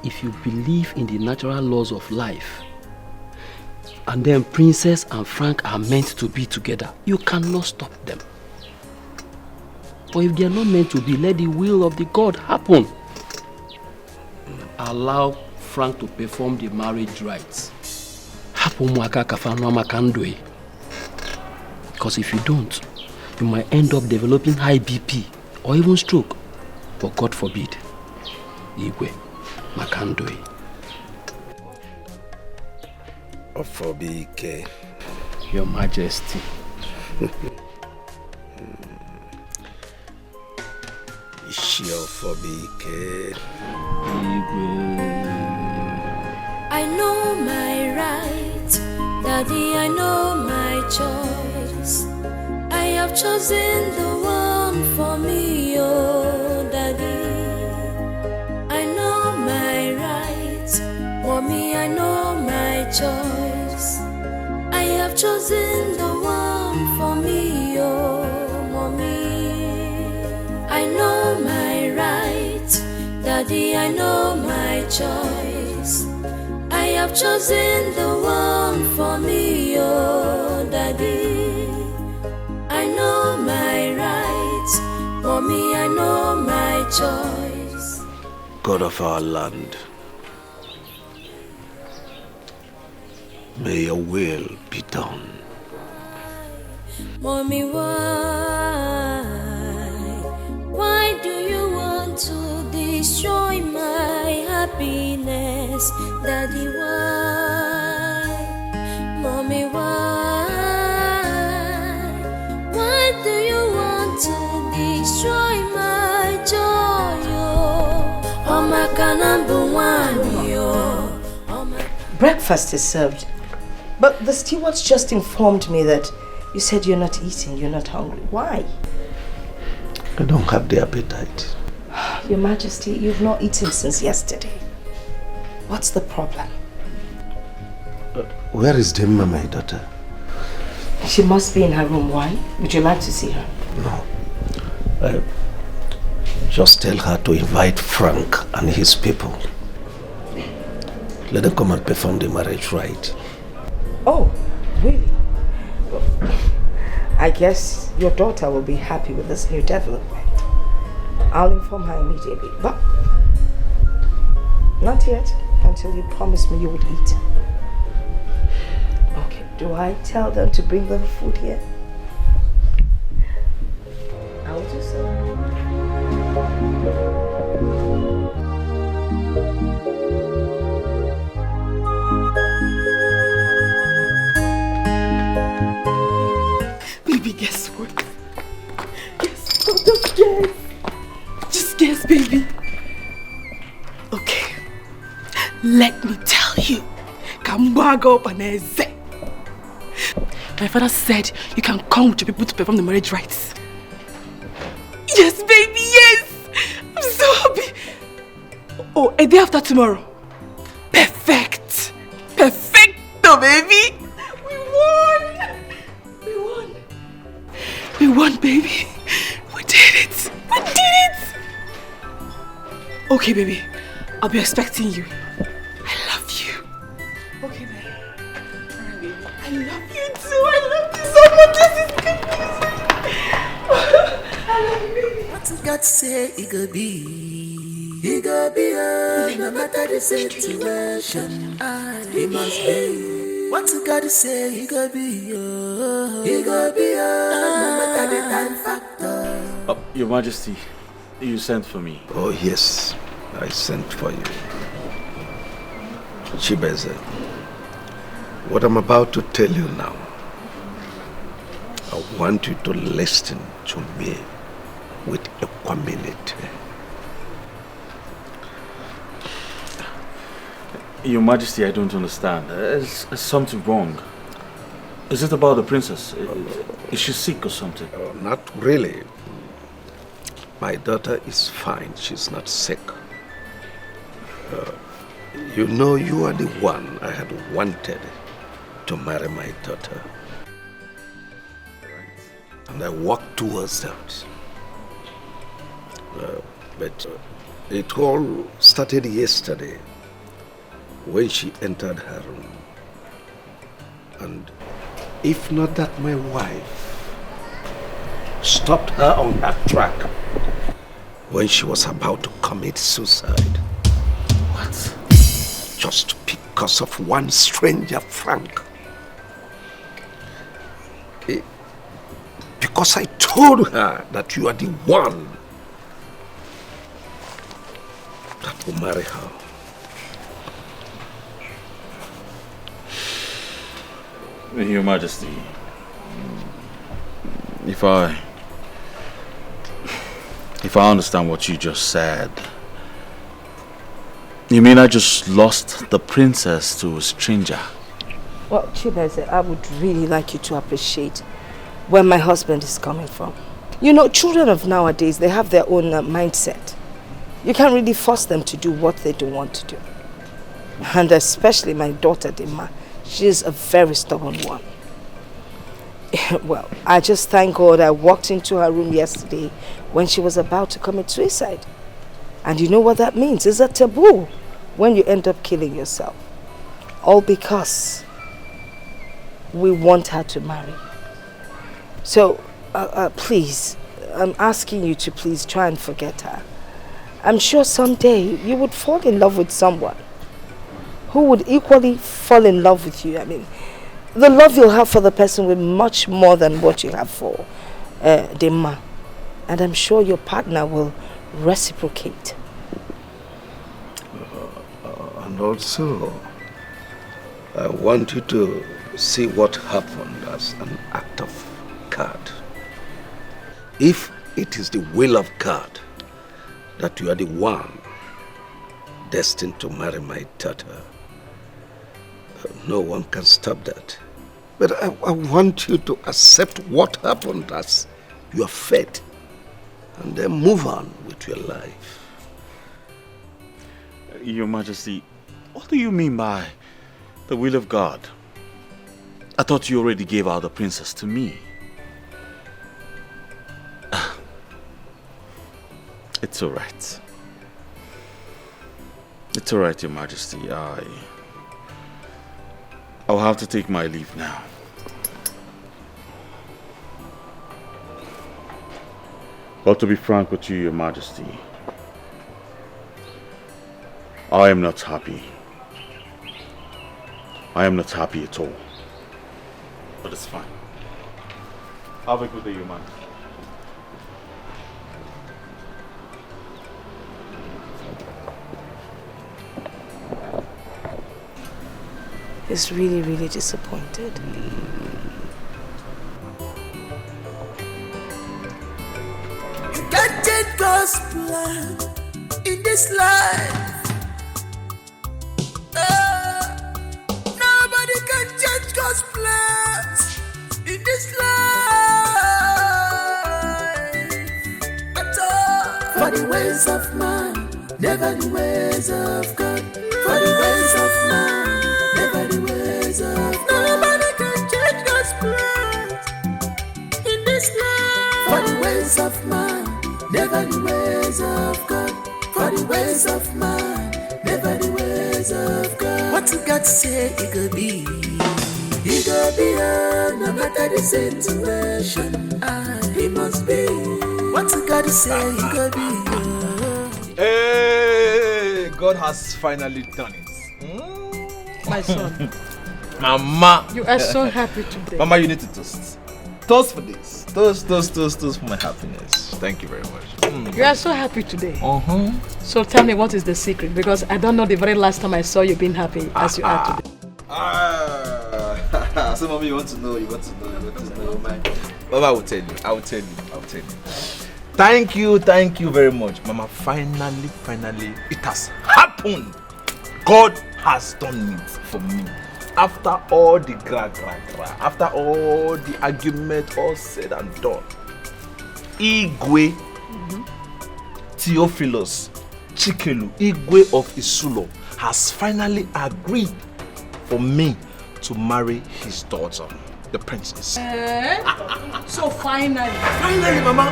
If you believe in the natural laws of life, and then Princess and Frank are meant to be together, you cannot stop them. But if they are not meant to be, let the will of the God happen. Allow Frank to perform the marriage rites. Because if you don't, you might end up developing high BP or even stroke. But God forbid. Igwe, Makandoi. Afobike. Your Majesty. Ishiofobike. I know my right, Daddy, I know my choice. I have chosen the one for me, oh Daddy. I know my right, Mommy, I know my choice. I have chosen the one for me, oh Mommy. I know my right, Daddy, I know my choice. I have chosen the one for me, oh Daddy. I know my rights, Mommy, I know my choice. God of our land, may your will be done. Mommy, why do you want to destroy my happiness? Daddy, why? Mommy, why do you want to destroy my joy? Breakfast is served, but the stewards just informed me that you said you're not eating, you're not hungry. Why? I don't have the appetite. Your Majesty, you've not eaten since yesterday. What's the problem? Where is Demma, my daughter? She must be in her room. Why? Would you like to see her? No. Just tell her to invite Frank and his people. Let them come and perform the marriage rite. Oh, really? Well, I guess your daughter will be happy with this new development. I'll inform her immediately, but not yet until you promise me you would eat. Okay, do I tell them to bring the food here? I will do so. Baby, guess what? Guess what? Just guess. Just guess, baby. Okay. Let me tell you. My father said you can come with your people to perform the marriage rites. Yes, baby, yes! I'm so happy. Oh, a day after tomorrow. Perfect. Perfecto, baby. won, baby. We did it. We did it. Okay, baby. I'll be expecting you. I love you. Okay, baby. Alright, baby. I love you too. I love you so much. This is good news. I love you, baby. What you got to say, it could be. It could be, no matter the situation. It must be. What you got to say, it could be, no matter the time factor. Your Majesty, you sent for me. Oh yes, I sent for you. Chibeze, what I'm about to tell you now, I want you to listen to me with equanimity. Your Majesty, I don't understand. Is something wrong? Is it about the princess? Is she sick or something? Not really. My daughter is fine. She's not sick. You know, you are the one I had wanted to marry my daughter. And I worked towards that. But it all started yesterday when she entered her room. And if not that my wife stopped her on her track when she was about to commit suicide. What? Just because of one stranger, Frank. Because I told her that you are the one that will marry her. Your Majesty, if I understand what you just said, you mean I just lost the princess to a stranger? Well, Chibeze, I would really like you to appreciate where my husband is coming from. You know, children of nowadays, they have their own mindset. You can't really force them to do what they don't want to do. And especially my daughter, Dima. She's a very stubborn one. Well, I just thank God I walked into her room yesterday when she was about to commit suicide. And you know what that means? It's a taboo when you end up killing yourself. All because we want her to marry. So, please, I'm asking you to please try and forget her. I'm sure someday you would fall in love with someone who would equally fall in love with you. I mean, the love you'll have for the person will be much more than what you have for Dema. And I'm sure your partner will reciprocate. And also, I want you to see what happened as an act of God. If it is the will of God that you are the one destined to marry my daughter, no one can stop that. But I want you to accept what happened as your fate and then move on with your life. Your Majesty, what do you mean by the will of God? I thought you already gave out the princess to me. It's all right. It's all right, Your Majesty. I'll have to take my leave now. But to be frank with you, Your Majesty, I am not happy. I am not happy at all. But it's fine. Have a good day, Your Majesty. He's really, really disappointed. You can't change God's plan in this life. Nobody can change God's plans in this life at all. For the ways of man, never the ways of God. For the ways of man, never the ways of God. Nobody can change God's plans in this life. never the ways of God, for the ways of man, never the ways of God. What you got to say, it could be. It could be, no matter the situation, it must be. What you got to say, it could be. Hey, God has finally done it. My son. Mama. You are so happy today. Mama, you need to toast. Toast for this. Toast for my happiness. Thank you very much. You are so happy today. So tell me, what is the secret? Because I don't know the very last time I saw you being happy as you are today. So mommy, you want to know, Mama, I will tell you. Thank you very much. Mama, finally, it has happened. God has done it for me. After all the after all the argument, all said and done, Igwe Theophilus Chikelu, Igwe of Isulo, has finally agreed for me to marry his daughter, the princess. So finally, Mama.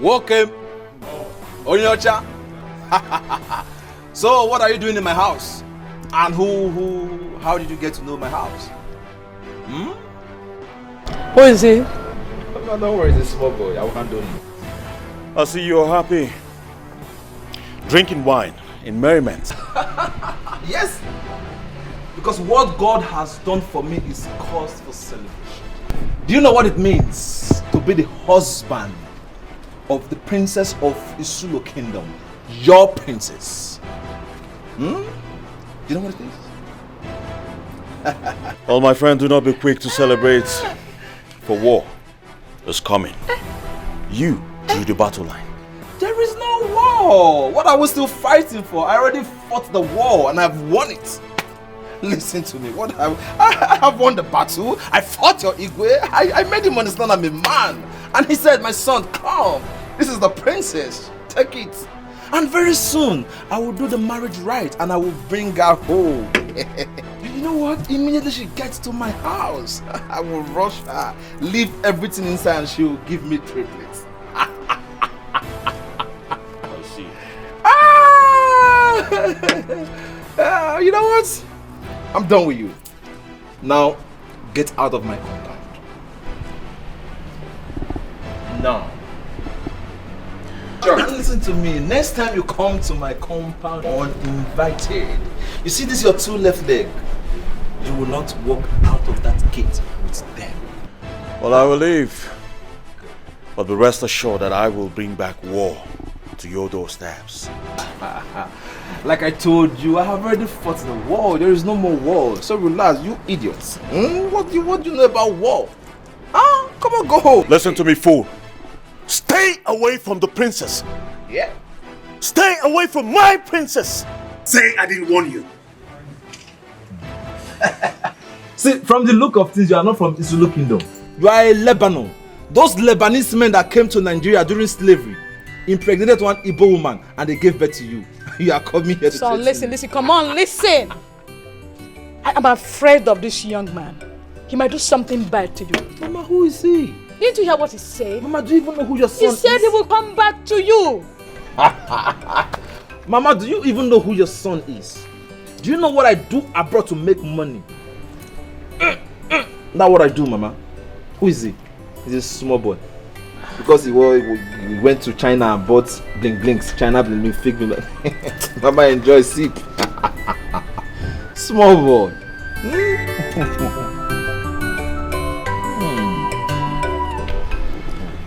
Welcome, Onyocha. So, what are you doing in my house? And how did you get to know my house? Who is he? No, don't worry, it's a small boy. I will handle him. I see you're happy. Drinking wine in merriment. Yes, because what God has done for me is cause for celebration. Do you know what it means to be the husband of the princess of Isulo Kingdom? Your princess. Do you know what it is? Well, my friend, do not be quick to celebrate, for war is coming. You drew the battle line. There is no war. What are we still fighting for? I already fought the war and I've won it. Listen to me. I have won the battle. I fought your Igwe. I made him understand I'm a man. And he said, my son, come. This is the princess. Take it. And very soon, I will do the marriage right and I will bring her home. You know what? Immediately she gets to my house, I will rush her, leave everything inside and she will give me triplets. I see. You know what? I'm done with you. Now, get out of my compound. Now. And listen to me, next time you come to my compound uninvited, you see this your two left leg, you will not walk out of that gate with them. Well, I will leave. But be rest assured that I will bring back war to your doorsteps. Like I told you, I have already fought the war. There is no more war. So relax, you idiots. What do you know about war? Come on, go home. Listen to me, fool. Stay away from the princess. Yeah. Stay away from my princess. Say I didn't warn you. See, from the look of things, you are not from Isulo Kingdom. You are a Lebanon. Those Lebanese men that came to Nigeria during slavery impregnated one Igbo woman and they gave birth to you. You are coming here to So listen, come on, listen. I am afraid of this young man. He might do something bad to you. Mama, who is he? Didn't you hear what he said? Mama, do you even know who your son is? He said he will come back to you. Mama, do you even know who your son is? Do you know what I do abroad to make money? Now what I do, Mama. Who is he? He's a small boy. Because he went to China and bought bling blings. China bling bling, fake bling. Mama enjoy sip. Small boy.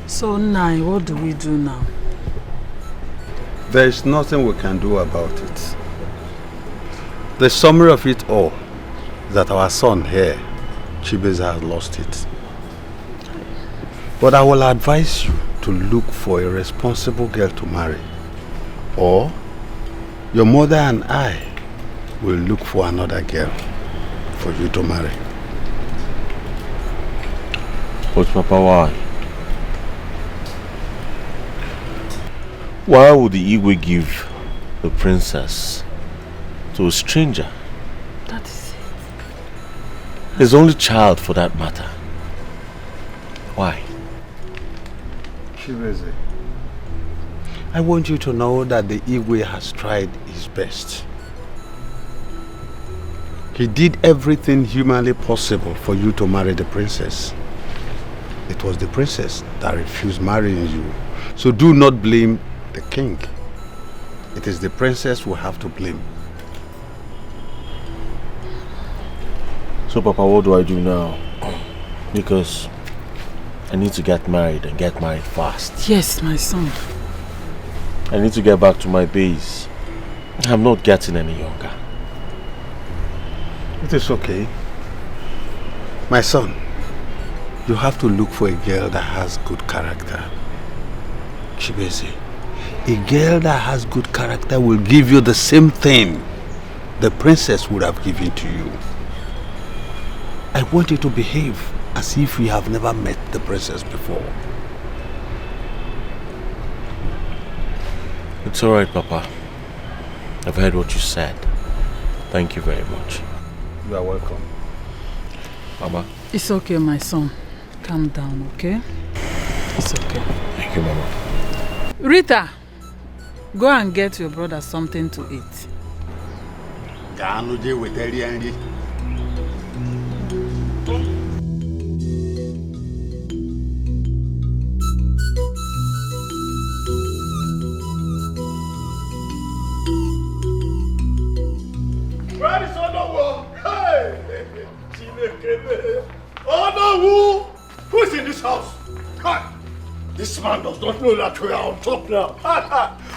So Nai, what do we do now? There is nothing we can do about it. The summary of it all is that our son here, Chibeza, has lost it. But I will advise you to look for a responsible girl to marry. Or your mother and I will look for another girl for you to marry. But Papa, why? Why would the Igwe give the princess to a stranger? That is it. His only child, for that matter. Why? Chibeze, I want you to know that the Igwe has tried his best. He did everything humanly possible for you to marry the princess. It was the princess that refused marrying you. So do not blame the king. It is the princess who have to blame. So Papa, what do I do now? Because I need to get married and get married fast. Yes, my son. I need to get back to my base. I'm not getting any younger. It is okay. My son, you have to look for a girl that has good character. Chibeze, a girl that has good character will give you the same thing the princess would have given to you. I want you to behave as if you have never met the princess before. It's alright, Papa. I've heard what you said. Thank you very much. You are welcome. Mama. It's okay, my son. Calm down, okay? It's okay. Thank you, Mama. Rita, go and get your brother something to eat. Where is Anoda? Hey! Anoda! Who's in this house? Hi! This man does not know that we are on top now.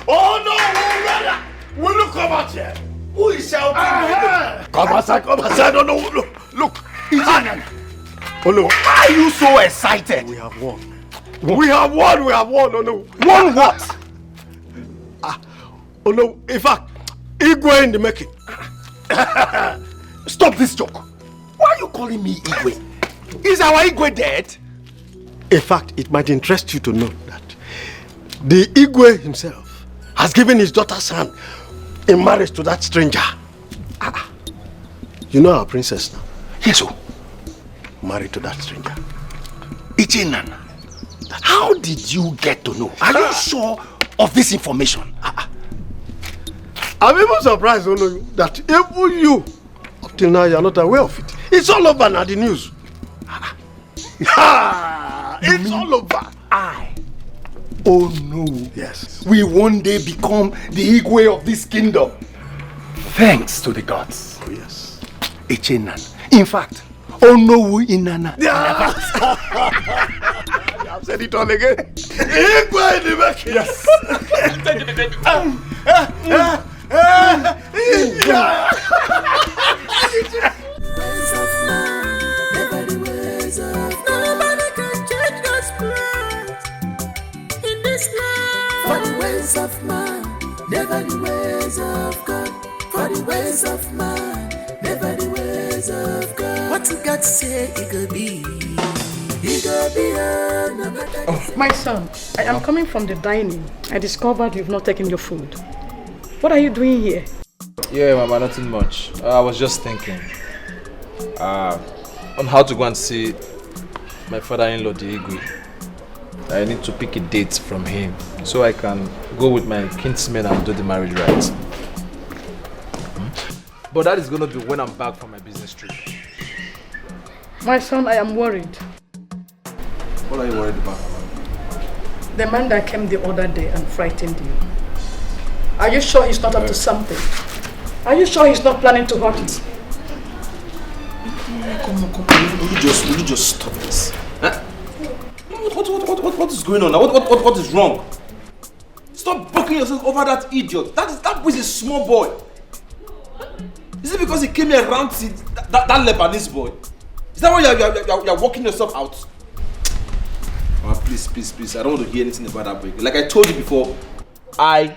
Oh no! Will you come out here? Who is shouting? Come outside, come outside. No, look. Oh no, why are you so excited? We have won. We have won. Oh no. Won what? Oh no, in fact, Igwe in the making. Stop this joke. Why are you calling me Igwe? Is our Igwe dead? In fact, it might interest you to know that the Igwe himself has given his daughter's hand in marriage to that stranger. You know our princess now? Yes, oh. Married to that stranger. Ichinan. How did you get to know? Are you sure of this information? I'm even surprised, that even you, up till now, you are not aware of it. It's all over now, the news. It's all over. Oh no. Yes. We one day become the Igwe of this kingdom. Thanks to the gods. Oh yes. Echenan. In fact, oh no, Inanna. I've said it all again. Igwe in the back. Yes. For the ways of man, never the ways of God. For the ways of man, never the ways of God. What you got to say, it could be. Oh, my son, I am coming from the dining. I discovered you've not taken your food. What are you doing here? Yeah, Mama, nothing much. I was just thinking on how to go and see my father-in-law, the Igwe. I need to pick a date from him so I can go with my kinsmen and do the marriage rites. But that is going to be when I'm back from my business trip. My son, I am worried. What are you worried about? The man that came the other day and frightened you. Are you sure he's not up to something? Are you sure he's not planning to hurt you? Come on. Will you just stop this? Huh? What is going on now? What is wrong? Stop bucking yourself over that idiot. That boy is a small boy. Is it because he came here around that Lebanese boy? Is that why you're walking yourself out? Oh, please. I don't want to hear anything about that boy. Like I told you before, I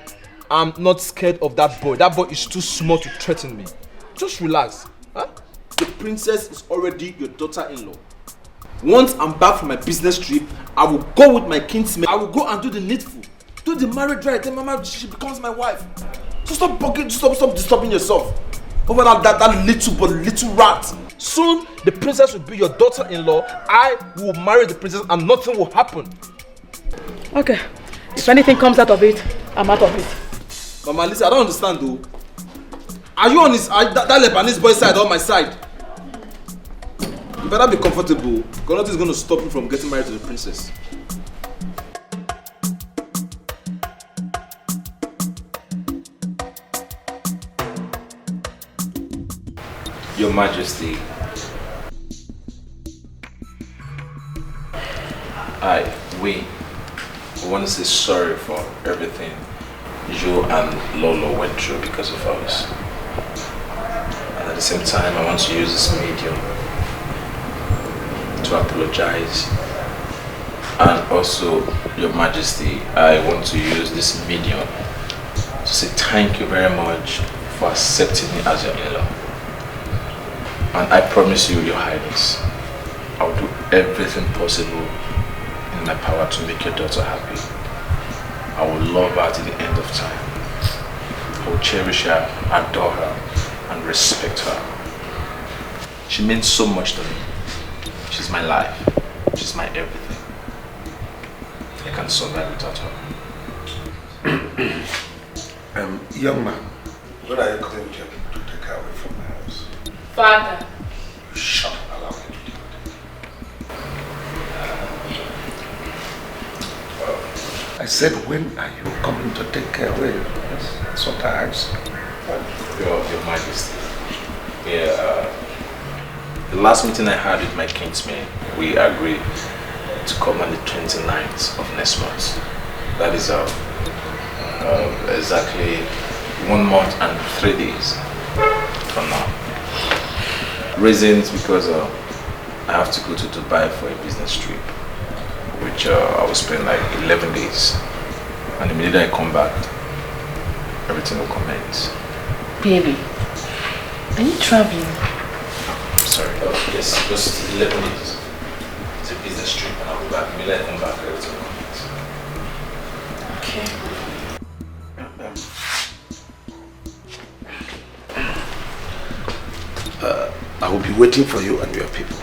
am not scared of that boy. That boy is too small to threaten me. Just relax. Huh? The princess is already your daughter-in-law. Once I'm back from my business trip, I will go with my kinsmen. I will go and do the needful. Do the marriage right. Then Mama, she becomes my wife. So stop bugging, stop disturbing yourself over that little rat. Soon, the princess will be your daughter-in-law. I will marry the princess and nothing will happen. Okay. If anything comes out of it, I'm out of it. Mama, listen, I don't understand though. Are you on that Lebanese boy's side or my side? You better be comfortable. because nothing is going to stop you from getting married to the princess. Your Majesty, we want to say sorry for everything you and Lolo went through because of us. And at the same time, I want to use this medium to apologize. And also, Your Majesty, I want to use this medium to say thank you very much for accepting me as your in-law. And I promise you, Your Highness, I will do everything possible in my power to make your daughter happy. I will love her to the end of time. I will cherish her, adore her, and respect her. She means so much to me. She's my life. She's my everything. I can't survive without her. Young man, what are you calling your people to take her away from my house? Father. Shut up, allow me to do it. I said, when are you coming to take her away? That's what I asked. Your Majesty, the last meeting I had with my kinsmen, we agreed to come on the 29th of next month. That is exactly 1 month and 3 days from now. Reasons because I have to go to Dubai for a business trip, which I will spend like 11 days. And immediately I come back, everything will commence. Baby, are you traveling? Sorry, yes, just 11 days. It's a business trip and I'll be back. Immediately I come back, everything will commence. Okay. I will be waiting for you and your people.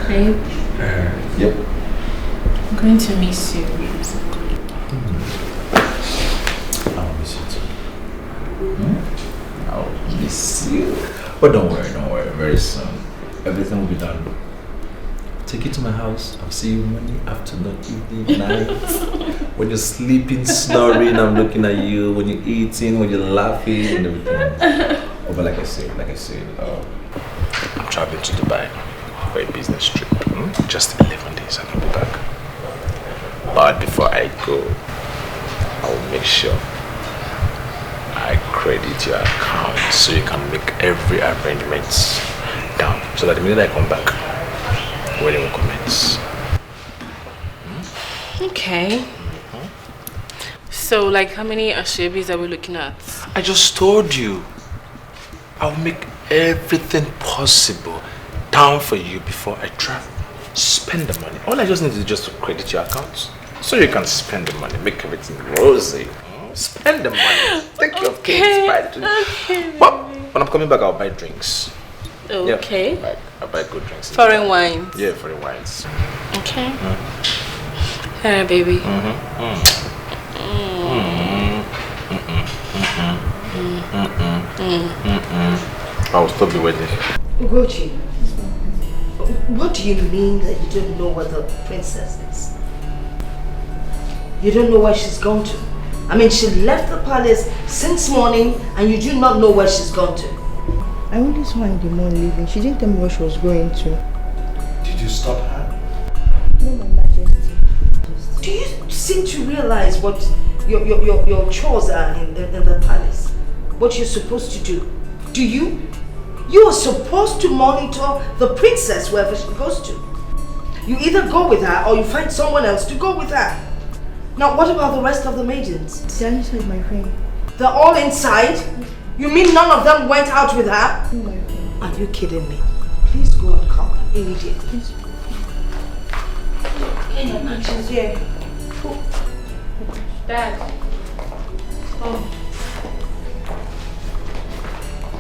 Babe? Yep. I'm going to miss you. I'll miss you too. I'll miss you. But don't worry, very soon. Everything will be done. Take you to my house. I'll see you morning, afternoon, evening, night. When you're sleeping, snoring, I'm looking at you. When you're eating, when you're laughing and everything. Oh, but like I said, I'm traveling to Dubai for a business trip. Just 11 days and I'll be back. But before I go, I will make sure I credit your account so you can make every arrangement down. So that the minute I come back, wedding will commence. Okay. So, like, how many ashebis are we looking at? I just told you. I'll make everything possible down for you before I travel. Spend the money. All I just need is just to credit your account so you can spend the money, make everything rosy. Spend the money. Take your kids, buy drinks. Okay. Well, when I'm coming back, I'll buy drinks. Okay. Yeah, I'll buy good drinks. Foreign wines. Yeah, foreign wines. Okay. Hey, baby. I'll stop you waiting. Ugochi, what do you mean that you don't know what the princess is? You don't know where she's gone to? I mean, she left the palace since morning and you do not know where she's gone to. I only saw her in the morning leaving. She didn't tell me where she was going to. Did you stop her? No, my majesty. Do you seem to realize what your chores are in the palace? What you're supposed to do? Do you? You are supposed to monitor the princess wherever she goes to. You either go with her or you find someone else to go with her. Now, what about the rest of the maidens? They're inside, my friend. They're all inside? You mean none of them went out with her? No, my friend. Are you kidding me? Please go and call her immediately. She's here. Dad. Oh.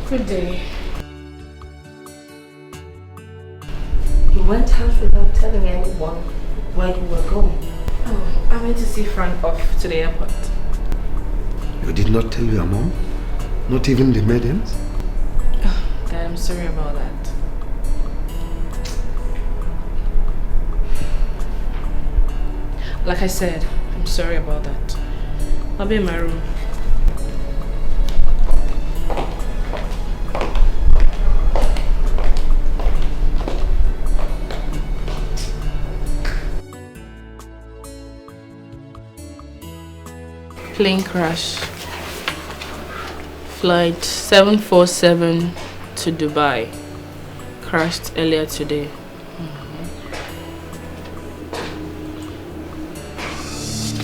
Good day. You went out without telling anyone where you were going. Oh, I went to see Frank off to the airport. You did not tell your mom? Not even the maidens? Oh, Dad, I'm sorry about that. Like I said, I'm sorry about that. I'll be in my room. Plane crash. Flight 747 to Dubai. Crashed earlier today.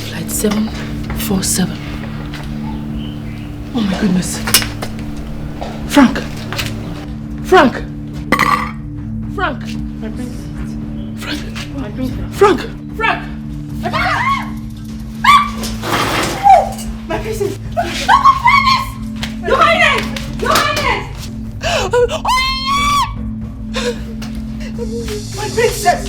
Flight 747. Oh my goodness. Frank! Frank! Frank! My princess. Frank! My princess. Frank! Frank! My princess! Your Highness! Your Highness! My princess!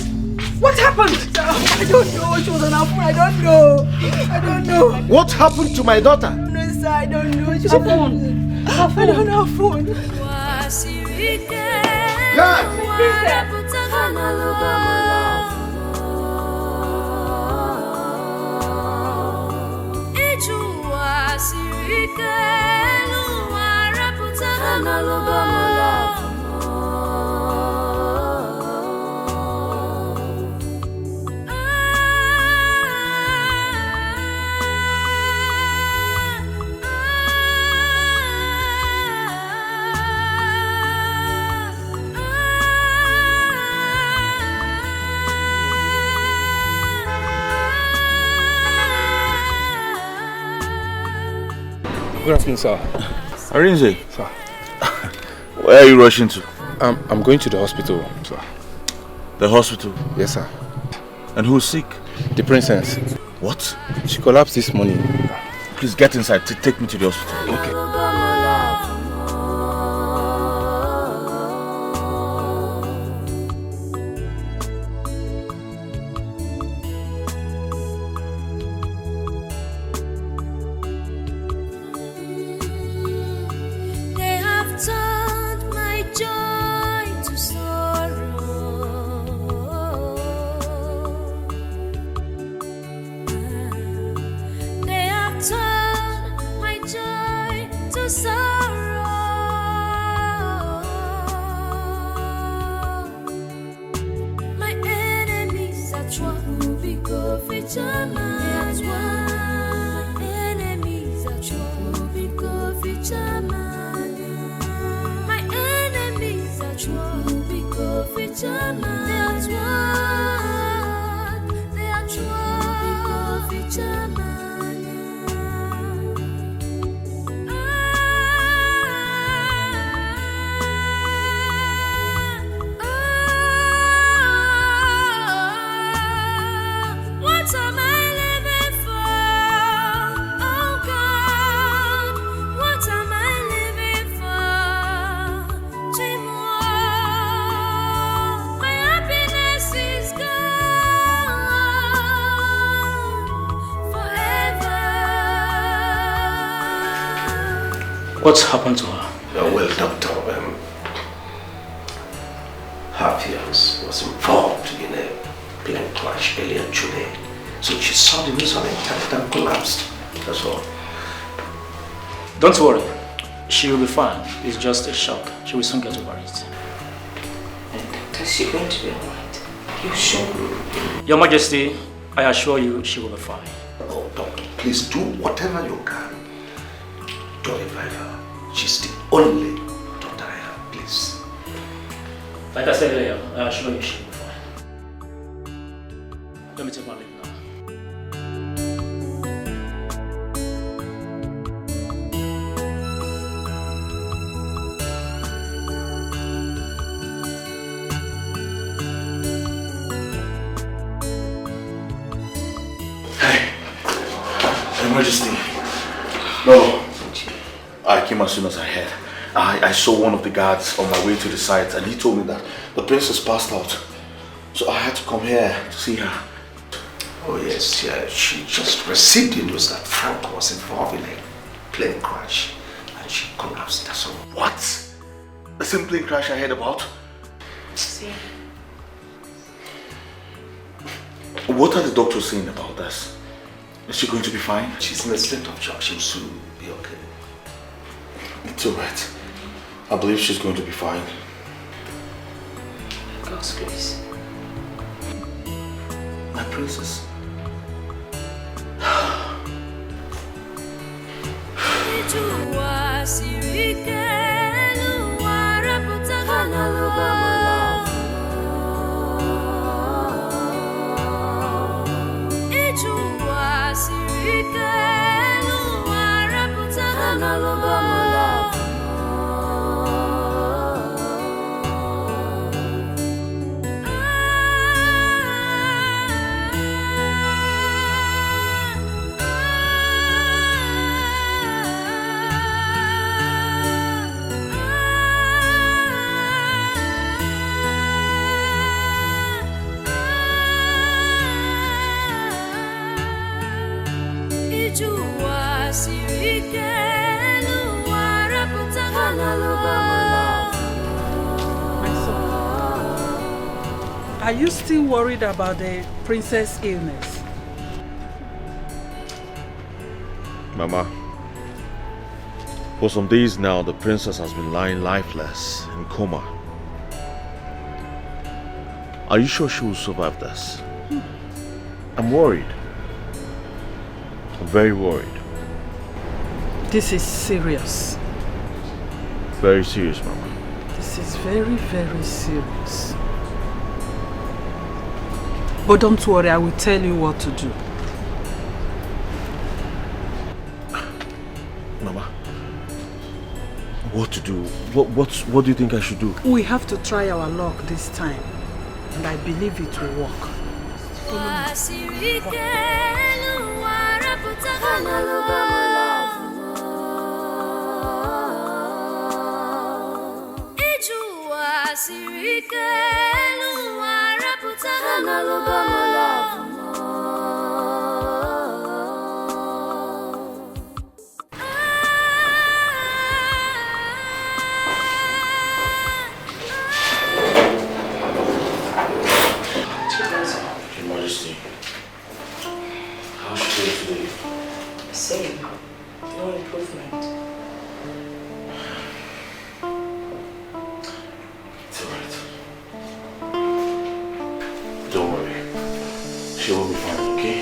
What happened? I don't know. She was on her phone. I don't know. I don't know. What happened to my daughter? No, sir. I don't know. She Her phone. Her phone. I don't know her phone. God! Good afternoon, sir. Arinze. Sir. Where are you rushing to? I'm going to the hospital, sir. The hospital? Yes, sir. And who's sick? The princess. What? She collapsed this morning. Please get inside. Take me to the hospital. Okay. What's happened to her? Well, doctor, her fiance was involved in a plane crash earlier today. So she saw the news on the internet and collapsed. That's all. Don't worry. She will be fine. It's just a shock. She will soon get over it. Doctor, is she going to be alright? You sure? Your Majesty, I assure you she will be fine. Oh, doctor, please do whatever you can to revive her. She's the only daughter I have, please. Please. Like I said earlier, I should know you should be fine. Let me take my leave now. Your Majesty. No. I came as soon as I heard. I saw one of the guards on my way to the site and he told me that the princess passed out. So I had to come here to see her. Oh yes, yeah, she just received the news that Frank was involved in a plane crash and she collapsed, that's all. What? The same plane crash I heard about? See? What are the doctors saying about this? Is she going to be fine? She's in a state of shock. She'll soon be okay. It's alright. I believe she's going to be fine. God's grace. My princess. Are you still worried about the princess' illness? Mama, for some days now, the princess has been lying lifeless in coma. Are you sure she will survive this? I'm worried. I'm very worried. This is serious. Very serious, Mama. This is very, very serious. But don't worry, I will tell you what to do. Mama, what to do? What do you think I should do? We have to try our luck this time. And I believe it will work. Your Majesty, how's she doing today? Same. No improvement. It's alright. Don't worry. She will be fine, okay?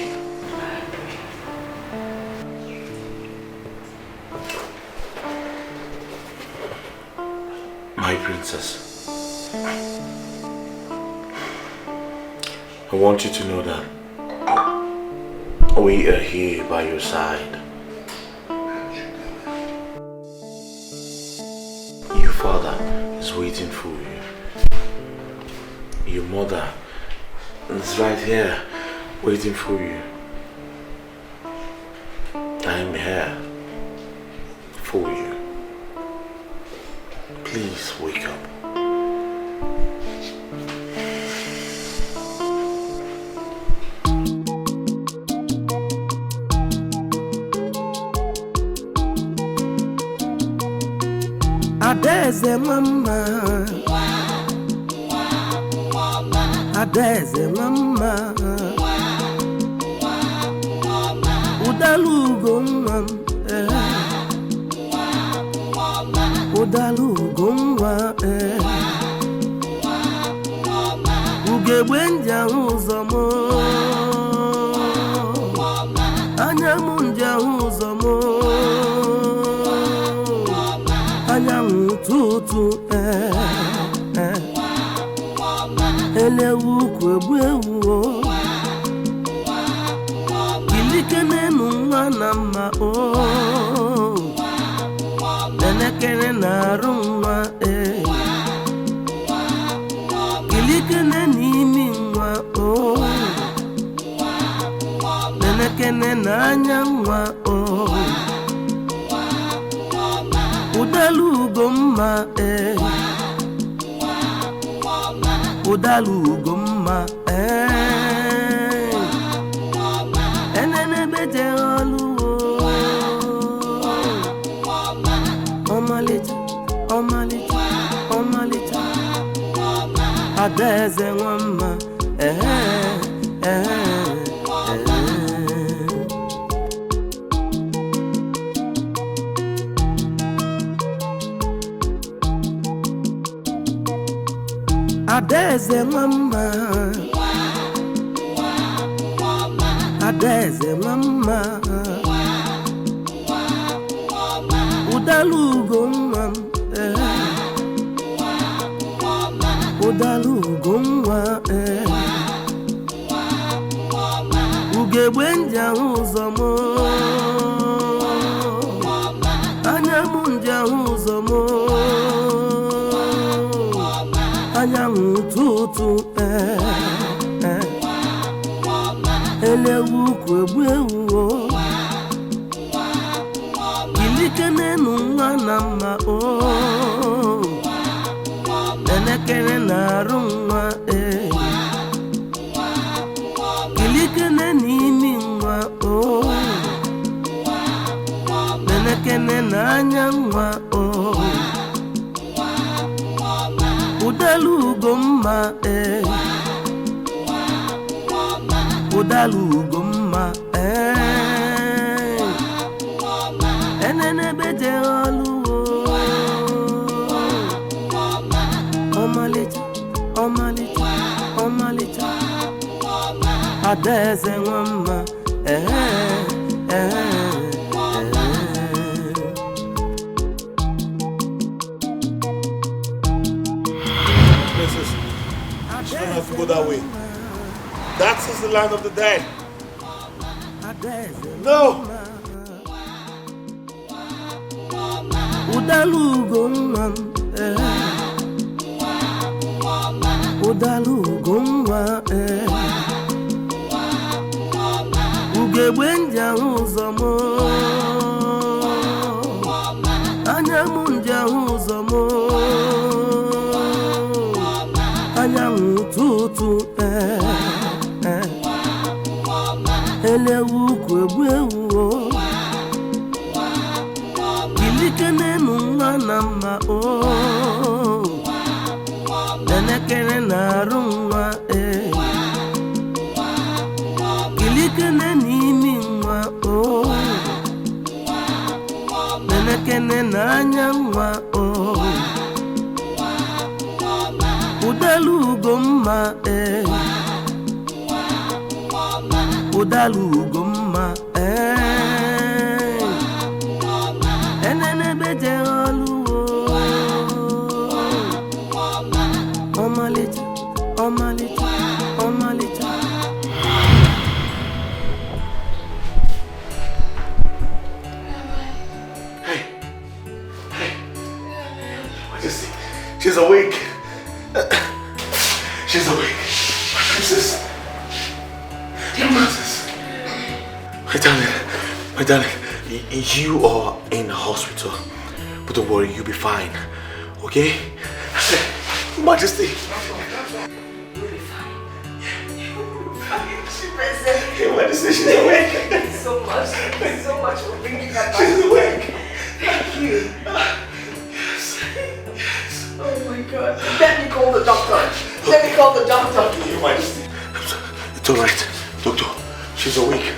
My princess. I want you to know that we are here by your side. Your father is waiting for you. Your mother is right here waiting for you. I am here for you. Please wake up. Adeze mama, Adeze mama, Udalugo mama, Udalugo mama, Ugebwenja uzomo, Anyamunja uzomo. Tutu elewu kwegwewu kilikene nwa na mma nenekene na arụ nwa kilikene n'imi nwa nenekene na anya nwa Udalu gomma Udalu gomma Enene beje olu Omalita Omalita Omalita Adeze wamma Adeze mama Adeze mama Udalugo mama Udalugo mama Ugebwenja uzomo Anyamunja uzomo Anyanwụ tutu elewu kwegwewu kilikene nwa na mma nenekene na arụ nwa kilikene n'imi nwa nenekene na anya nwa Udalu gomma Udalu gomma Enene beje olu Omalita Omalita Omalita Adeze wamma You don't have to go that way. That is the land of the dead. No! Udalugo Udalugo Ugebwenja uzomo Anyamunja uzomo Anyanwụ tutu elewu kwegwewu kilikene nwa na mma nenekene na arụ nwa kilikene n'imi nwa nenekene na anya nwa Udalu gomma Udalu gomma Enene beje olu Omalita Omalita Omalita She's awake. She's awake. My princess. My princess. My darling, you are in the hospital. But don't worry, you'll be fine. Okay? Your Majesty. You'll be fine. Your Majesty, she's awake. Thank you so much. Thank you so much for bringing her back. She's awake. Thank you. Yes. Oh my God. Let me call the doctor. Let me call the doctor. Your Majesty. It's alright. Doctor, she's awake.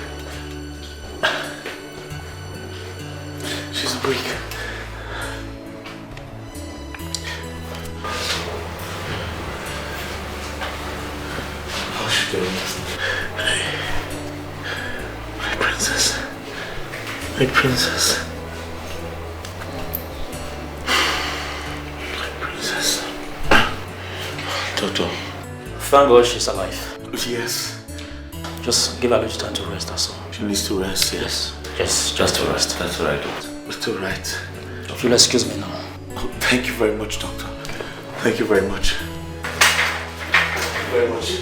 She's awake. How's she doing? My princess. My princess. My princess. Doctor, Thank God she's alive. Yes. Just give her a little time to rest, that's all. She needs to rest, yes. Yes, just to rest. That's right, doctor. It's all right. If you'll excuse me now. Oh, thank you very much, doctor. Thank you very much. Thank you very much.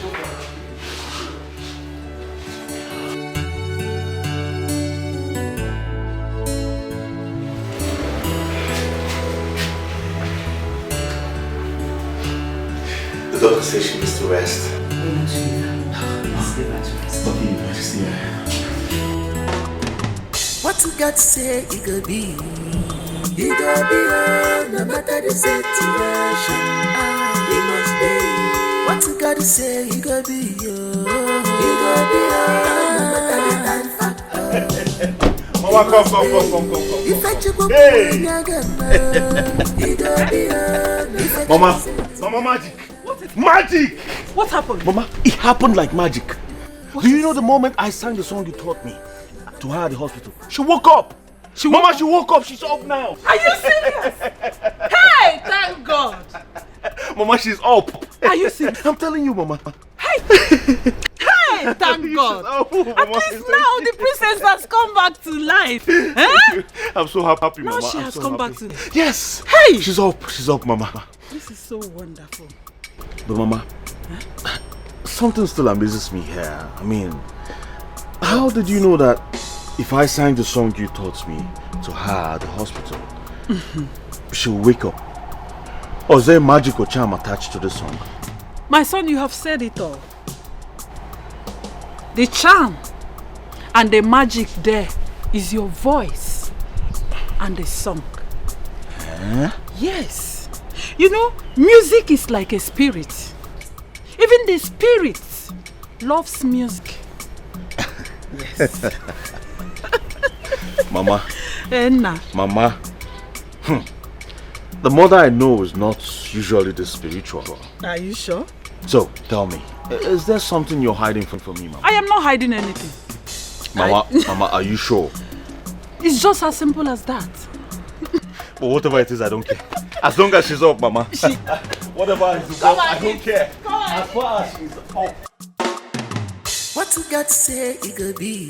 The doctor says she needs to rest. Okay, Your Majesty. What you got to say, it could be. It could be, no matter the situation. It must be. What you got to say, it could be. It could be, no matter the time factor. Mama, come. If I check up, Hey! Mama, magic. Magic! What happened? Mama, it happened like magic. Do you know the moment I sang the song you taught me to her at the hospital? She woke up. She woke up. She's up now. Are you serious? Hey, thank God. Mama, she's up. Are you serious? I'm telling you, Mama. Hey, thank God. At least now the princess has come back to life. Eh? I'm so happy, Now Mama. she has come back to life. Yes. Hey. She's up, Mama. This is so wonderful. But Mama, something still amazes me here. I mean, how did you know that if I sang the song you taught me to her at the hospital, she'll wake up? Or is there a magical charm attached to the song? My son, you have said it all. The charm and the magic there is your voice and the song. Eh? Yes. You know, music is like a spirit. Even the spirit loves music. Yes. Mama. Enna. Mama. The mother I know is not usually this spiritual. Are you sure? So, tell me, is there something you're hiding from me, Mama? I am not hiding anything. Mama, are you sure? It's just as simple as that. But whatever it is, I don't care. As long as she's up, Mama. Whatever is up, I don't care. As far as she's up. What you got to say, it could be.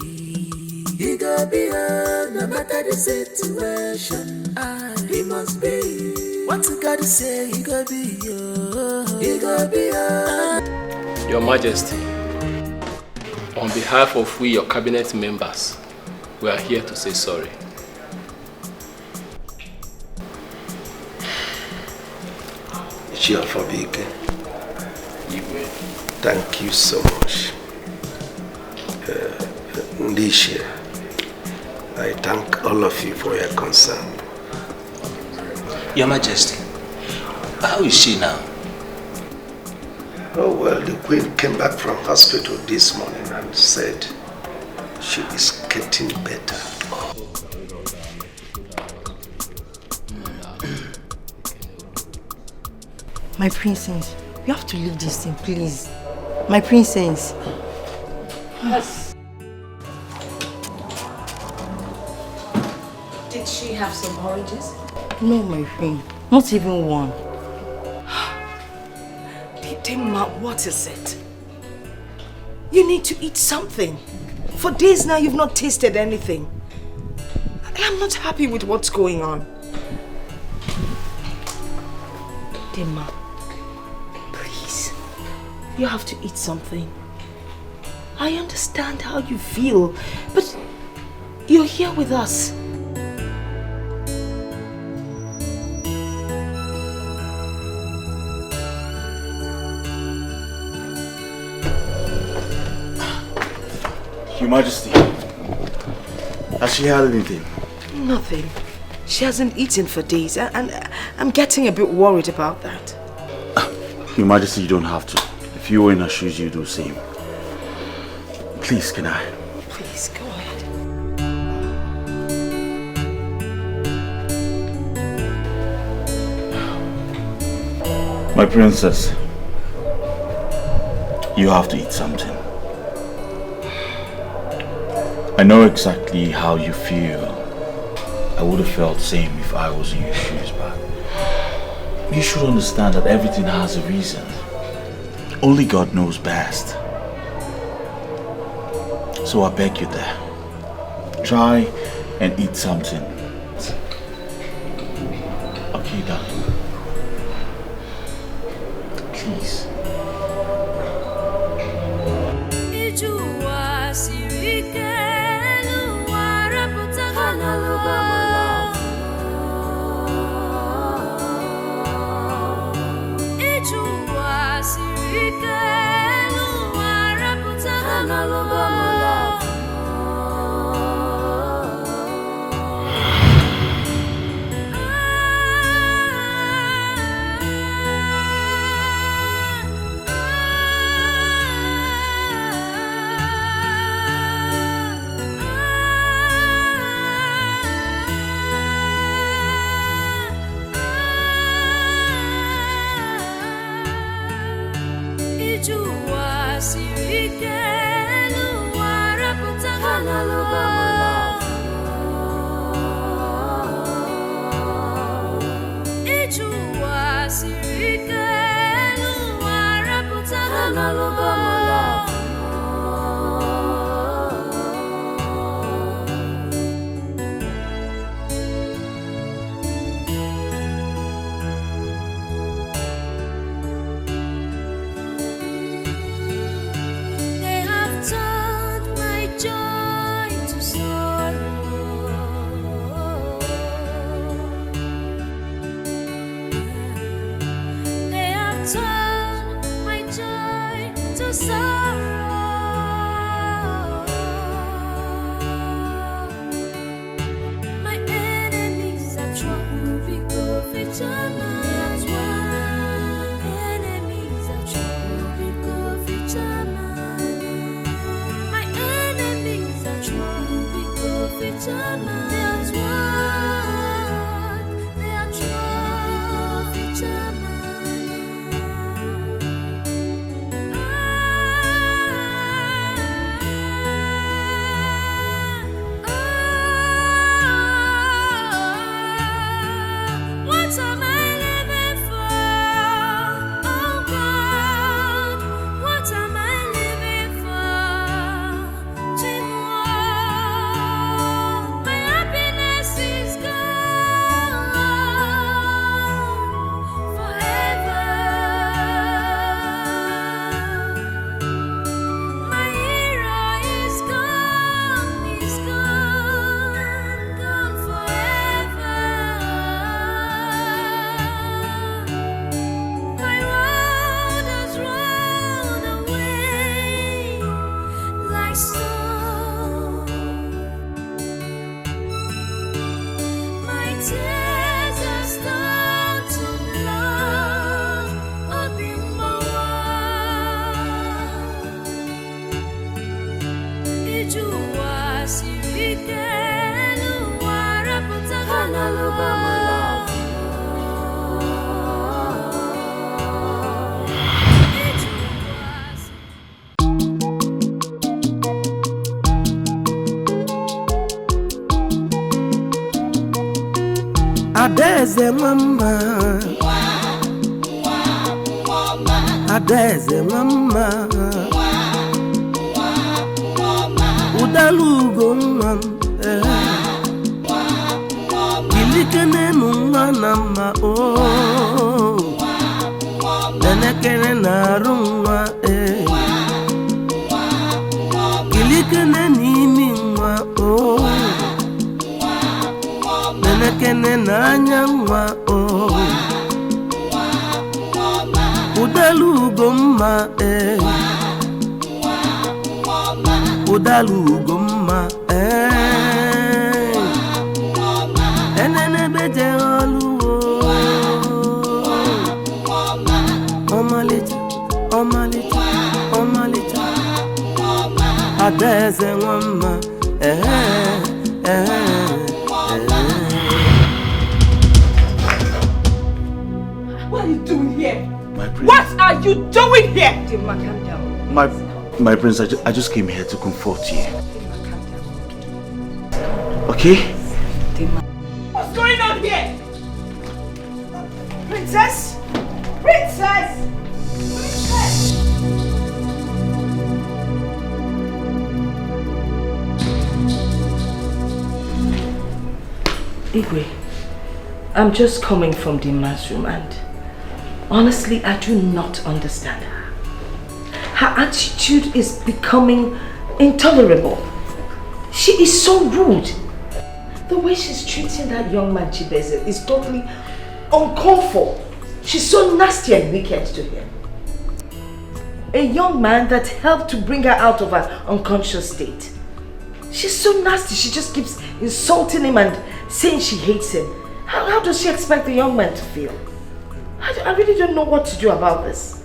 It could be, no matter the situation. It must be. What you got to say, it could be. It could be. Your Majesty, on behalf of we, your cabinet members, we are here to say sorry. Thank you so much. Ndisha, I thank all of you for your concern. Your Majesty, how is she now? Oh well, the Queen came back from hospital this morning and said she is getting better. My princess, you have to leave this thing, please. My princess. Yes. Did she have some oranges? No, my friend. Not even one. Dima, what is it? You need to eat something. For days now, you've not tasted anything. I'm not happy with what's going on. Dima, please. You have to eat something. I understand how you feel, but you're here with us. Your Majesty, has she had anything? Nothing. She hasn't eaten for days, and I'm getting a bit worried about that. Your Majesty, you don't have to. If you were in her shoes, you'd do the same. Please, can I? Please, go ahead. My princess, you have to eat something. I know exactly how you feel. I would have felt the same if I was in your shoes, but you should understand that everything has a reason. Only God knows best. So I beg you there. Try and eat something. Okay, darling. Please. Adeze mama, Adeze mama, Udalugo mama, Ilikene mwana ma oh, Nenekene narumwa Ilikene nimi mwa oh. Nenekene nanya mwa oh Udalugo mma Udalugo mma Enene beje olu Omalicha, omalicha, omalicha Adeze mama What are you doing here? What are you doing here? Dima, calm down. My prince, I just came here to comfort you. Okay? Dima. What's going on here? Princess? Princess! Princess! Igwe, I'm just coming from the mass room and honestly, I do not understand her. Her attitude is becoming intolerable. She is so rude. The way she's treating that young man, Chibeze, is totally uncalled for. She's so nasty and wicked to him. A young man that helped to bring her out of her unconscious state. She's so nasty, she just keeps insulting him and saying she hates him. How does she expect the young man to feel? I really don't know what to do about this.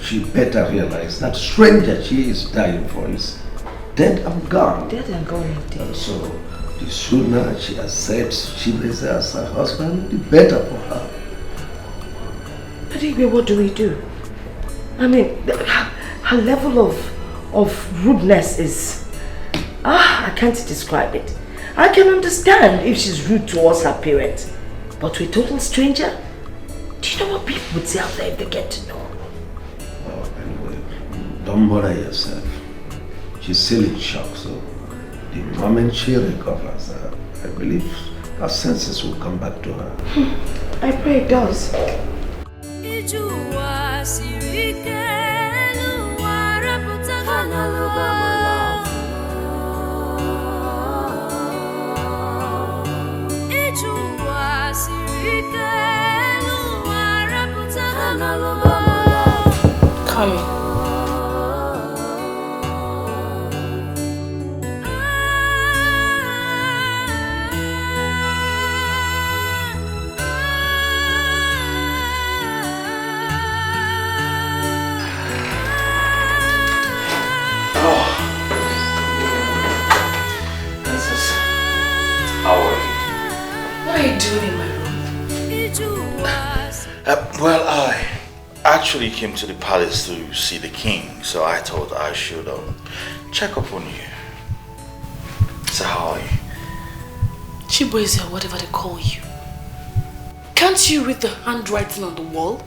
She better realize that stranger she is dying for is dead and gone. Dead and gone indeed. So the sooner she accepts Chibeze as her husband, the better for her. But Igwe, what do we do? I mean, her level of rudeness is... I can't describe it. I can understand if she's rude towards her parents. But to a total stranger? Do you know what people would say out there if they get to know? Oh, anyway, don't bother yourself. She's still in shock, so the moment she recovers, I believe her senses will come back to her. I pray it does. Coming. How are you? What are you doing in my room? Well, I actually came to the palace to see the king, so I thought I should check up on you. So how are you? Chibeze, or whatever they call you. Can't you read the handwriting on the wall?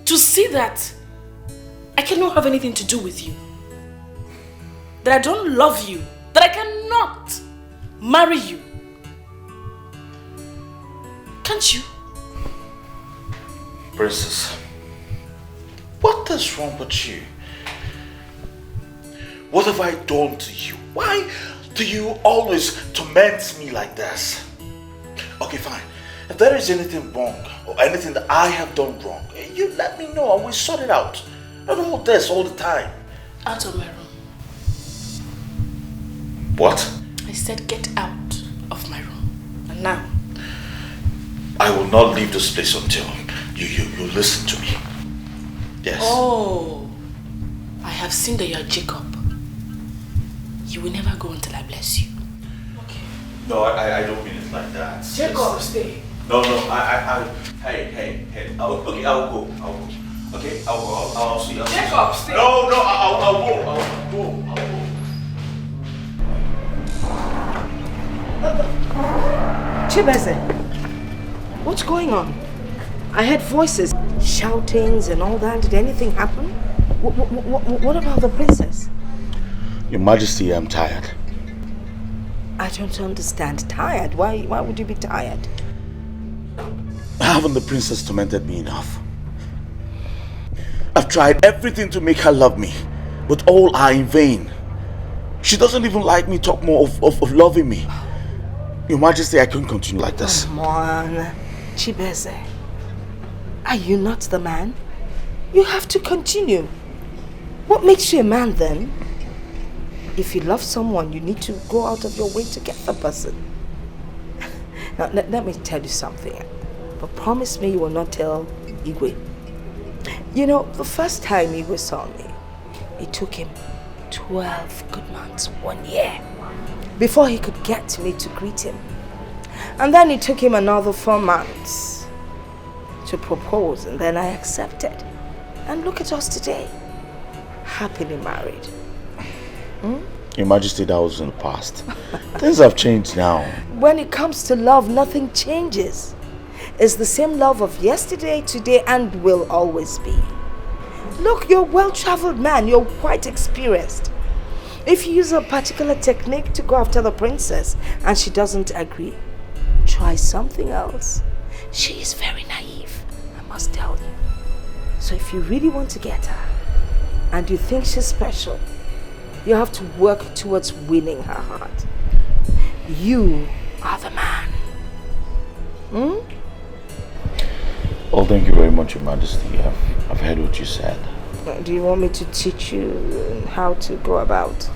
To see that I cannot have anything to do with you. That I don't love you. That I cannot marry you. Can't you? Princess, what is wrong with you? What have I done to you? Why do you always torment me like this? Okay, fine. If there is anything wrong or anything that I have done wrong, you let me know and we'll sort it out. Not all this all the time. Out of my room. What? I said get out of my room. And now? I will not leave this place until you listen to me. Yes. Oh, I have seen that you are Jacob. You will never go until I bless you. Okay. No, I don't mean it like that. Jacob, stay. No, hey. Okay, I will go. Okay, I'll see you. Jacob, stay. No, I'll go. Chibeze, what's going on? I heard voices, shoutings and all that. Did anything happen? What about the princess? Your Majesty, I'm tired. I don't understand. Tired? Why would you be tired? Haven't the princess tormented me enough? I've tried everything to make her love me, but all are in vain. She doesn't even like me talk more of loving me. Your Majesty, I can't continue like this. Come on, Chibeze. Are you not the man? You have to continue. What makes you a man then? If you love someone, you need to go out of your way to get the person. Now, let me tell you something. But promise me you will not tell Igwe. You know, the first time Igwe saw me, it took him 12 good months, 1 year, before he could get to me to greet him. And then it took him another 4 months to propose, and then I accepted. And look at us today, happily married. Your Majesty, that was in the past. Things have changed now. When it comes to love, nothing changes. It's the same love of yesterday, today, and will always be. Look, you're a well-traveled man. You're quite experienced. If you use a particular technique to go after the princess and she doesn't agree, try something else. She is very naive, I must tell you. So if you really want to get her and you think she's special, you have to work towards winning her heart. You are the man. Oh, thank you very much, Your Majesty. I've heard what you said. Do you want me to teach you how to go about?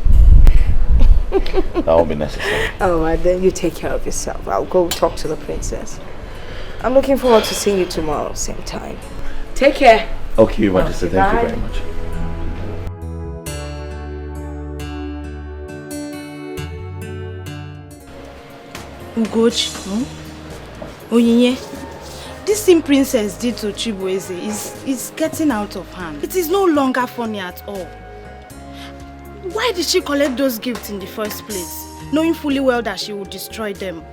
That won't be necessary. Oh, and then you take care of yourself. I'll go talk to the princess. I'm looking forward to seeing you tomorrow, same time. Take care. Okay, Your Majesty. Thank you very much. Ugochi, Onyinye, this thing Princess did to Chibueze is getting out of hand. It is no longer funny at all. Why did she collect those gifts in the first place, knowing fully well that she would destroy them?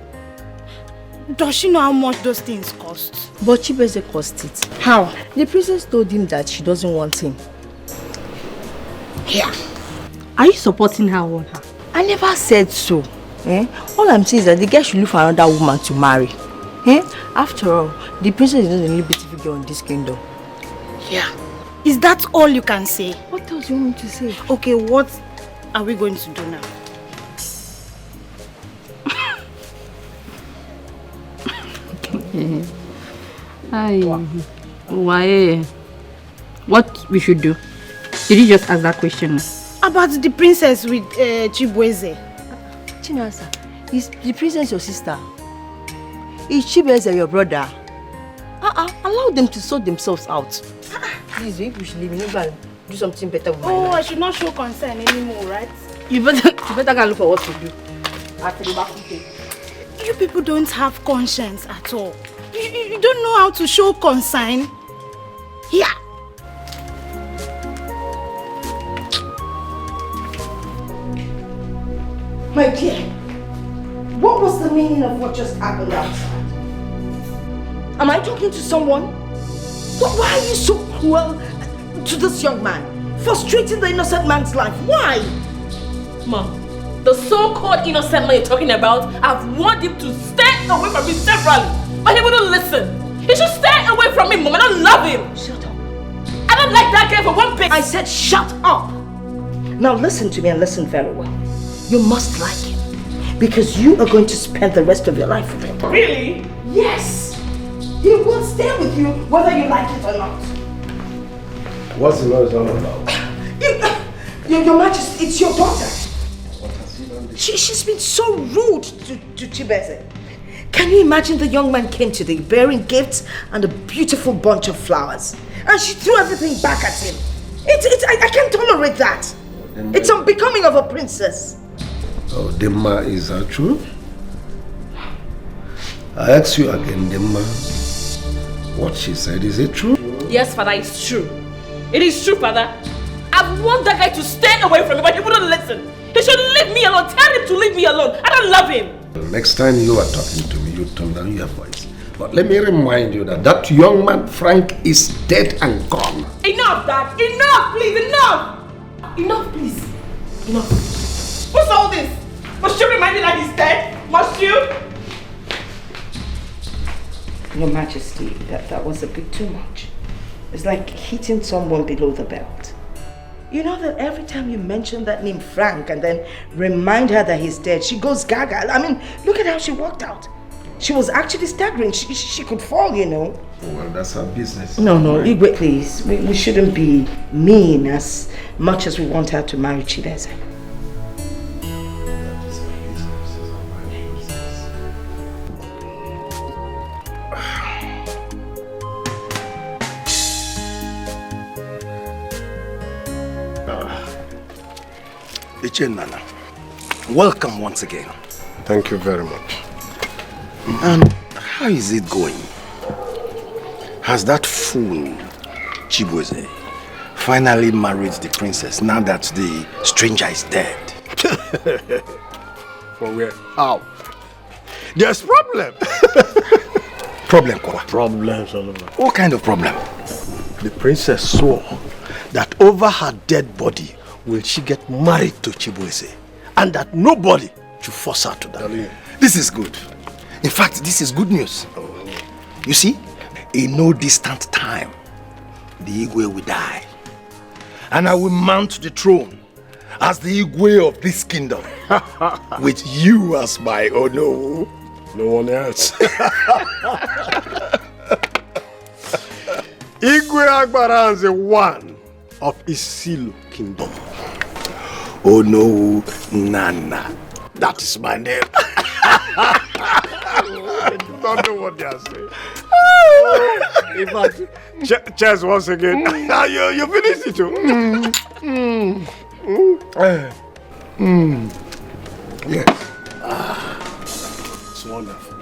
Does she know how much those things cost? But Chibueze cost it. How? The princess told him that she doesn't want him. Yeah. Are you supporting her on her? I never said so. All I'm saying is that the guy should look for another woman to marry. After all, the princess is not the only beautiful girl in this kingdom. Yeah. Is that all you can say? What else do you want me to say? Okay, what are we going to do now? Why? What we should do? Did you just ask that question? About the princess with Chibueze. Chinasa, is the princess your sister? Is Chibueze your brother? Allow them to sort themselves out. Please, we should leave. Never do something better with my life. I should not show concern anymore, right? You better go look for what to do. After the back day. You people don't have conscience at all. You don't know how to show concern. Yeah. My dear, what was the meaning of what just happened outside? Am I talking to someone? Why are you so cruel to this young man? Frustrating the innocent man's life. Why? Mom, the so-called innocent man you're talking about, I've warned him to stay away from me severally, but he wouldn't listen. He should stay away from me, Mom. I don't love him. Shut up. I don't like that guy for one bit. I said shut up. Now listen to me and listen very well. You must like him because you are going to spend the rest of your life with him. Really? Yes. He will stay with you whether you like it or not. What's the noise all about? Your Majesty, it's your daughter. She's been so rude to Chibueze. Can you imagine the young man came today bearing gifts and a beautiful bunch of flowers, and she threw everything back at him? I can't tolerate that. It's unbecoming of a princess. Oh, Dimma, is that true? I ask you again, Dimma, what she said, is it true? Yes, Father, it's true. It is true, Father. I've warned that guy to stay away from me, but he wouldn't listen. He should leave me alone. Tell him to leave me alone. I don't love him. The next time you are talking to me, you turn down your voice. But let me remind you that young man, Frank, is dead and gone. Enough, Dad. Enough, please. Enough. Enough, please. Enough. What's all this? Must you remind me that he's dead? Must you? Your Majesty, that was a bit too much. It's like hitting someone below the belt. You know that every time you mention that name Frank and then remind her that he's dead, she goes gaga. I mean, look at how she walked out. She was actually staggering. She could fall, you know. Well, that's her business. No, Igwe, please. We shouldn't be mean as much as we want her to marry Chibueze. Nana, welcome once again. Thank you very much. And how is it going? Has that fool, Chibueze, finally married the princess now that the stranger is dead? From where? How? There's problem. Problem, Kwa? Problems all over. What kind of problem? The princess swore that over her dead body will she get married to Chibueze, and that nobody should force her to that. This is good. In fact, this is good news. You see, in no distant time, the Igwe will die. And I will mount the throne as the Igwe of this kingdom, with you as my Ono. No one else. Igwe Agbara is the one of Isilu kingdom. Ono Nana. That is my name. You don't know what they are saying. In fact, cheers once again. You finished it too. Yes. It's wonderful.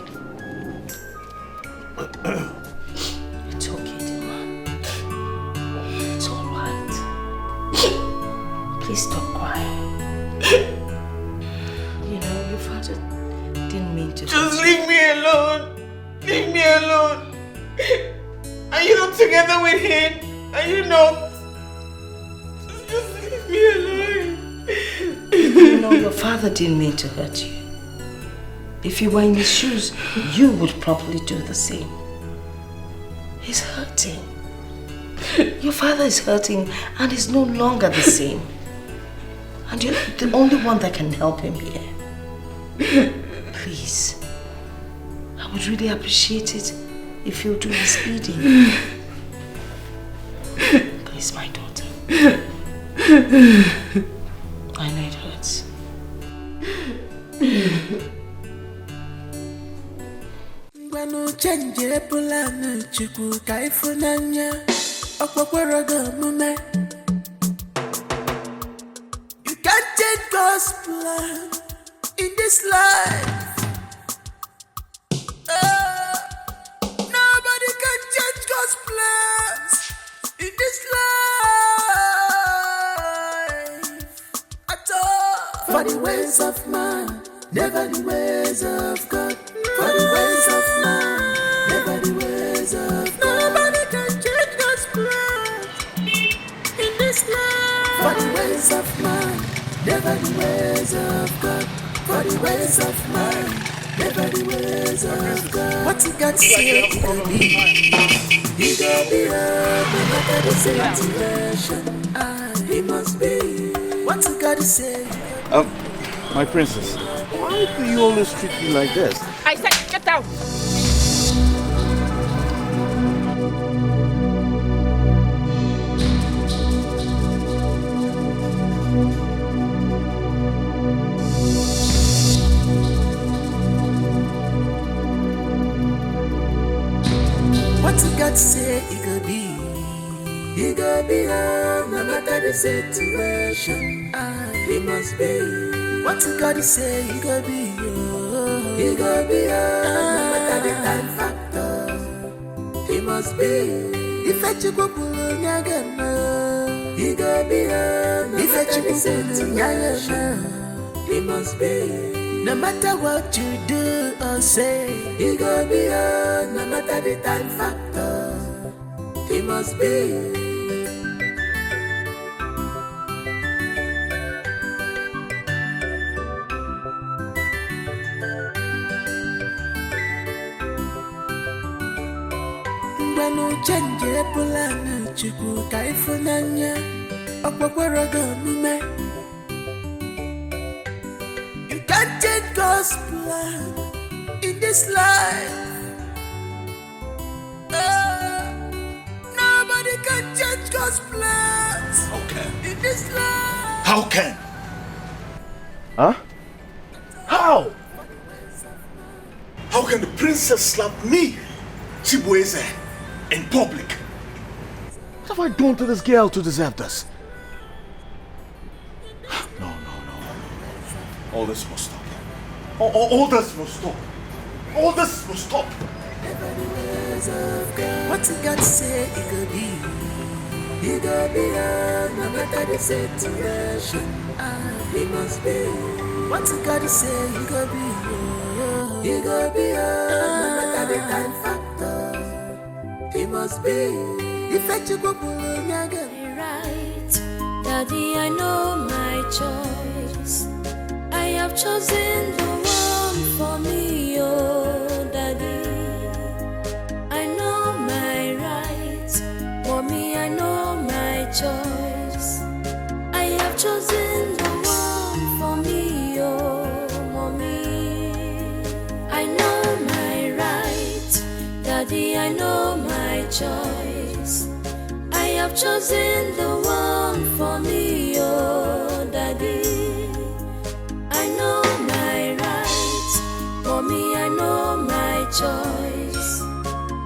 It's okay, Dima. It's all right. Please stop crying. You know, your father didn't mean to. Just leave me alone. Leave me alone. Are you not together with him? Are you not? Just leave me alone. You know, your father didn't mean to hurt you. If you were in his shoes, you would probably do the same. He's hurting. Your father is hurting and is no longer the same. And you're the only one that can help him here. Please. I would really appreciate it if you'll do his bidding. Please, my daughter. I know it hurts. Gwanu chenje pulanu chukwu kaifunanya okwakwara gamume. You can't change God's plan in this life. Nobody can change God's plans in this life at all. For the ways of man, never the ways of God. For the ways of man, never the ways of God. Nobody can change God's plans in this life. For the ways of man, never the ways of God. For the ways of man, never the ways of God. What you got to say, it will be. He got be up, no matter the situation. He must be. What you got to say? My princess, why do you always treat me like this? I said, get out! What you got to say, it could be. It could be no matter the situation. He must be. What you got to say, it could be. It could be no matter the time factor. He must be. If I check up on Yagana, it could be no matter the situation. He must be. No matter what you do or say, he gonna be no matter the time factor. He must be. When change pulana chukwu kaifunanya okwakwara gamume. Can't change God's plan in this life. Nobody can change God's plans. In this life. How can? Huh? How? How can the princess slap me, Chibueze, in public? What have I done to this girl to deserve this? All this must stop. All this must stop. All this must stop. What you got to say, it could be. It could be no matter the situation. He must be. What you got to say, it could be. It could be no matter the time factor. He must be. If I check up on Yaga, right. Daddy, I know my choice. I have chosen the one for me, oh Daddy. I know my rights. Mommy, I know my choice. I have chosen the one for me, oh Mommy. I know my rights. Daddy, I know my choice. I have chosen the one for me, oh Daddy. I know my rights. Mommy, I know my choice.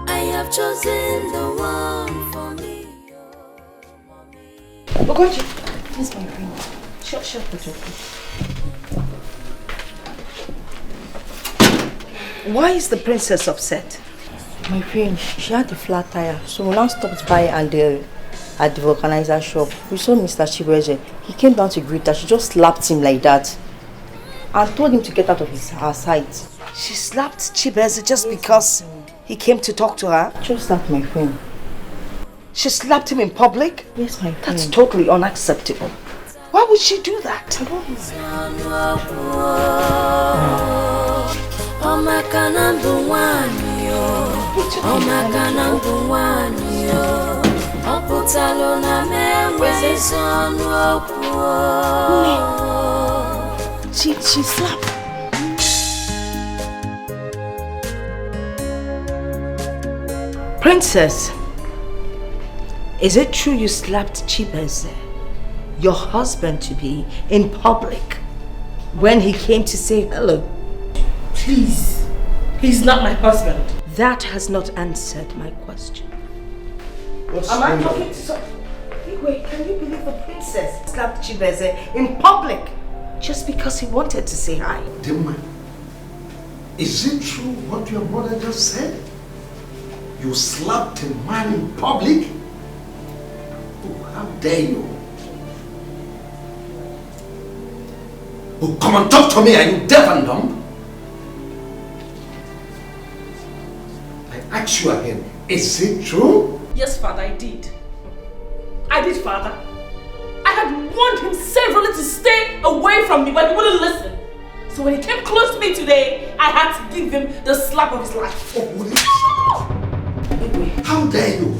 I have chosen the one for me, oh Mommy. Ogochi, here's my ring. Shut the door. Why is the princess upset? My friend, she had a flat tire, so when I stopped by and at the vulcanizer shop, we saw Mr. Chibueze. He came down to greet her. She just slapped him like that and told him to get out of her sight. She slapped Chibueze just because he came to talk to her? Just that, my friend. She slapped him in public? Yes, my friend. That's totally unacceptable. Why would she do that? I don't She slapped. Princess, is it true you slapped Chibueze, your husband-to-be, in public when he came to say hello? Please, he's not my husband. That has not answered my question. What's Am I going talking on? to some... Wait, can you believe the princess slapped Chibueze in public just because he wanted to say hi? Dimma, is it true what your mother just said? You slapped a man in public? Oh, how dare you? Oh, come and talk to me. Are you deaf and dumb? I ask you again, is it true? Yes, Father, I did. I did, Father. I had warned him severally to stay away from me, but he wouldn't listen. So when he came close to me today, I had to give him the slap of his life. Oh, how dare you?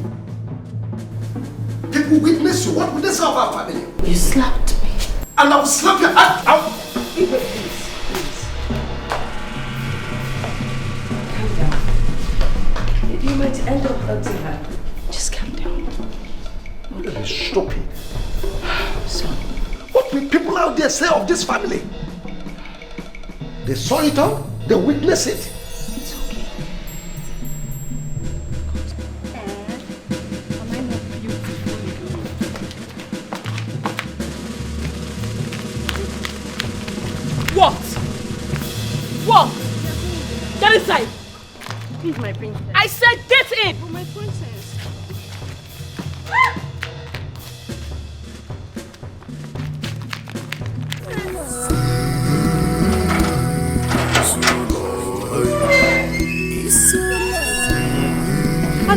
People witness you. What witness of our family? You slapped me. And I will slap your hand out. Please. Calm down. You might end up hurting her. Just calm down. Look at this stupid. Son. What will people out there say of this family? They saw it all. They witnessed it. What? Get inside! Please, my princess. I said get in! Oh, my princess.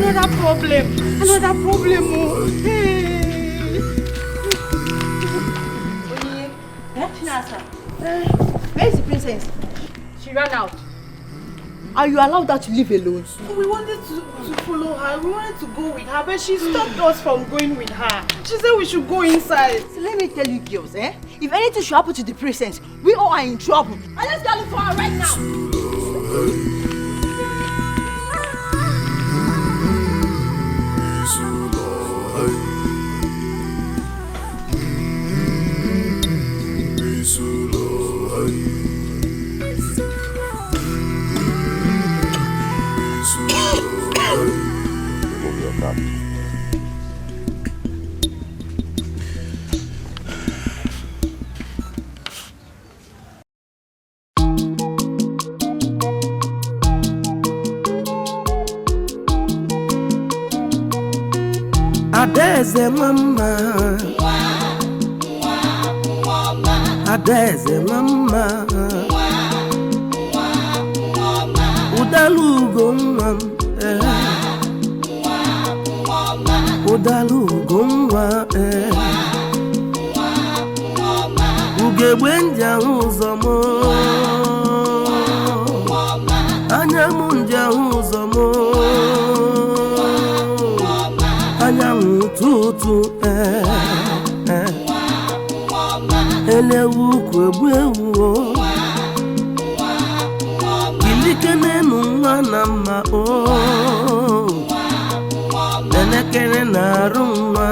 Another problem, oh. Where's the princess? She ran out. Are you allowed her to leave alone? We wanted to follow her. We wanted to go with her, but she stopped us from going with her. She said we should go inside. So let me tell you girls, if anything should happen to the princess, we all are in trouble. And let's go look for her right now. Adeze mama, Adeze mama, Udalugo mama, Udalugo mama, ugegbe nji ahụ ụzọ m anya m nji ahụ ụzọ m anyanwụ ụtụtụ elewu ukwu egbu ewu ilike n'enu nwa na mma elekere na-arụ nwa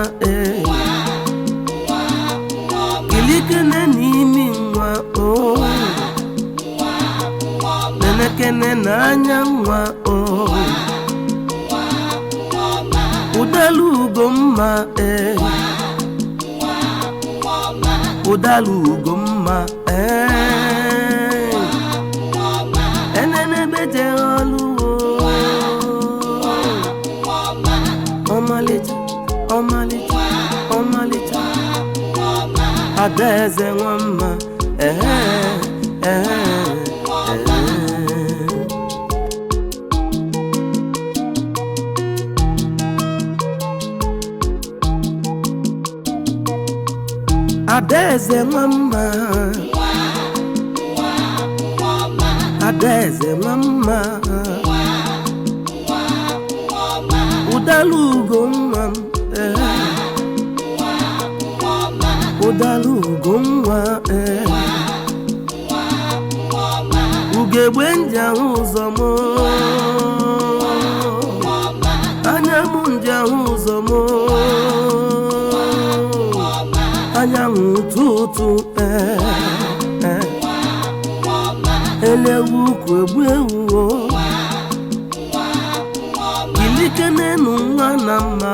ilikene n'imi nwa elekene n'anya nwa ụdalu ugomma ụdalu ugomma enenebede oluwo ọmalịcha ọmalịcha ọmalịcha adaeze nwamma adaeze nwamma adaeze nwamma ụdalu ugomma ụdalu ugomma ugegbe nji ahụ ụzọ m anya m nji ahụ ụzọ m anyanwụ ụtụtụ elewu ukwu egbu ewu ilike n'enu nwa na mma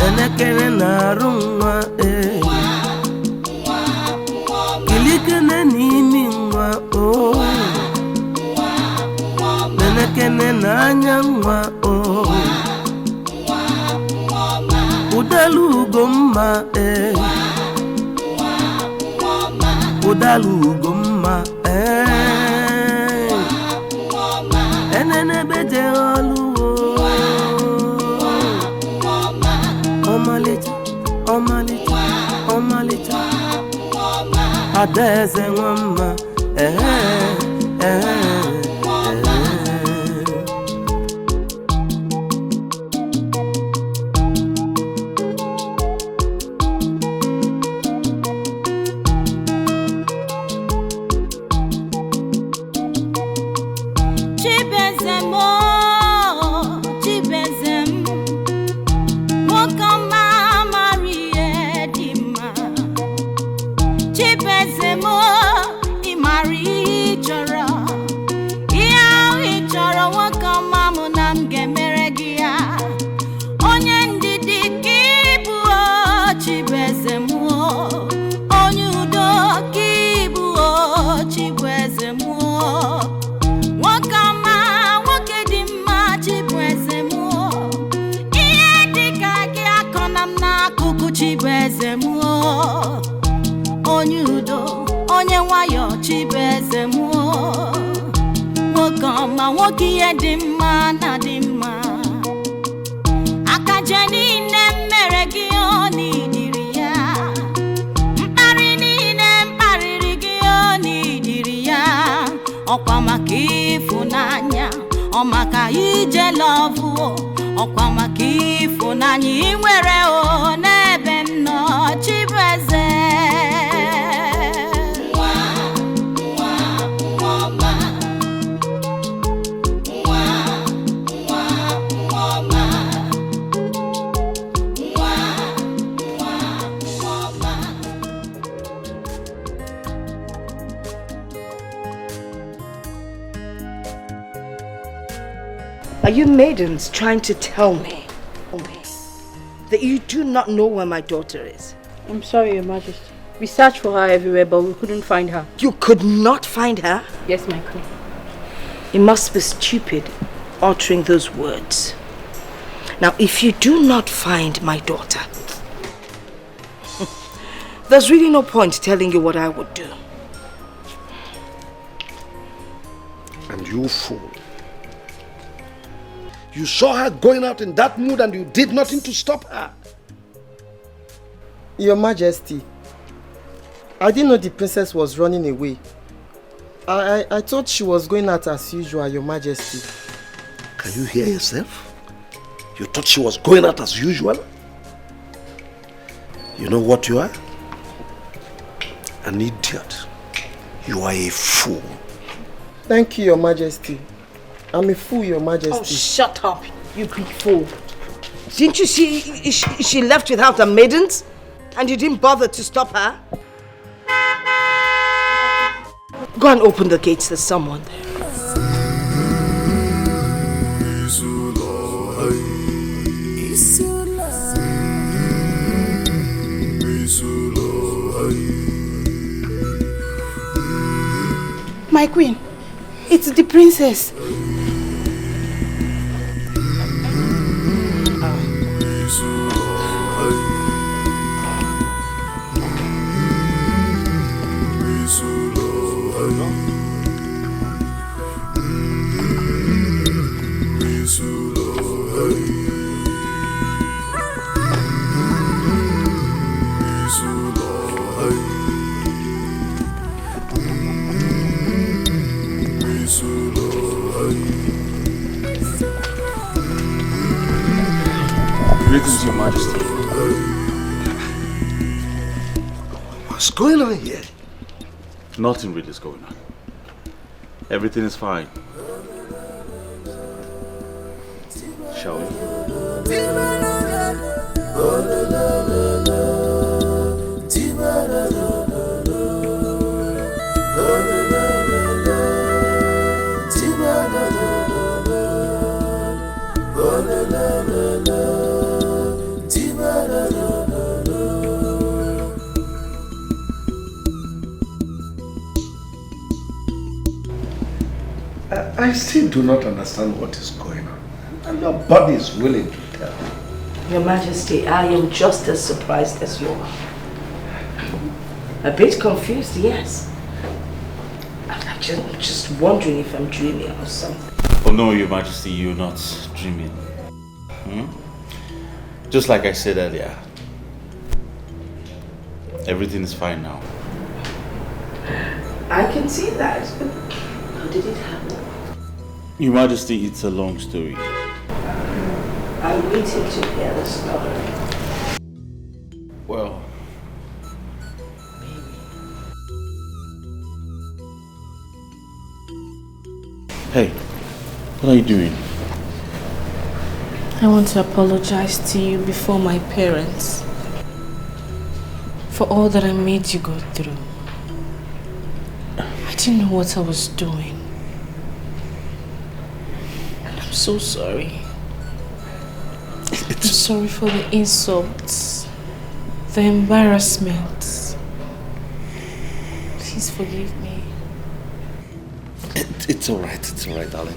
elekere na-arụ nwa ilikene n'imi nwa elekene n'anya nwa ụdalu ugomma ụdalu ugomma enenebede oluwo ọmalịcha ọmalịcha ọmalịcha adaeze nwamma onye udo onye nwayọ Chibeze m nwoke ọma nwoke ihe dị mma na dị mma akaje niile mere gị n'idiri ya mkparị niile mkparịrị gị n'idiri ya ọkwa maka ịfụnanya ọ maka ije lọvụ ọkwa maka ịfụnanya ị nwere n'ebe m nọ Chibeze Are you maidens trying to tell me that you do not know where my daughter is? I'm sorry, Your Majesty. We searched for her everywhere, but we couldn't find her. You could not find her? Yes, my queen. You must be stupid uttering those words. Now, if you do not find my daughter, there's really no point telling you what I would do. And you fool. You saw her going out in that mood and you did nothing to stop her. Your Majesty, I didn't know the princess was running away. I thought she was going out as usual, Your Majesty. Can you hear yourself? You thought she was going out as usual? You know what you are? An idiot. You are a fool. Thank you, Your Majesty. I'm a fool, Your Majesty. Oh, shut up, you big fool. Didn't you see she left without the maidens? And you didn't bother to stop her? Go and open the gates, there's someone there. My queen, it's the princess. Greetings, Your Majesty. What's going on here? Nothing really is going on. Everything is fine. Shall we? I still do not understand what is going on. And your body is willing to tell. Your Majesty, I am just as surprised as you are. A bit confused, yes. I'm just wondering if I'm dreaming or something. Oh no, Your Majesty, you're not dreaming. Just like I said earlier, everything is fine now. I can see that. How did it happen? Your Majesty, it's a long story. I'm waiting to hear the story. Well, hey, what are you doing? I want to apologize to you before my parents for all that I made you go through. I didn't know what I was doing. And I'm so sorry. I'm sorry for the insults, the embarrassment. Please forgive me. It's alright, darling.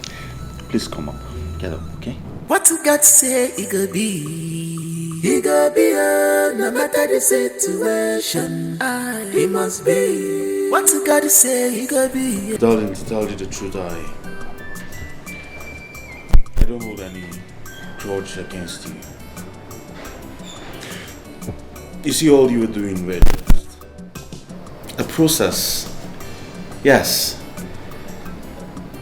Please come up. Get up, okay? What you got to say, it could be, no matter the situation, it must be. What you got to say, it could be. Darling, to tell you the truth, I don't hold any grudge against you. You see, all you were doing was just a process. Yes.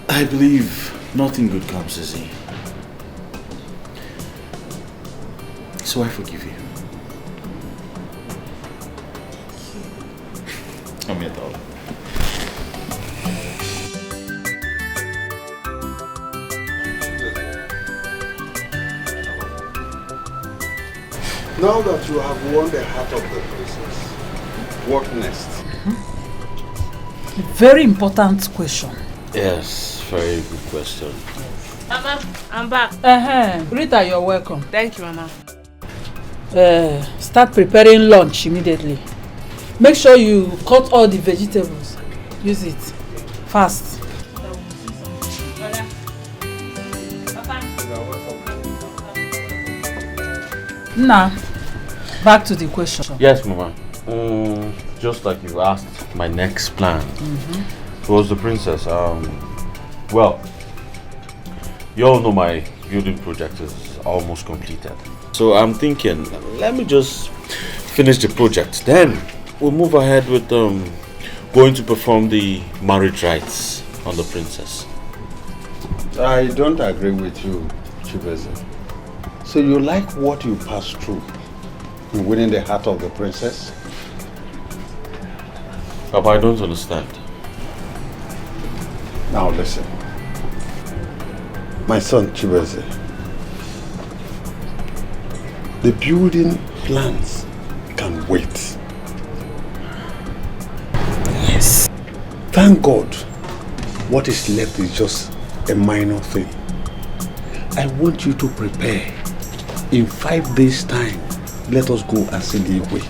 I believe nothing good comes easy. So I forgive you. Come here, darling. Now that you have won the heart of the princess, what next? Very important question. Yes, very good question. Mama, I'm back. Rita, you're welcome. Thank you, Mama. Start preparing lunch immediately. Make sure you cut all the vegetables. Use it fast. Now, back to the question. Yes, Mama. Just like you asked, my next plan was the princess. Well, you all know my building project is almost completed. So I'm thinking, let me just finish the project. Then, we'll move ahead with going to perform the marriage rites on the princess. I don't agree with you, Chibeze. So you like what you passed through in winning the heart of the princess? Papa, I don't understand. Now listen. My son Chibeze, the building plans can wait. Yes. Thank God, what is left is just a minor thing. I want you to prepare. In 5 days' time, let us go and see the way.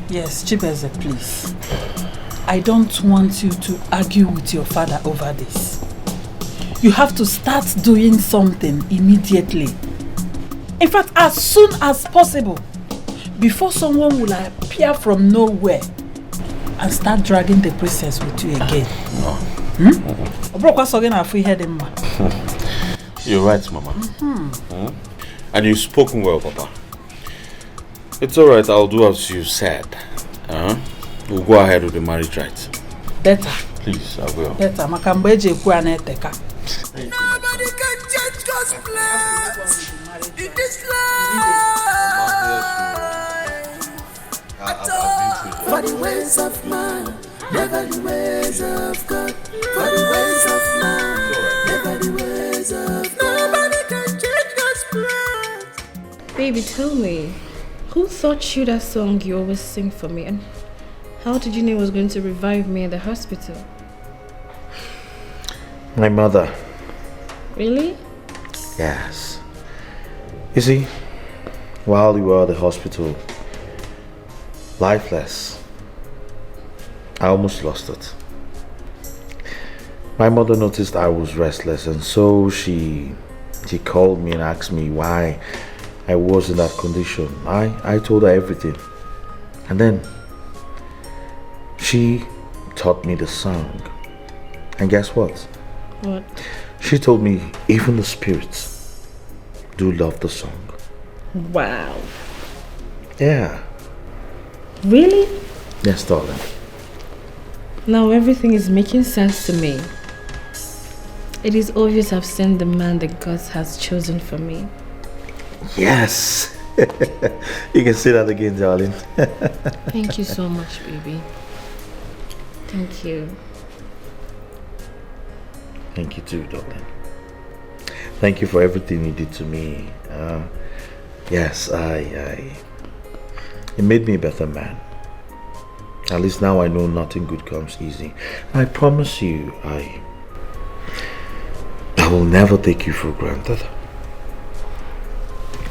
Yes, Chibeze, please. I don't want you to argue with your father over this. You have to start doing something immediately. In fact, as soon as possible, before someone will appear from nowhere and start dragging the princess with you again. No. You're right, Mama. And you've spoken well, Papa. It's alright, I'll do as you said. We'll go ahead with the marriage rites. Better. Please, I will. Better. Makambeje kuaneteka. Nobody can change God's plans in this life. For the ways of man, never the ways of God. For the ways of man, never the ways of God. Nobody can change God's plans. Baby, tell me, who taught you that song you always sing for me? And how did you know it was going to revive me in the hospital? My mother. Really? Yes. You see, while you were at the hospital, lifeless, I almost lost it. My mother noticed I was restless, and so she called me and asked me why I was in that condition. I told her everything. And then she taught me the song. And guess what? What? She told me even the spirits do love the song. Wow. Yeah. Really? Yes, darling. Now everything is making sense to me. It is obvious I've seen the man that God has chosen for me. Yes. You can say that again, darling. Thank you so much, baby. Thank you. Thank you too, darling. Thank you for everything you did to me. Yes, it made me a better man. At least now I know nothing good comes easy. I promise you, I will never take you for granted.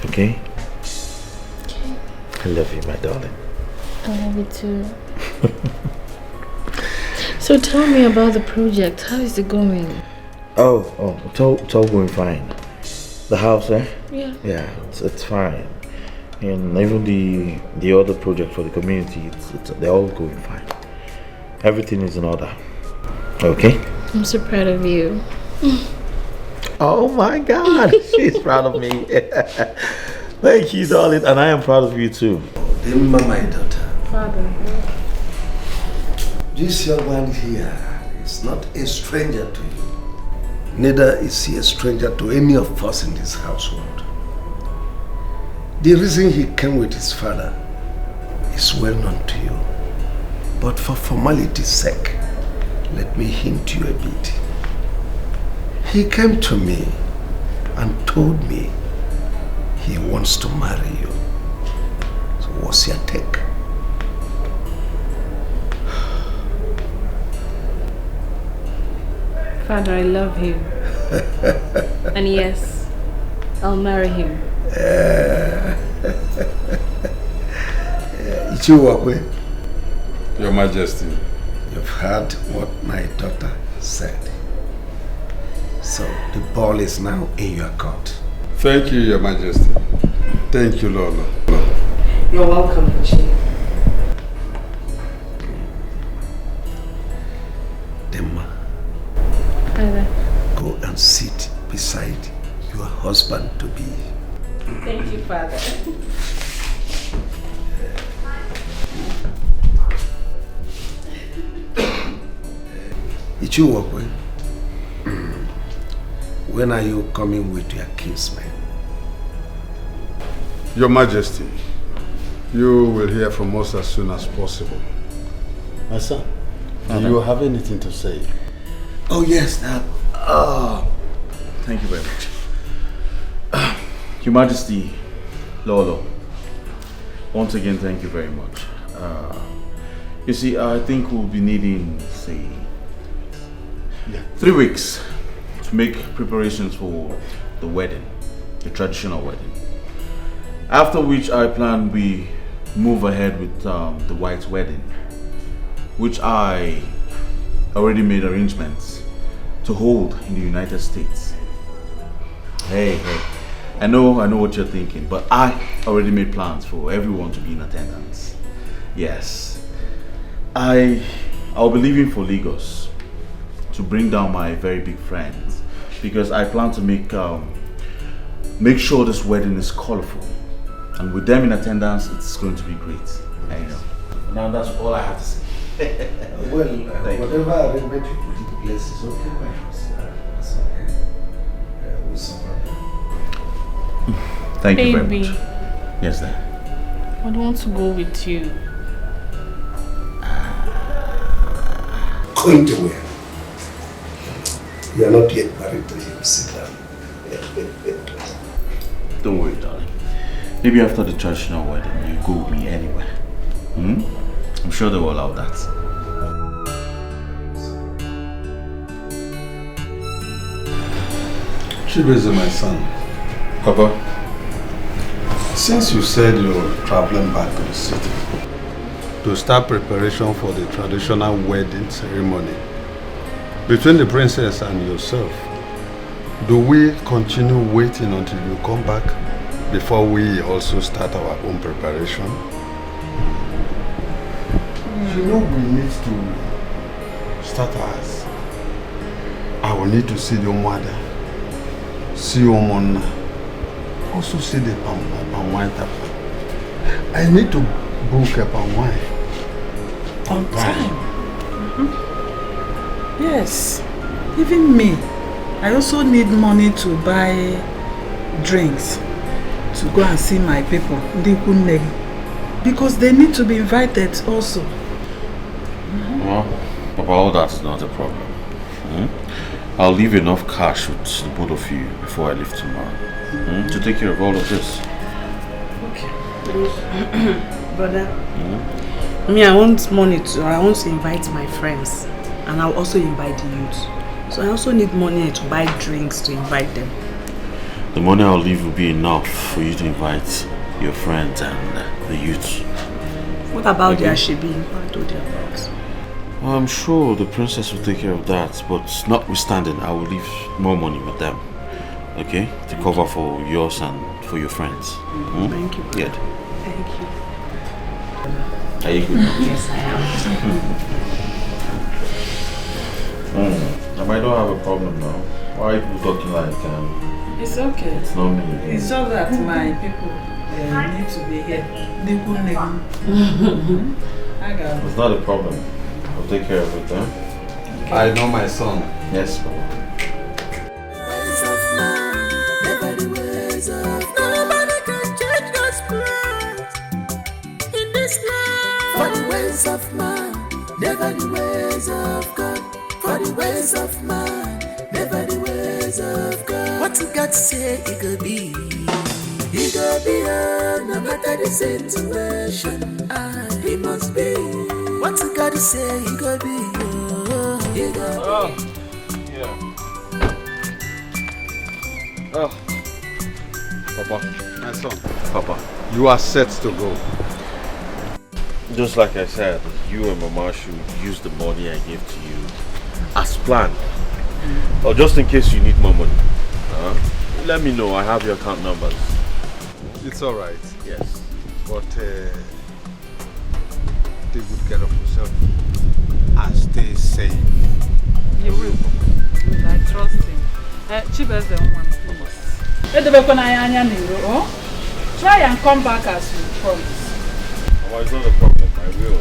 Okay? Okay. I love you, my darling. I love you too. So tell me about the project. How is it going? It's all going fine. The house, eh? Yeah. Yeah, it's fine. And even the other project for the community, they're all going fine. Everything is in order. Okay? I'm so proud of you. Oh my God, she's proud of me. Thank you, darling, and I am proud of you too. Remember, my daughter. Father. This young man here is not a stranger to you. Neither is he a stranger to any of us in this household. The reason he came with his father is well known to you. But for formality's sake, let me hint you a bit. He came to me and told me he wants to marry you. So what's your take? Father, I love him. And yes, I'll marry him. Your Majesty. You've heard what my daughter said. So the ball is now in your court. Thank you, Your Majesty. Thank you, Lola. You're welcome, Chief. Demma. Father. Go and sit beside your husband-to-be. Thank you, Father. Chiwokwe, when are you coming with your kinsmen? Your Majesty, you will hear from us as soon as possible. My son, do you have anything to say? Oh yes, thank you very much. Your Majesty, Lolo, once again, thank you very much. You see, I think we'll be needing, say, 3 weeks to make preparations for the wedding, the traditional wedding. After which I plan we move ahead with the white wedding, which I already made arrangements to hold in the United States. Hey, I know what you're thinking, but I already made plans for everyone to be in attendance. Yes, I'll be leaving for Lagos to bring down my very big friends because I plan to make sure this wedding is colorful, and with them in attendance, it's going to be great. I know. Now that's all I have to say. Well, whatever arrangement you put in place is okay, my house. That's okay. We'll support them. Thank you very much. Yes, Dad. I want to go with you. Going to where? You are not yet married to him. Sit down. Don't worry, darling. Maybe after the traditional wedding, you go with me anywhere. I'm sure they will allow that. Chibeze, my son. Papa? Since you said you're traveling back to the city to start preparation for the traditional wedding ceremony between the princess and yourself, do we continue waiting until you come back before we also start our own preparation? You know we need to start ours. I will need to see your mother, see your mona, also see the palm wine tapa. I need to book a palm wine. On time. Yes. Even me. I also need money to buy drinks to go and see my people, because they need to be invited also. Well, Papa, all that's not a problem. I'll leave enough cash with the both of you before I leave tomorrow to take care of all of this. Okay. Brother, me, I want money too. I want to invite my friends, and I'll also invite the youth. So I also need money to buy drinks to invite them. The money I'll leave will be enough for you to invite your friends and the youth. What about the Ashebi? What I told you about? Well, I'm sure the princess will take care of that, but notwithstanding, I will leave more money with them, okay? To cover for yours and for your friends. Thank you. Good. Thank you. Are you good? Yes, I am. I might not have a problem now. Why are you talking like It's okay. it's not me? It's just that my people need to be here. It's not a problem. I'll take care of it then. Okay. I know my son. Yes, Papa. Nobody can change God's plans in this life. For the ways of man, never the ways of God. For the ways of man, never the ways of God. What you got to say, it could be. It could be, no matter the situation, it must be. What you got to say, it could be. It could be. Yeah. Oh. Papa, my son. Papa. You are set to go. Just like I said, you and Mama should use the money I gave to you as planned. Or just in case you need more money. Let me know. I have your account numbers. It's alright. Yes. But take good care of yourself and stay safe. You will. I trust him. Chibeze one, please. Try and come back as you promised. Oh, it's not a problem. I will.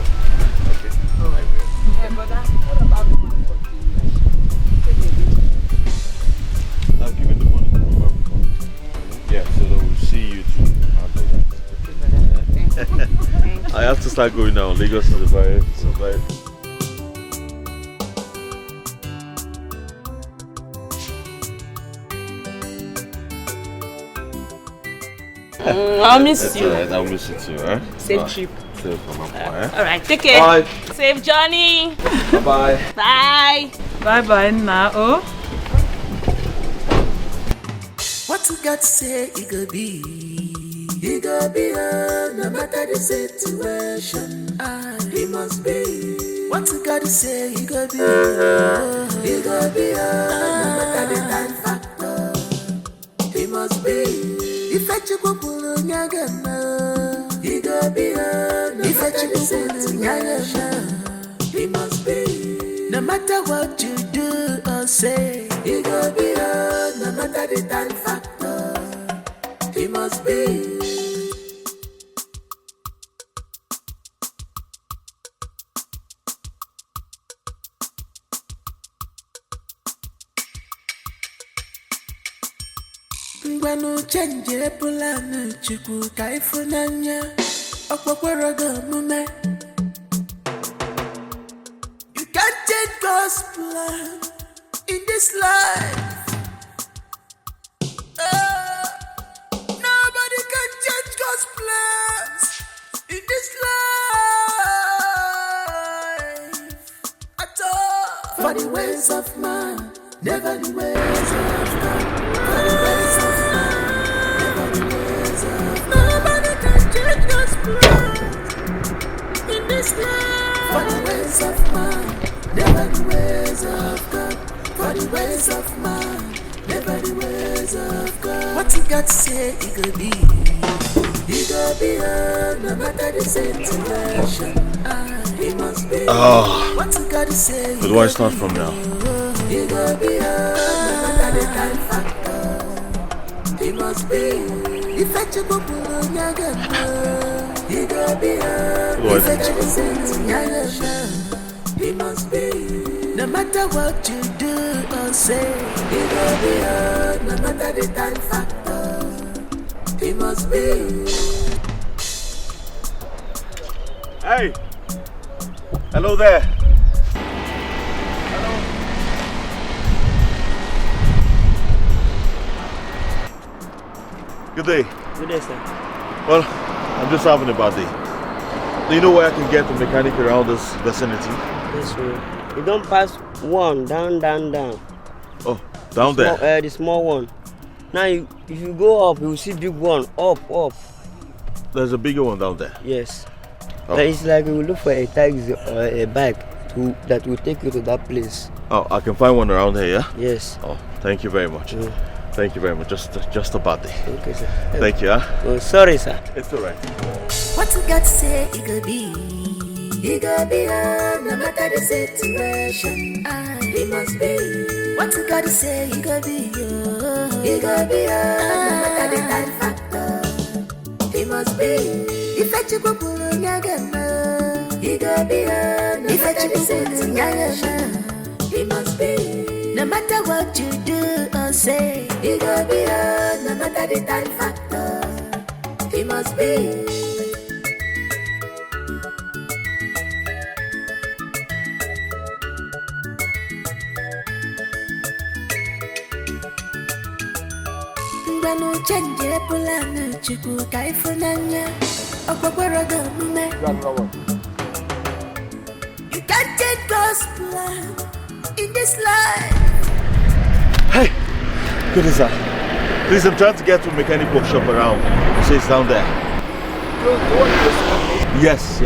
Okay? I will. Brother, what about the money for the start going now. Lagos is very. I'll miss you. Right. I'll miss you too, huh? Safe trip. Safe for my boy. Alright, take care. Bye. Safe journey. Bye-bye. Bye. Bye-bye now. Oh. What you got to say, it could be. It could be, no matter the situation. It must be. What you got to say, it could be. It could be, no matter the time factor. It must be. If I check up on Yagama, it could be, if I check up on Yagama, it must be. No matter what you do or say, it could be, no matter the time factor, it must be. Ngwanu change plan chukwu ka ifunanya okpokoro go mume. You can't change God's plan in this life. Nobody can change God's plans in this life at all. For the ways of man, never the ways of God. For the ways of in this life, for the ways of man, never the ways of God. For the ways of man, never the ways of God. What you got to say, it could be. It could be, no matter the situation. It must be. What you got to say, but why it's not from now? It could be, no matter the time factor. It must be. If I check up on Yagama, it could be. If I check up on it must be. No matter what you do or say, it could be. No matter the time factor, it must be. Hey! Hello there! Good day. Good day, sir. Well, I'm just having a bad day. Do you know where I can get a mechanic around this vicinity? Yes, sir. You don't pass one, down. Oh, down there? The small one. Now, if you go up, you will see big one. Up. There's a bigger one down there? Yes. Oh. It's like you will look for a taxi or a bike that will take you to that place. Oh, I can find one around here, yeah? Yes. Oh, thank you very much. Thank you very much. Just a bad day. Okay, sir. Thank you, huh? Oh, sorry, sir. It's alright. What you got to say, it could be. It could be, no matter the situation. It must be. What you got to say, it could be. It could be, no matter the time factor. It must be. If I check up on Yagama, it could be. If I check up on Yagama, it must be. No matter what you do or say, it could be, no matter the time factor, it must be. Ngwanu change plan chukwu ka ifunanya okpokoro go mume. You can't change God's plan in this life. Hey! Good sir. Please, I'm trying to get to a mechanic workshop around. So it's down there. Yes.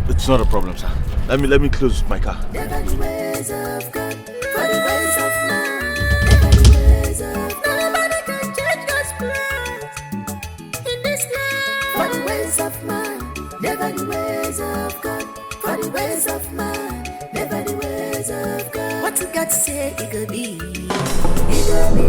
It's not a problem, sir. Let me close my car. Never the ways of God, for the ways of man. Never the ways of God. Nobody can change God's plans in this life. For the ways of man, never the ways of God. For the ways of man, never the ways of God. What you got to say, it could be. It could be.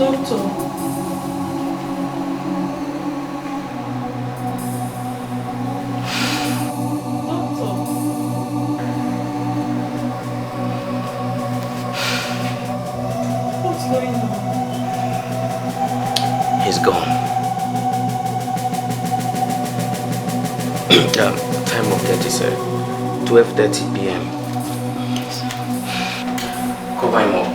Doctor. He's gone. Time of death is 12:30 p.m. Cover him up.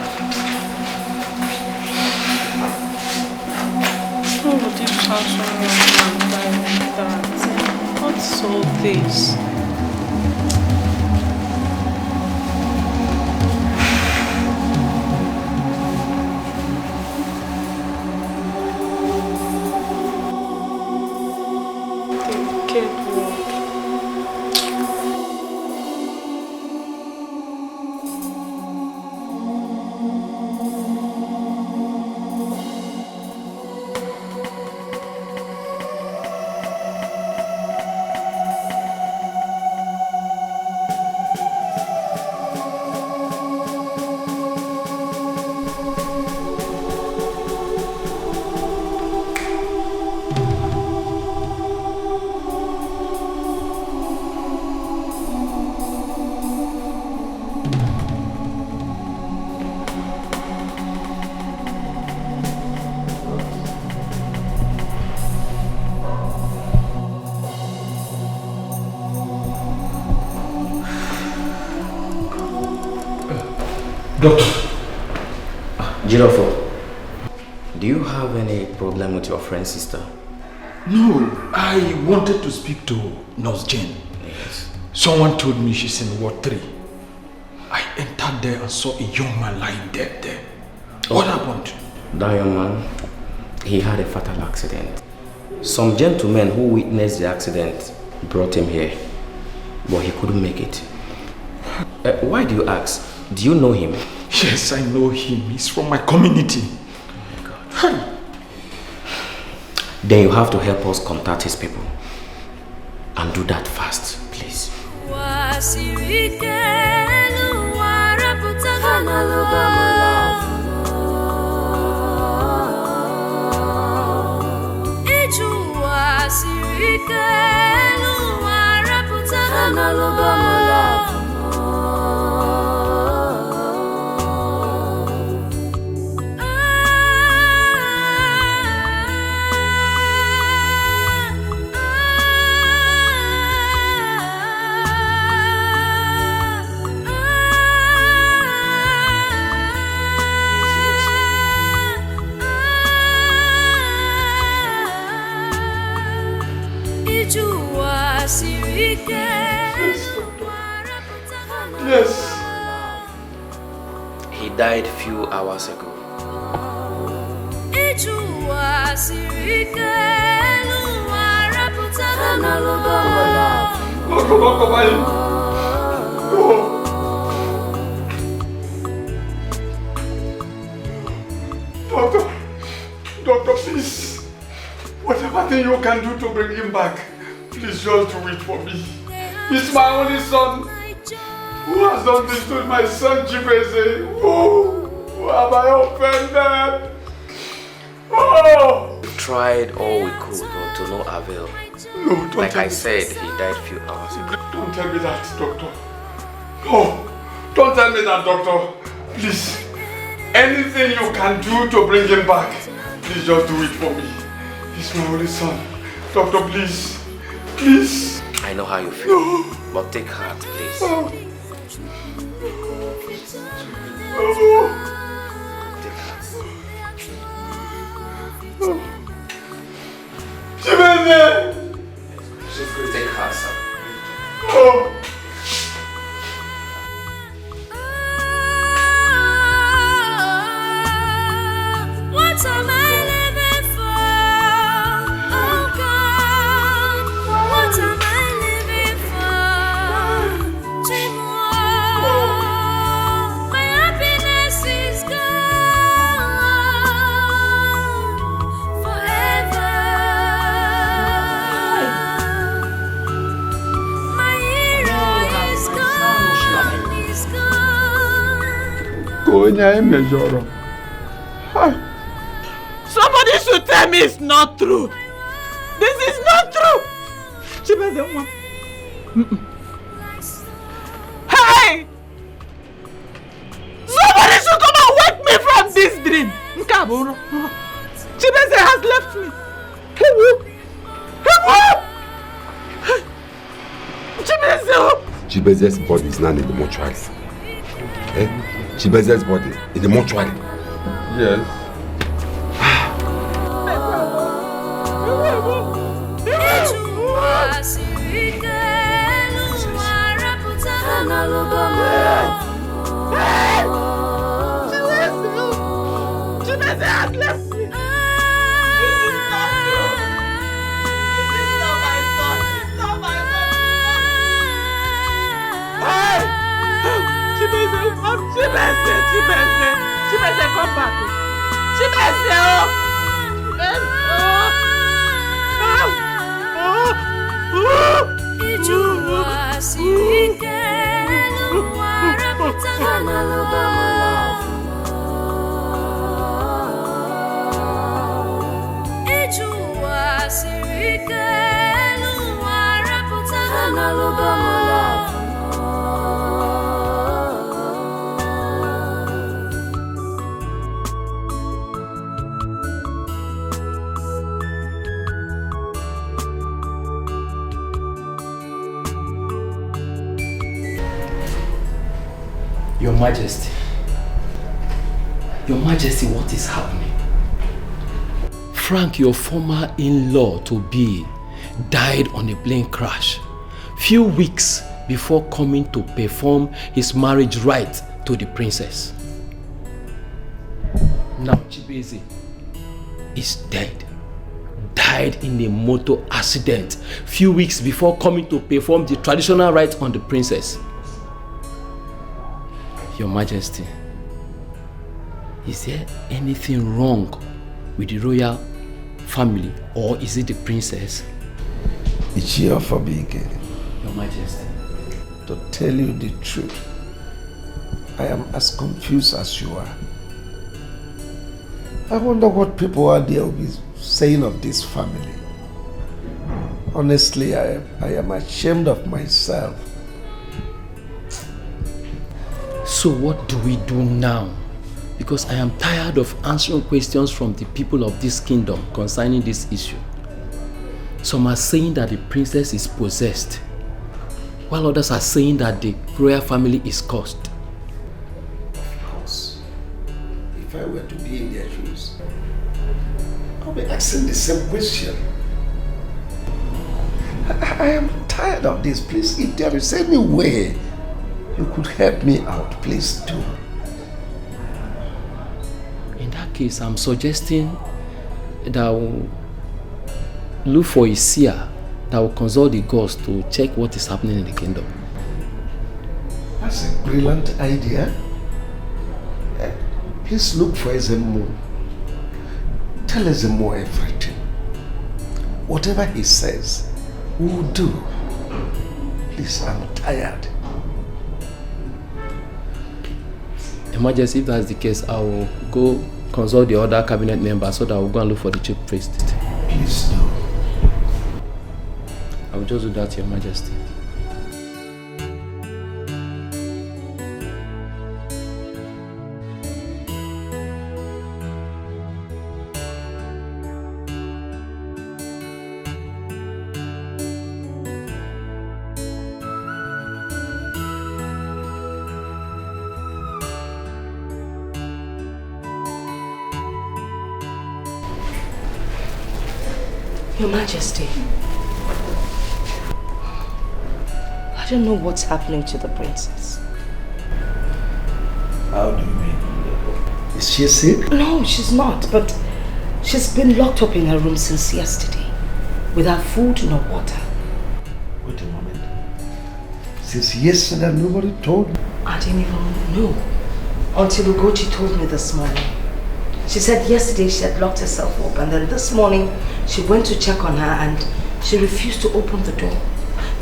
Nobody touched someone like that. What's all this? Doctor. Jirofo, do you have any problem with your friend's sister? No, I wanted to speak to Nurse Jane. Yes. Someone told me she's in Ward 3. I entered there and saw a young man lying dead there. What happened? That young man, he had a fatal accident. Some gentlemen who witnessed the accident brought him here, but he couldn't make it. Why do you ask? Do you know him? Yes, I know him. He's from my community. Oh my God. Then you have to help us contact his people. And do that fast, please. Yes. He died a few hours ago. Doctor, please. Whatever thing you can do to bring him back, please just do it for me. He's my only son. Who has done this to my son, Chibeze? Who have I offended? Oh! We tried all we could, but to no avail. No, don't like tell I me. said, he died a few hours ago. Don't tell me that, doctor. No, don't tell me that, doctor. Please. Anything you can do to bring him back, please just do it for me. He's my only son. Doctor, please. Please. I know how you feel, but take heart, please. Oh. Take heart, sir. Oh. What am I living for? Oh God, what am I living for? My happiness is gone forever. My hero is gone, he's gone. Go in here, Major. to tell me it's not true. This is not true. Chibeze, hey! Somebody should come and wake me from this dream. Chibeze has left me. Chibeze's body is not in the mortuary. Eh? Chibeze's body in the mortuary. Yes. Chibeze has left me. Chibeze, come back. Chibeze, Your Majesty. Your Majesty, what is happening? Frank, your former in-law to be, died on a plane crash few weeks before coming to perform his marriage rite to the princess. Now Chibeze is dead. Died in a motor accident few weeks before coming to perform the traditional rite on the princess. Your Majesty, is there anything wrong with the royal family, or is it the princess? Ichia Fabike. Your Majesty. To tell you the truth, I am as confused as you are. I wonder what people out there will be saying of this family. Honestly, I am ashamed of myself. So what do we do now? Because I am tired of answering questions from the people of this kingdom concerning this issue. Some are saying that the princess is possessed, while others are saying that the royal family is cursed. Of course, if I were to be in their shoes, I'll be asking the same question. I am tired of this. Please, if there is any way you could help me out, please do. In that case, I'm suggesting that we'll look for a seer that will consult the gods to check what is happening in the kingdom. That's a brilliant idea. Please look for Ezemo. Tell Ezemo everything. Whatever he says, we will do. Please, I'm tired. Your Majesty, if that's the case, I will go consult the other cabinet members so that I will go and look for the chief priest. Please do. I will just do that, Your Majesty. Your Majesty, I don't know what's happening to the princess. How do you mean? Is she sick? No, she's not, but she's been locked up in her room since yesterday, without food nor water. Wait a moment. Since yesterday, nobody told me. I didn't even know until Ugochi told me this morning. She said yesterday she had locked herself up, and then this morning she went to check on her and she refused to open the door.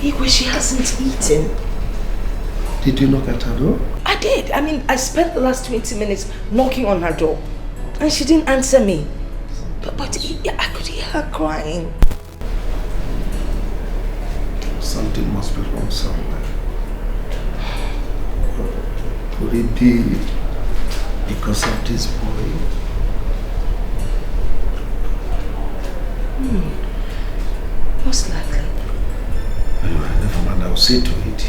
Igwe, she hasn't eaten. Did you knock at her door? I did. I spent the last 20 minutes knocking on her door and she didn't answer me. But I could hear her crying. Something must be wrong somewhere. Could it be because of this boy? Most likely. Anyway, never mind, I'll see to it.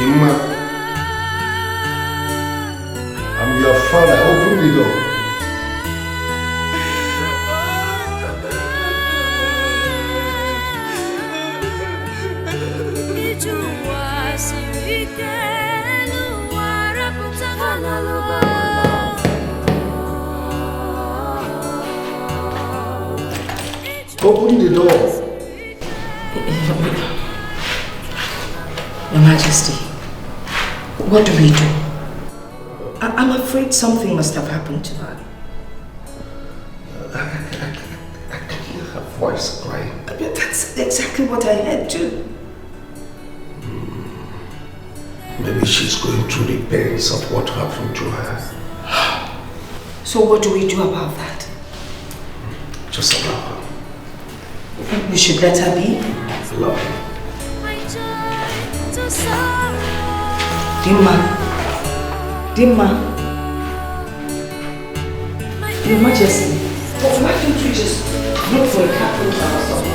Imma, I'm your father. Open the door. Open the door. Your Majesty, what do we do? I'm afraid something must have happened to her. I can hear her voice crying. But that's exactly what I heard too. Maybe she's going through the pains of what happened to her. So what do we do about that? Just allow her. We should let her be? Allow her. Dimma. Your Majesty, why don't you just look for a carpenter or something?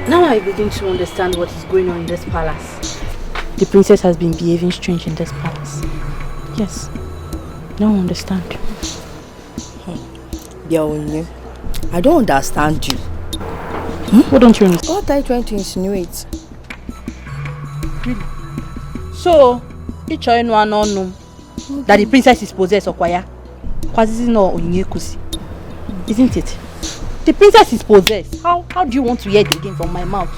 Now I begin to understand what is going on in this palace. The princess has been behaving strange in this palace. Yes. Now I understand. I don't understand you. What don't you understand? What are you trying to insinuate? Really? So, that the princess is possessed of Kwaya. Isn't it? The princess is possessed. How do you want to hear it again from my mouth?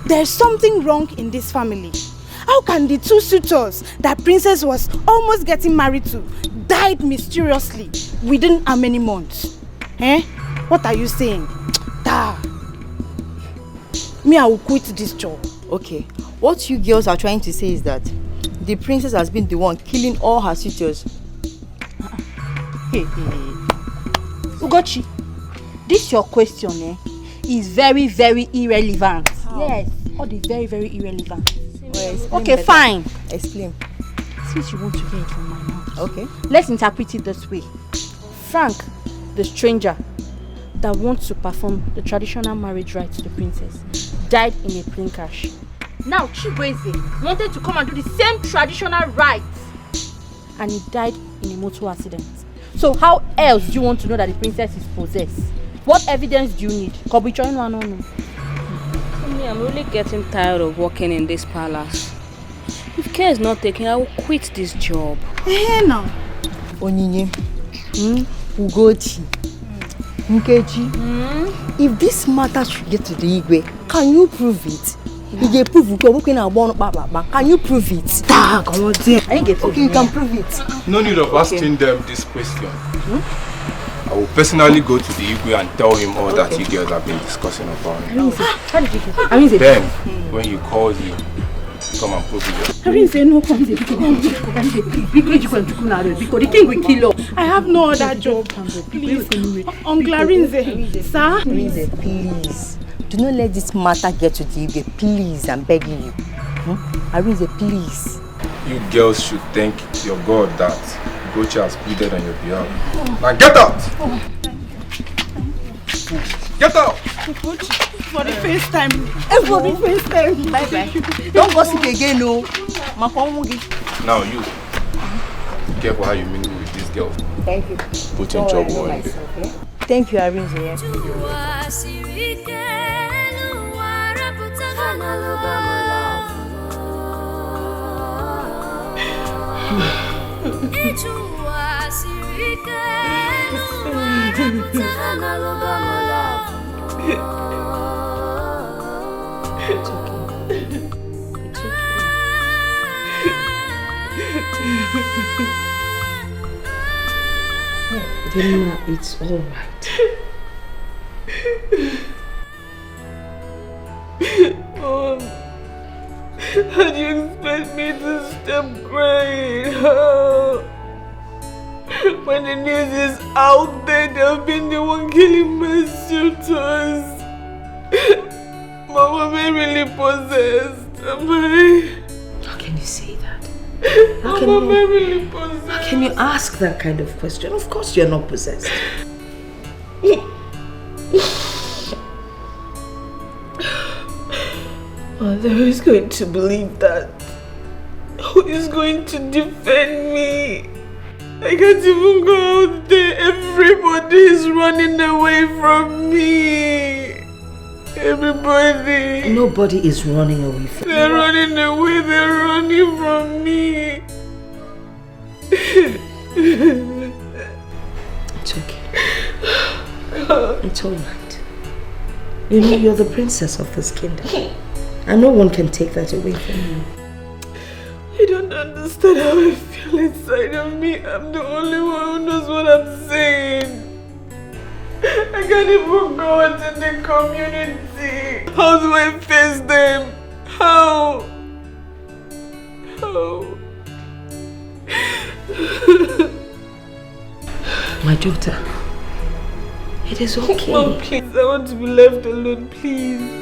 There's something wrong in this family. How can the two suitors that princess was almost getting married to died mysteriously within how many months? What are you saying? Me, I will quit this job. Okay, what you girls are trying to say is that the princess has been the one killing all her suitors. Ugochi, this your question is very, very irrelevant. Yes, all the very, very irrelevant. Okay, fine. Explain. Since you want to hear it from my mouth. Okay. Let's interpret it this way. Frank, the stranger that wants to perform the traditional marriage rite to the princess, died in a plane crash. Now Chibueze wanted to come and do the same traditional rite, and he died in a motor accident. So how else do you want to know that the princess is possessed? What evidence do you need? I'm really getting tired of working in this palace. If care is not taken, I will quit this job. Now. Onyinye, Ugochi, Nkechi, if this matter should get to the Igwe, can you prove it? Can you prove it? Okay, you can prove it. No need of asking them this question. I will personally go to the Igwe and tell him all that you girls have been discussing about him. How did you get it? Then, when he calls you, come and prove it. Because the king will kill us. I have no other job. Please. Glarinze. Sir? Please. Do not let this matter get to the Igwe. Please, I'm begging you. Arinze, please. You girls should thank your God that Gocha has pleaded on your behalf. Now get out! Get out! For the first time. For the first time. Bye-bye. Don't gossip again, no. Now you, be careful how you mingle with this girl. Thank you. Put in trouble one day. Thank you, Arinze. Delina, it's all right. Mom, how do you expect me to stop crying? When the news is out there, they've been the one killing my suitors. Mom, am I really possessed? Am I? How can you say that? How can am I really possessed? How can you ask that kind of question? Of course you're not possessed. Mother is going to believe that. Who is going to defend me? I can't even go out there. Everybody is running away from me. Everybody. Nobody is running away from you. They're running away. They're running from me. It's okay. It's all right. You know you're the princess of this kingdom. And no one can take that away from you. I don't understand how I feel inside of me. I'm the only one who knows what I'm saying. I can't even go out in the community. How do I face them? How? My daughter, it is okay. Mom, please, I want to be left alone, please.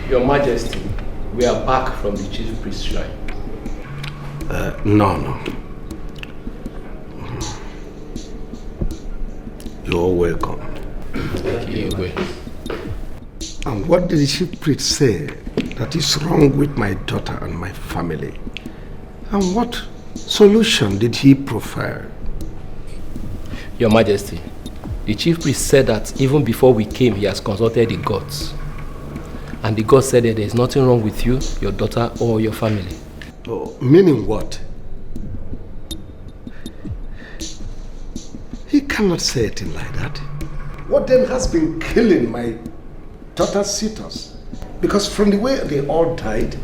Your Majesty, we are back from the chief priest's shrine. No. You're welcome. You're welcome. And what did the chief priest say that is wrong with my daughter and my family? And what solution did he profile? Your Majesty, the chief priest said that even before we came, he has consulted the gods. And the gods said that there is nothing wrong with you, your daughter, or your family. Oh, meaning what? He cannot say a thing like that. What then has been killing my daughter's suitors? Because from the way they all died,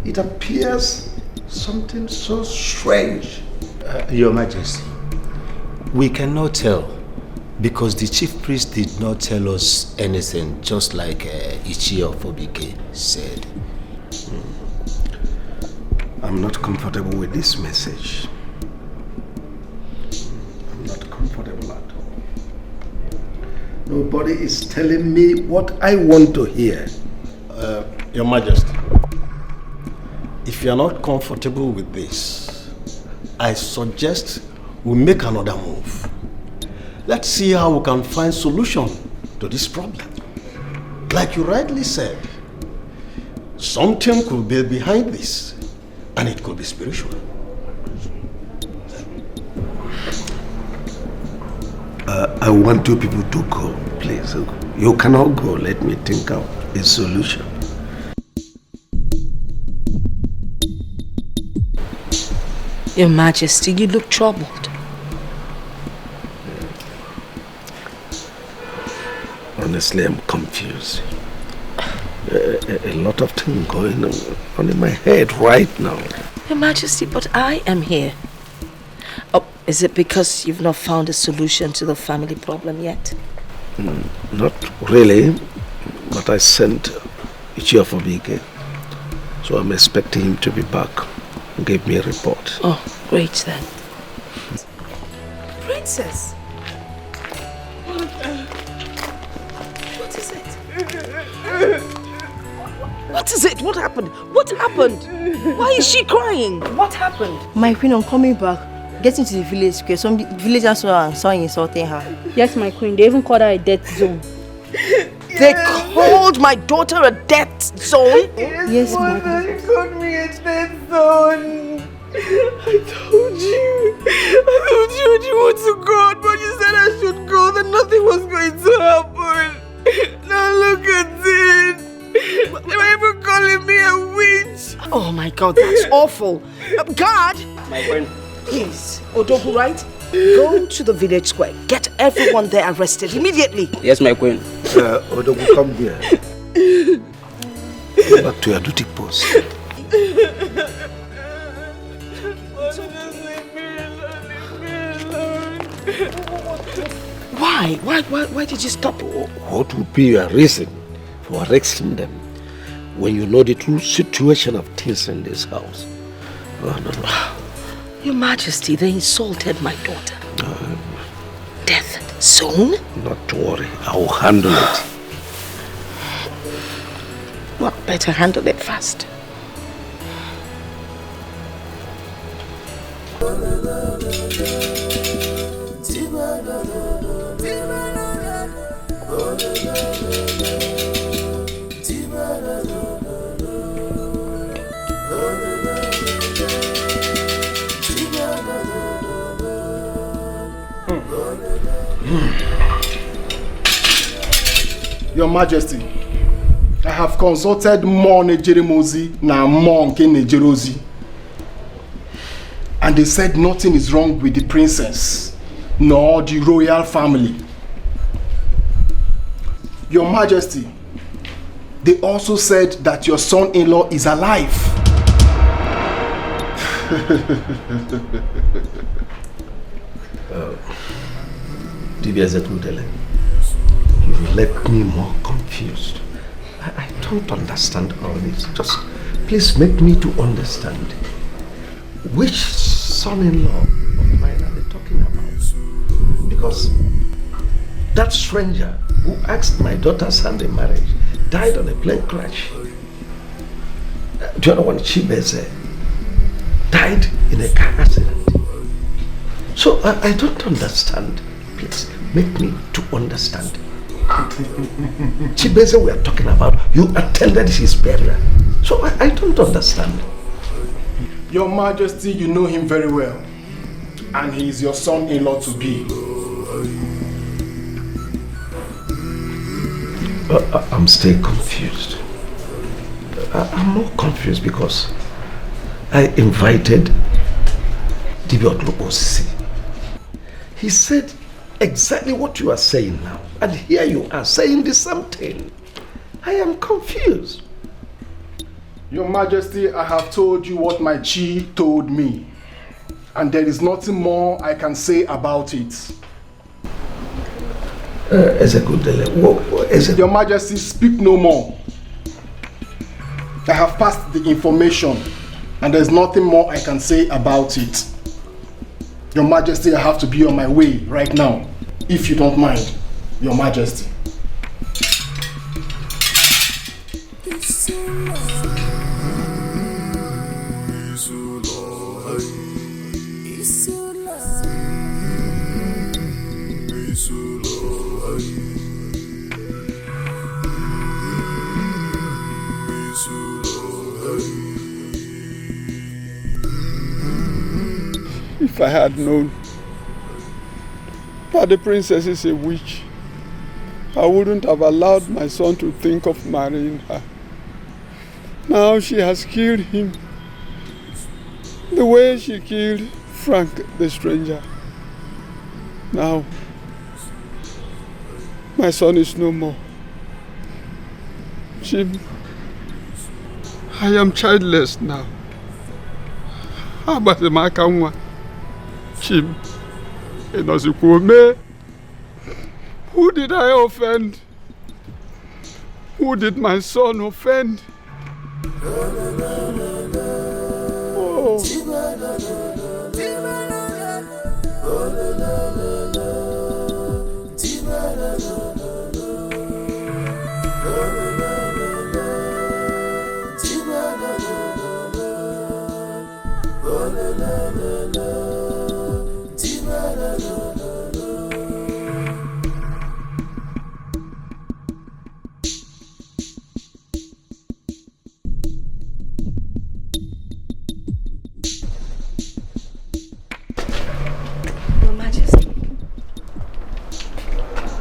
it appears something so strange. Your Majesty, we cannot tell because the chief priest did not tell us anything, just like Ichi of Obike said. I'm not comfortable with this message. I'm not comfortable at all. Nobody is telling me what I want to hear. Your Majesty, if you are not comfortable with this, I suggest we make another move. Let's see how we can find solution to this problem. Like you rightly said, something could be behind this, and it could be spiritual. I want you people to go, please. You cannot go. Let me think of a solution. Your Majesty, you look troubled. Honestly, I'm confused. A lot of things going on in my head right now. Your Majesty, but I am here. Oh, is it because you've not found a solution to the family problem yet? Not really, but I sent Ichia for Bike, so I'm expecting him to be back and give me a report. Oh, great then. Princess! What is it? What is it? What happened? What happened? Why is she crying? What happened? My queen, on coming back, getting to the village square, some villagers saw insulting her. Yes, my queen, they even called her a death zone. They called my daughter a death zone? Yes, my queen. They called me a death zone. I told you when you want to go, but you said I should go, that nothing was going to happen. Now look at it. They were even calling me a witch. Oh my God, that's awful. God! My friend. Please, Odogu, right? Go to the village square. Get everyone there arrested immediately. Yes, my queen. Odogu, come here. Go back to your duty post. Why did you stop? What would be your reason for arresting them when you know the true situation of things in this house? Oh, no. Your Majesty, they insulted my daughter. Death zone? Not to worry, I'll handle it. What better handle it fast? Your Majesty, I have consulted more Nigerian na more Nigerian, and they said nothing is wrong with the princess nor the royal family. Your Majesty, they also said that your son-in-law is alive. You left me more confused. I don't understand all this. Just please make me to understand. Which son-in-law of mine are they talking about? Because that stranger who asked my daughter's hand in marriage died on a plane crash. The other one, Chibeze. died in a car accident. So I don't understand. Please make me to understand. Chibeze we are talking about, you attended his burial. So I don't understand. Your Majesty, you know him very well. And he is your son-in-law to be. I'm still confused. I'm more confused because I invited Dibiot Osisi. He said exactly what you are saying now. And here you are saying the same thing. I am confused. Your Majesty, I have told you what my chi told me. And there is nothing more I can say about it. Your Majesty, speak no more. I have passed the information and there's nothing more I can say about it. Your Majesty, I have to be on my way right now, if you don't mind, Your Majesty. If I had known that the princess is a witch, I wouldn't have allowed my son to think of marrying her. Now she has killed him the way she killed Frank the stranger. Now my son is no more. Jim, I am childless now. How about the Makamwa? Jim, who did I offend? Who did my son offend? Oh.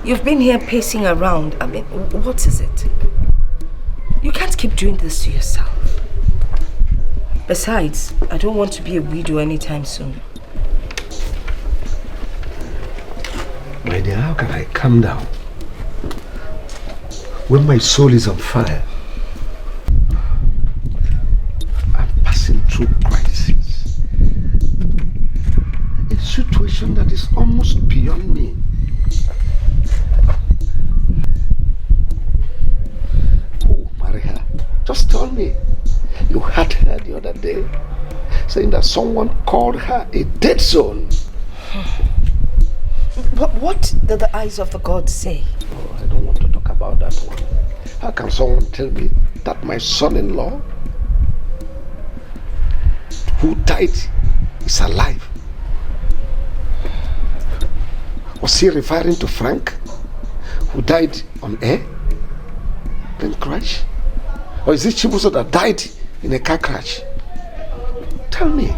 You've been here pacing around. I mean, what is it? You can't keep doing this to yourself. Besides, I don't want to be a widow anytime soon. My dear, how can I calm down when my soul is on fire? I'm passing through crisis. A situation that is almost beyond me. Just tell me, you had her the other day saying that someone called her a dead zone. But what did the eyes of the gods say? Oh, I don't want to talk about that one. How can someone tell me that my son-in-law who died is alive? Was he referring to Frank, who died on air, then crashed? Or is it Chibuzo that died in a car crash? Tell me.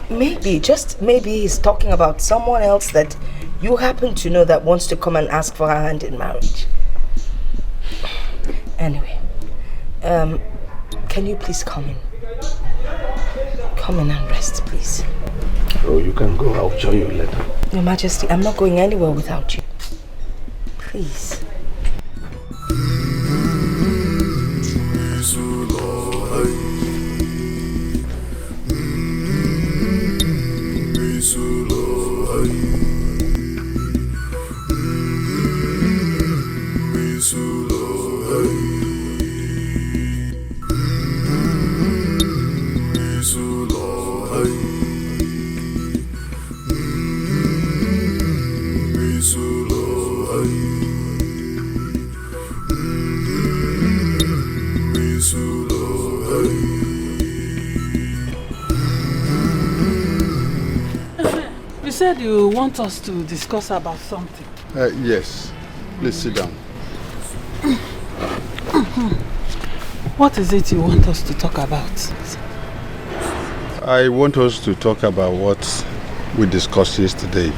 Maybe, just maybe he's talking about someone else that you happen to know that wants to come and ask for her hand in marriage. Anyway, can you please come in? Come in and rest, please. Oh, you can go. I'll show you later. Your Majesty, I'm not going anywhere without you. Please. said you want us to discuss about something. Yes. Please sit down. What is it you want us to talk about? I want us to talk about what we discussed yesterday.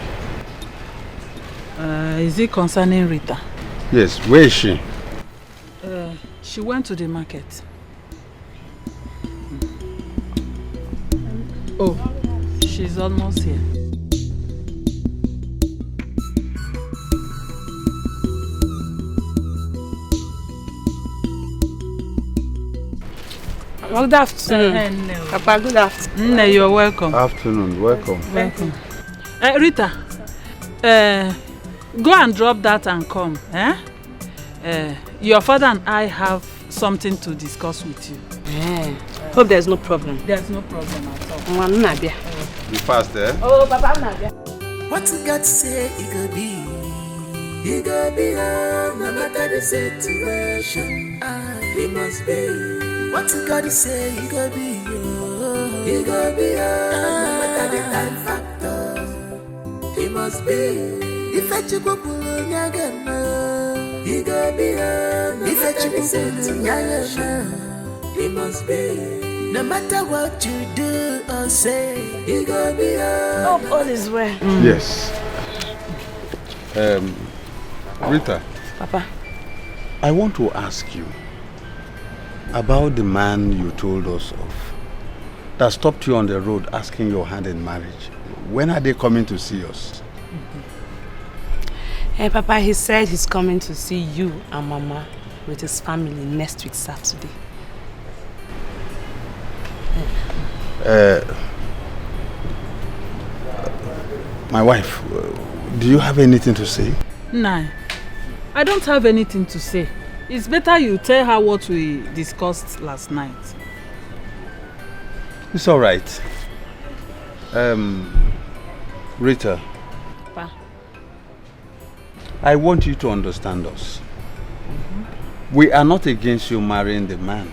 Is it concerning Rita? Yes, where is she? She went to the market. Oh, she's almost here. Good afternoon. Papa, good afternoon. You're welcome. Afternoon, welcome. Welcome. Rita, go and drop that and come. Your father and I have something to discuss with you. Hope there's no problem. There's no problem at all. Be fast, eh? Oh, Papa, Nabia. What you got to say, it could be. It could be, no matter the situation. It must be. What you got to say, it could be. It could be, no matter the time factor. It must be. If I check up on your game, it could be, no matter the situation. It must be. No matter what you do or say, it could be. Hope all is well. Yes. Rita. Papa. I want to ask you about the man you told us of that stopped you on the road asking your hand in marriage. When are they coming to see us? Hey, Papa, he said he's coming to see you and Mama with his family next week, Saturday. My wife, do you have anything to say? No, I don't have anything to say. It's better you tell her what we discussed last night. It's all right. Rita. Papa. I want you to understand us. We are not against you marrying the man.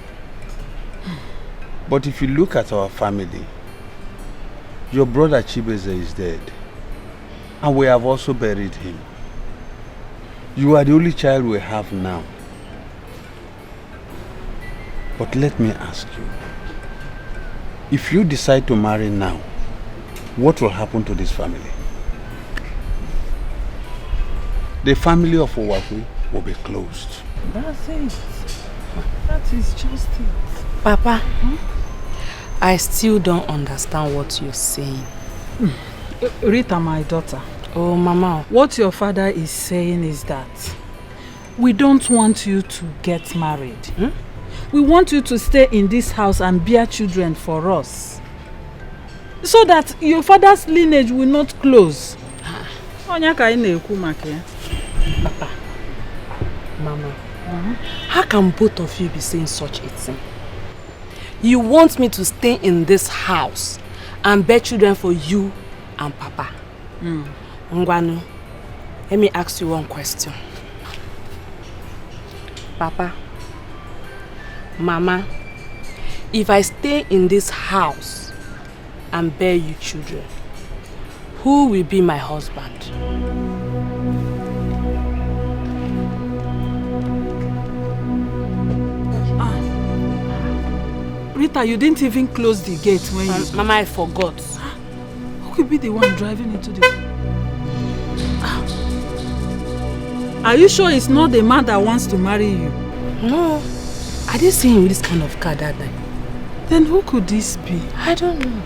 But if you look at our family, your brother Chibeze is dead. And we have also buried him. You are the only child we have now. But let me ask you, if you decide to marry now, what will happen to this family? The family of Owakwe will be closed. That's it. That is just it. Papa, I still don't understand what you're saying. Rita, my daughter. Oh, Mama. What your father is saying is that we don't want you to get married. We want you to stay in this house and bear children for us. So that your father's lineage will not close. Papa, Mama, how can both of you be saying such a thing? You want me to stay in this house and bear children for you and Papa? Ngwanu, let me ask you one question. Papa, Mama, if I stay in this house and bear you children, who will be my husband? Rita, you didn't even close the gate when you... Mama, I forgot. Who could be the one driving into the... Are you sure it's not the man that wants to marry you? No. I didn't see him with this kind of car that night. Then who could this be? I don't know.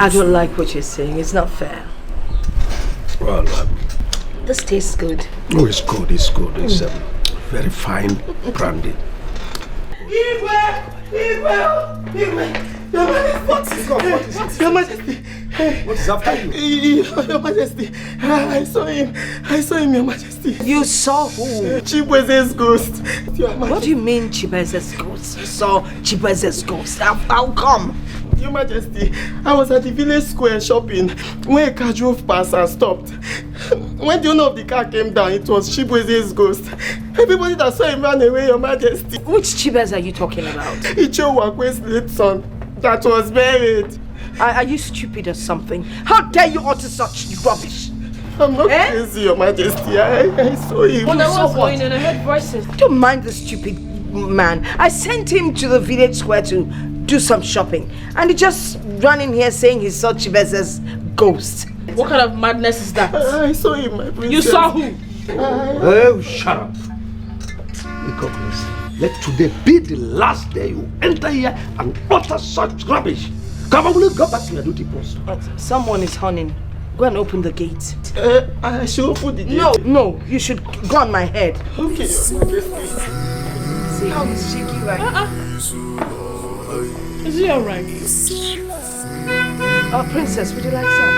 I don't like what you're saying. It's not fair. Well, this tastes good. oh, it's good. It's good. It's very fine brandy. Your Majesty. What is after you? Your Majesty. I saw him, Your Majesty. You saw who? Chibueze's ghost. What do you mean Chibueze's ghost? You saw Chibueze's ghost? How come? Your Majesty, I was at the village square shopping when a car drove past and stopped. When the owner of the car came down, it was Chibueze's ghost. Everybody that saw him ran away, Your Majesty. Which Chibueze are you talking about? Icho Wakwe's late son that was buried. Are you stupid or something? How dare you utter such rubbish? I'm not crazy, Your Majesty. I saw him. Well, I was going and I heard voices. Don't mind the stupid man. I sent him to the village square to do some shopping. And he just ran in here saying he saw Chibueze's ghost. What kind of madness is that? I saw him, my princess. You saw who? Oh, shut up. Nicholas, let today be the last day you enter here and utter such rubbish. Come on, go back to your duty post. But someone is hunting. Go and open the gate. I should open the gate. No, you should go on my head. Okay, Your Majesty. See how he's shaking right? Is he alright? Oh, princess, would you like some?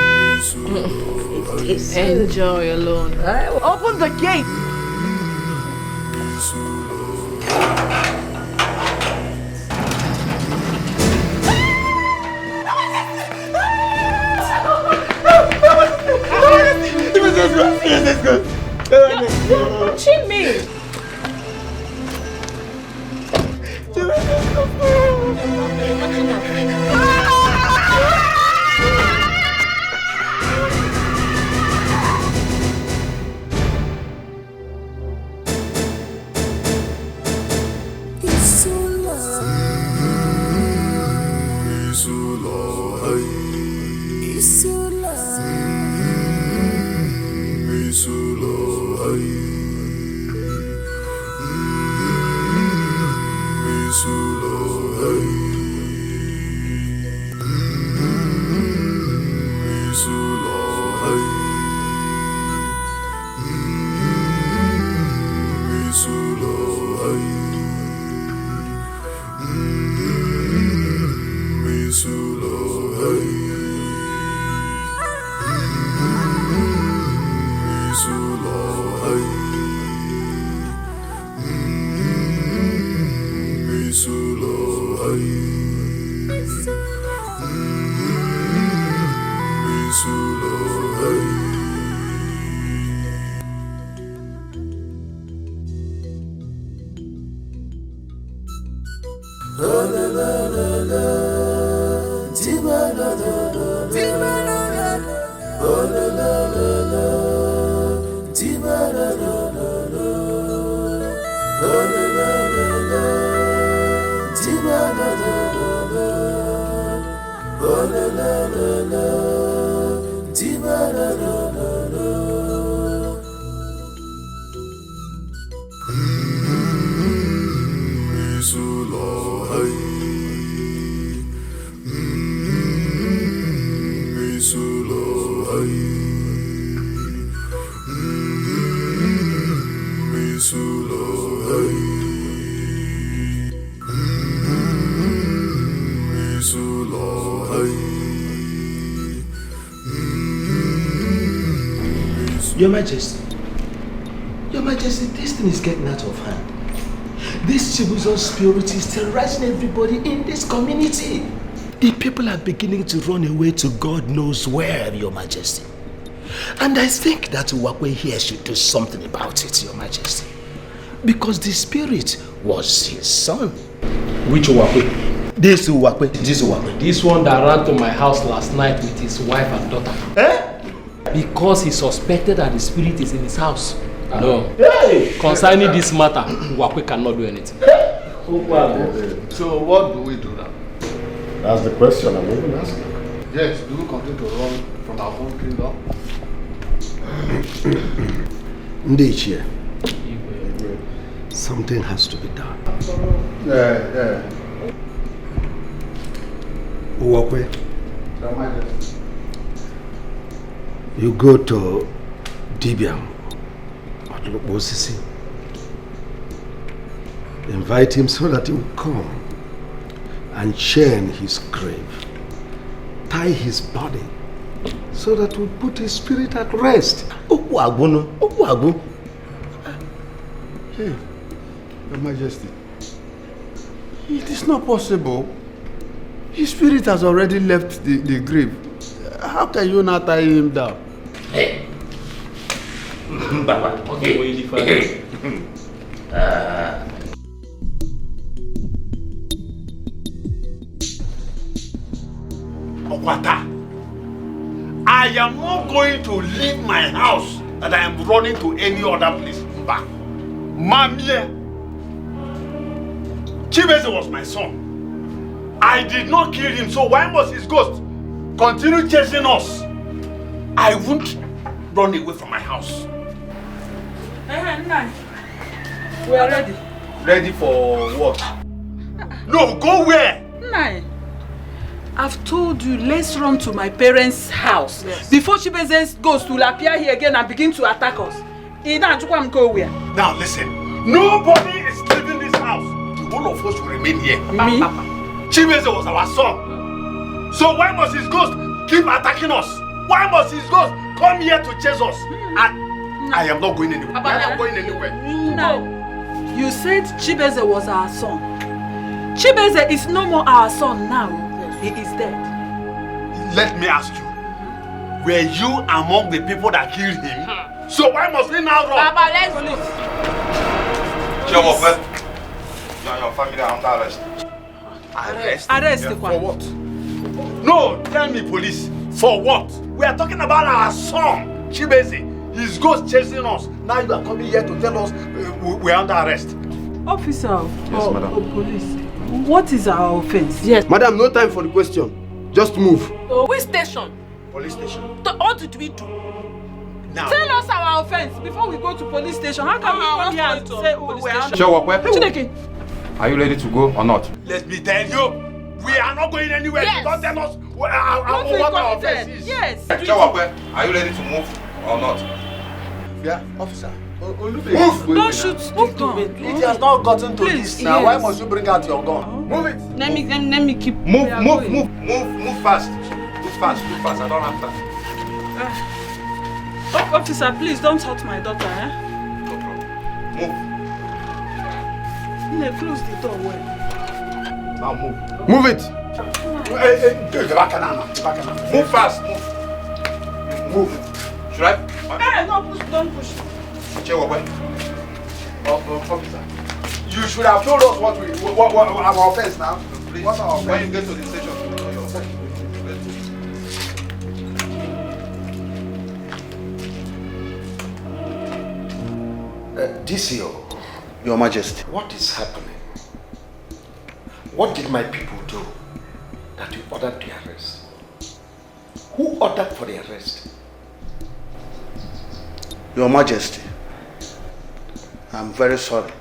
Enjoy alone. Open the gate. Let's go. You're watching me. Your Majesty, this thing is getting out of hand. This Chibuzo spirit is terrorizing everybody in this community. The people are beginning to run away to God knows where, Your Majesty. And I think that Uwakwe here should do something about it, Your Majesty. Because the spirit was his son. Which Uwakwe? This Uwakwe. This one that ran to my house last night with his wife and daughter. Because he suspected that the spirit is in his house. No. Concerning this matter, Uwakwe cannot do anything. So what do we do now? That's the question I'm even asking. Yes, do we continue to run from our own kingdom? Ndichie, something has to be done. Yeah. Uwakwe, You go to Dibiam at Lobosisi. Invite him so that he will come and chain his grave. Tie his body so that we'll put his spirit at rest. Hey, Your Majesty, it is not possible. His spirit has already left the grave. How can you not tie him down? Hey. Baba, okay. Okwata, I am not going to leave my house and I am running to any other place. Mamie, Chibeze was my son. I did not kill him, so why must his ghost continue chasing us? I won't run away from my house. We are ready. Ready for what? No, go where? Nai, I've told you, let's run to my parents' house. Yes. Before Chibeze's ghost will appear here again and begin to attack us. Go where? Now listen, nobody is leaving this house. All of us will remain here. Me? Chibeze was our son. So why must his ghost keep attacking us? Why must his ghost come here to chase us? And I am not going anywhere. I am not going anywhere. No. You said Chibeze was our son. Chibeze is no more our son now. He is dead. Let me ask you, were you among the people that killed him? So why must we now run? Baba, let's leave. You and your family are under arrest. Arrest? Yeah, for what? No, tell me, police. For what? We are talking about our son, Chibeze. His ghost chasing us. Now you are coming here to tell us we are under arrest. Officer, Yes, madam. Police, what is our offense? Yes. Madam, no time for the question. Just move. Which station? Police station. What did we do? Now. Tell us our offense before we go to police station. How can we come here and say we are under... Chineke, are you ready to go or not? Let me tell you, we are not going anywhere. Yes. Don't tell us what our offense is. Yes. Are you ready to move or not? Yeah, officer. Move! Don't shoot the gun. It has not gotten to this now. Yes. Why must you bring out your gun? Move it. Let me keep... Move fast. Move fast. I don't have time. Officer, please don't hurt my daughter, eh? No problem. Move. Close the door well. Now move. Move it. Move fast. Move. Should I? Hey, no, push, don't push. Officer, you should have told us what our offense now. Please. What's our offense? When you get to the station, DCO. Your Majesty. What is happening? What did my people do that you ordered the arrest? Who ordered for the arrest? Your Majesty, I'm very sorry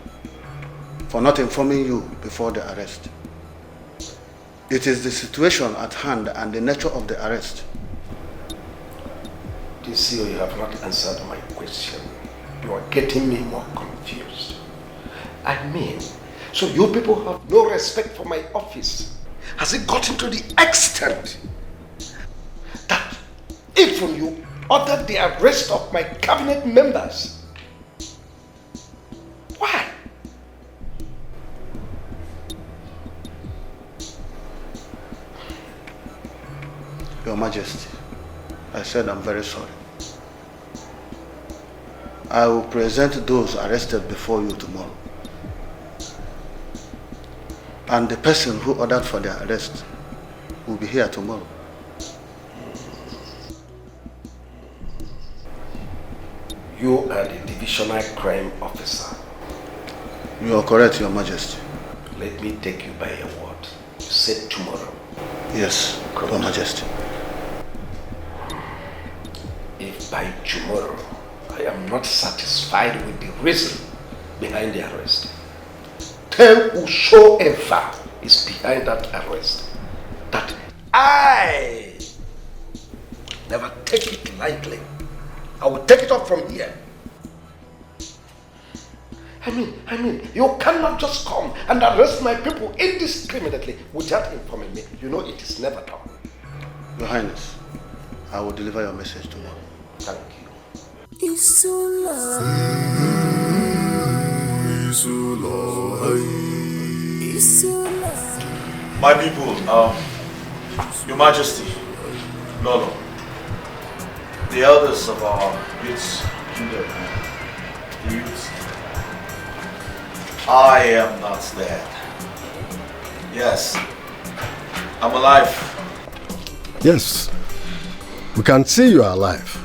for not informing you before the arrest. It is the situation at hand and the nature of the arrest. DCO, you have not answered my question. You are getting me more confused. I mean, so you people have no respect for my office. Has it gotten to the extent that even you ordered the arrest of my cabinet members? Why? Your Majesty, I said I'm very sorry. I will present those arrested before you tomorrow. And the person who ordered for their arrest will be here tomorrow. You are the divisional crime officer. You are correct, Your Majesty. Let me take you by your word. You said tomorrow. Yes, Your Majesty. If by tomorrow I am not satisfied with the reason behind the arrest, tell whosoever is behind that arrest that I never take it lightly. I will take it up from here. I mean, you cannot just come and arrest my people indiscriminately without informing me. You know it is never done. Your Highness, I will deliver your message tomorrow. Thank you. My people, Your Majesty, Lolo, the elders of our youths kingdom, the youths, I am not dead. Yes, I'm alive. Yes, we can see you are alive.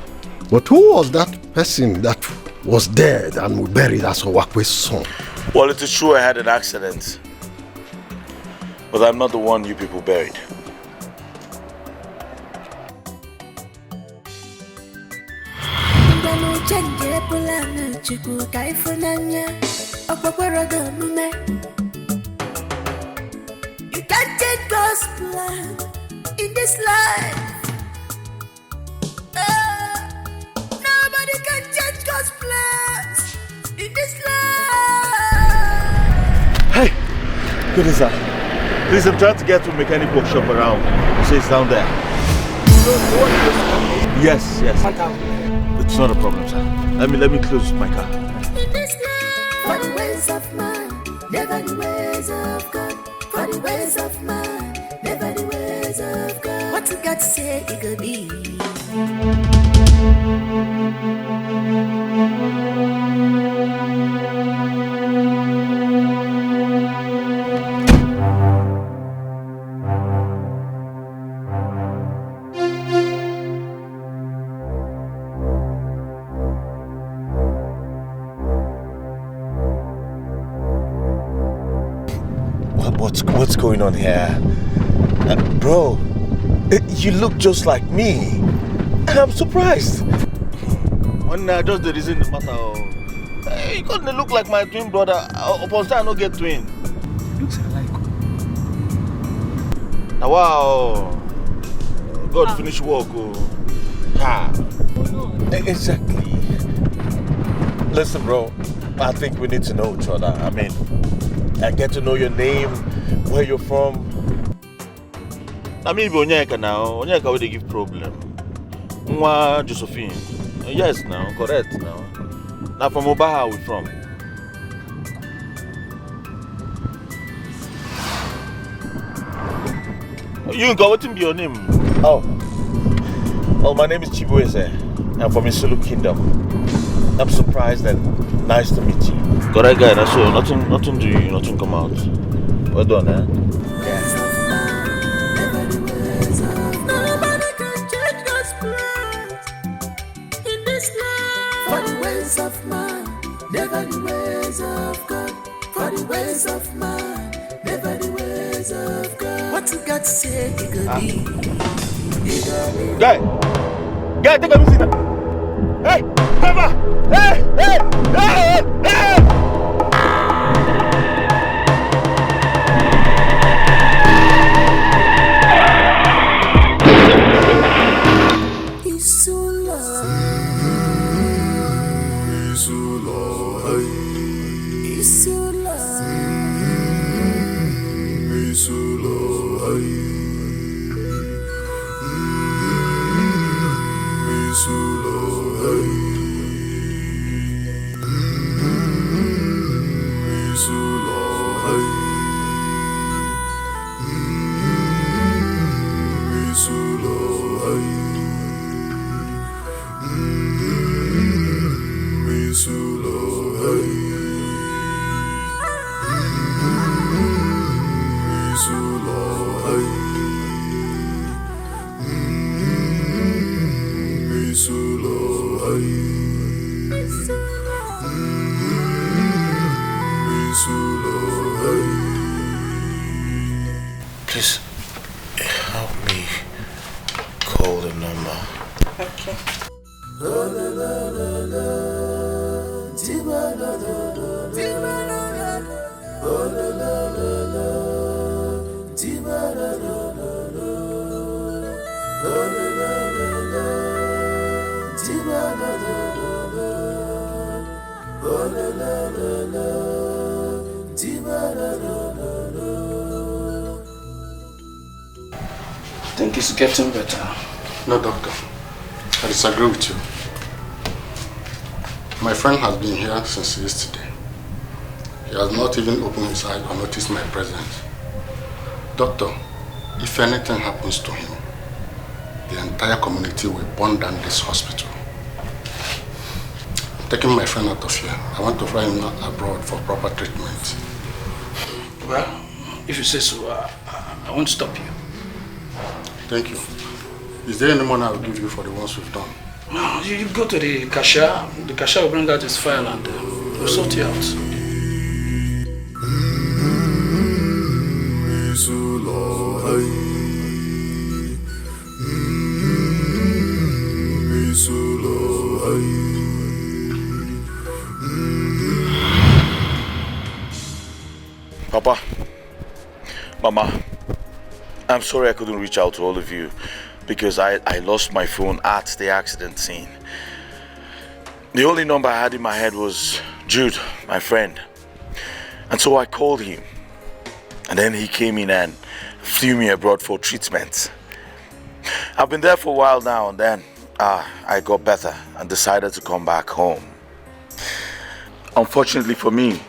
But who was that person that was dead and we buried as Owakwe's son? Well, it is true I had an accident. But I'm not the one you people buried. You can't take God's plan in this life. Nobody can change God's plans in this life. Hey! Good sir. Please, I'm trying to get to a mechanic workshop around. So it's down there. Yes. It's not a problem, sir. Let me close my car. In this life, for the ways of man, never the ways of God. For the ways of man, never the ways of God. What you got to say, it could be. What's going on here? Bro, you look just like me. And I'm surprised. When just the reason the matter, you couldn't look like my twin brother. Upon time, I don't get twin. Looks alike. Now, wow. God finish work. Exactly. Listen, bro. I think we need to know each other. I mean, I get to know your name, where you're from. I mean, Onyeka now. Onyeka will give problem. Nwa Josephine. Yes, now, correct now. Now from Obaha we from. You got what be your name? Oh, my name is Chibueze. I'm from Isulu Kingdom. I'm surprised and nice to meet you. Correct guy, that's all. Nothing to you, nothing come out. Well done, eh? Yeah. Nobody can change God's plans in this life. For the ways of man, never the ways of God. For the ways of man, never the ways of God. What you got to say, it could be. Guy, take a visit. Hey, Papa! Hey! Please help me call the number. Okay. I think it's getting better. No, doctor. I disagree with you. My friend has been here since yesterday. He has not even opened his eyes or noticed my presence. Doctor, if anything happens to him, the entire community will burn down this hospital. I'm taking my friend out of here. I want to fly him abroad for proper treatment. Well, if you say so, I won't stop you. Thank you. Is there any money I will give you for the ones we've done? No, you go to the cashier. The cashier will bring out his file and we'll sort you out. Papa, Mama, I'm sorry I couldn't reach out to all of you because I lost my phone at the accident scene. The only number I had in my head was Jude, my friend. And so I called him. And then he came in and flew me abroad for treatment. I've been there for a while now, and then I got better and decided to come back home. Unfortunately for me,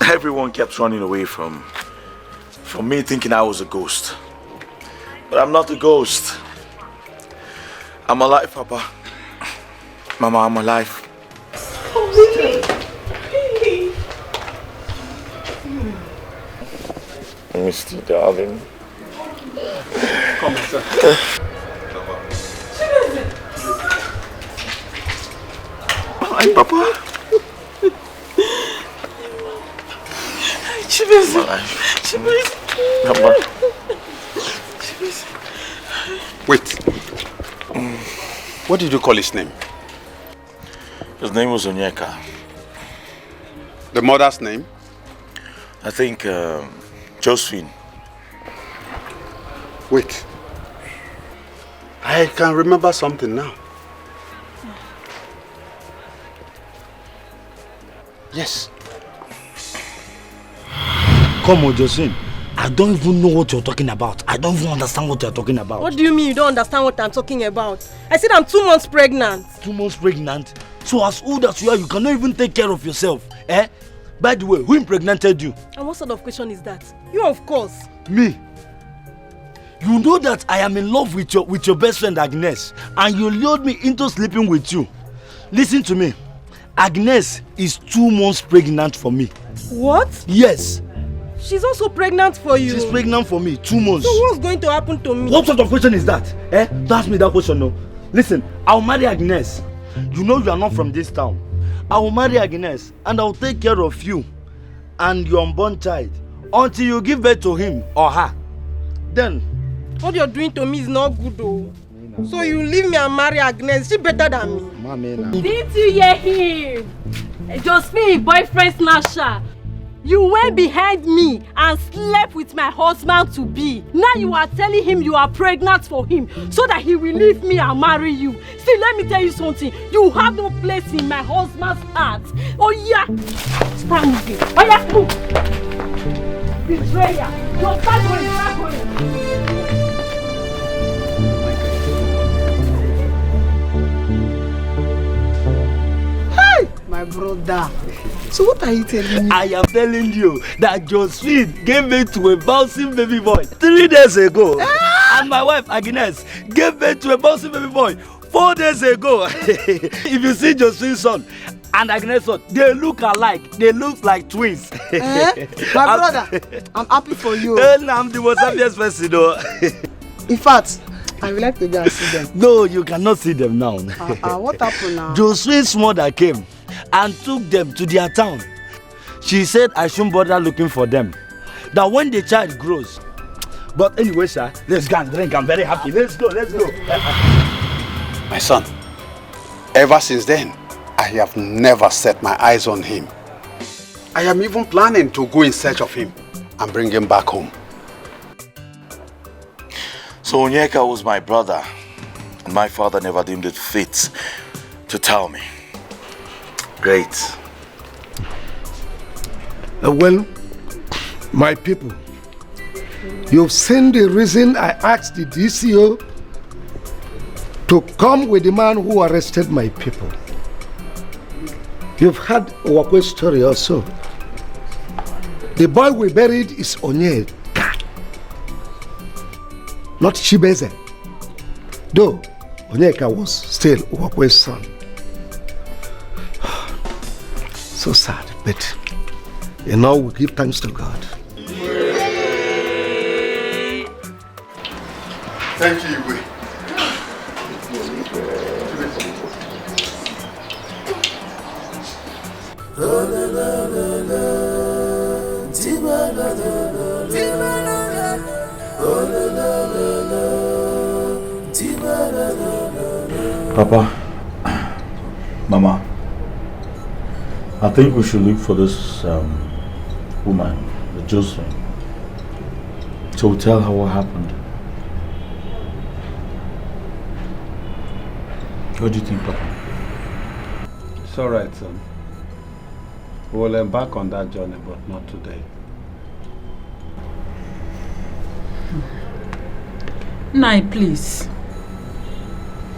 everyone kept running away from me, thinking I was a ghost. But I'm not a ghost. I'm alive, Papa. Mama, I'm alive. Oh, really? Really? I missed you, darling. Come on, sir. Hi, Papa. Papa. Wait. What did you call his name? His name was Onyeka. The mother's name? I think Josephine. Wait. I can remember something now. Yes. Come on, Josephine. I don't even know what you're talking about. I don't even understand what you're talking about. What do you mean you don't understand what I'm talking about? I said I'm 2 months pregnant. 2 months pregnant? So as old as you are, you cannot even take care of yourself, eh? By the way, who impregnated you? And what sort of question is that? You, of course. Me? You know that I am in love with your best friend Agnes, and you lured me into sleeping with you. Listen to me. Agnes is 2 months pregnant for me. What? Yes. She's also pregnant for you. She's pregnant for me, 2 months. So what's going to happen to me? What sort of question is that? Eh? Don't ask me that question, no. Listen, I'll marry Agnes. You know you are not from this town. I will marry Agnes and I'll take care of you and your unborn child until you give birth to him or her. Then... What you're doing to me is not good though. So you leave me and marry Agnes. She better than me. Didn't you hear him? Josephine, boyfriend snatcher. You went behind me and slept with my husband to be. Now you are telling him you are pregnant for him so that he will leave me and marry you. See, let me tell you something. You have no place in my husband's heart. Oh yeah. Start moving. Oh yeah, move. Betrayal. You're start going. My brother. So what are you telling me? I am telling you that Josephine gave birth to a bouncing baby boy 3 days ago. And my wife Agnes gave birth to a bouncing baby boy 4 days ago. If you see Josephine's son and Agnes' son, they look alike. They look like twins. My brother, I'm happy for you. I'm the most happiest person though. In fact, I would like to go and see them. No, you cannot see them now. What happened now? Josephine's mother came and took them to their town. She said I shouldn't bother looking for them. That when the child grows. But anyway, sir, let's go and drink. I'm very happy. Let's go. My son, ever since then, I have never set my eyes on him. I am even planning to go in search of him and bring him back home. So Onyeka was my brother, and my father never deemed it fit to tell me. Great. Well, my people, you've seen the reason I asked the DCO to come with the man who arrested my people. You've heard Owakwe's story also. The boy we buried is Onyeka, not Chibeze. Though Onyeka was still Owakwe's son. So sad, but you know, we give thanks to God. Thank you, Igwe. Papa, Mama, I think we should look for this woman, the Josephine, to tell her what happened. What do you think, Papa? It's all right, son. We'll embark on that journey, but not today. Nai, please.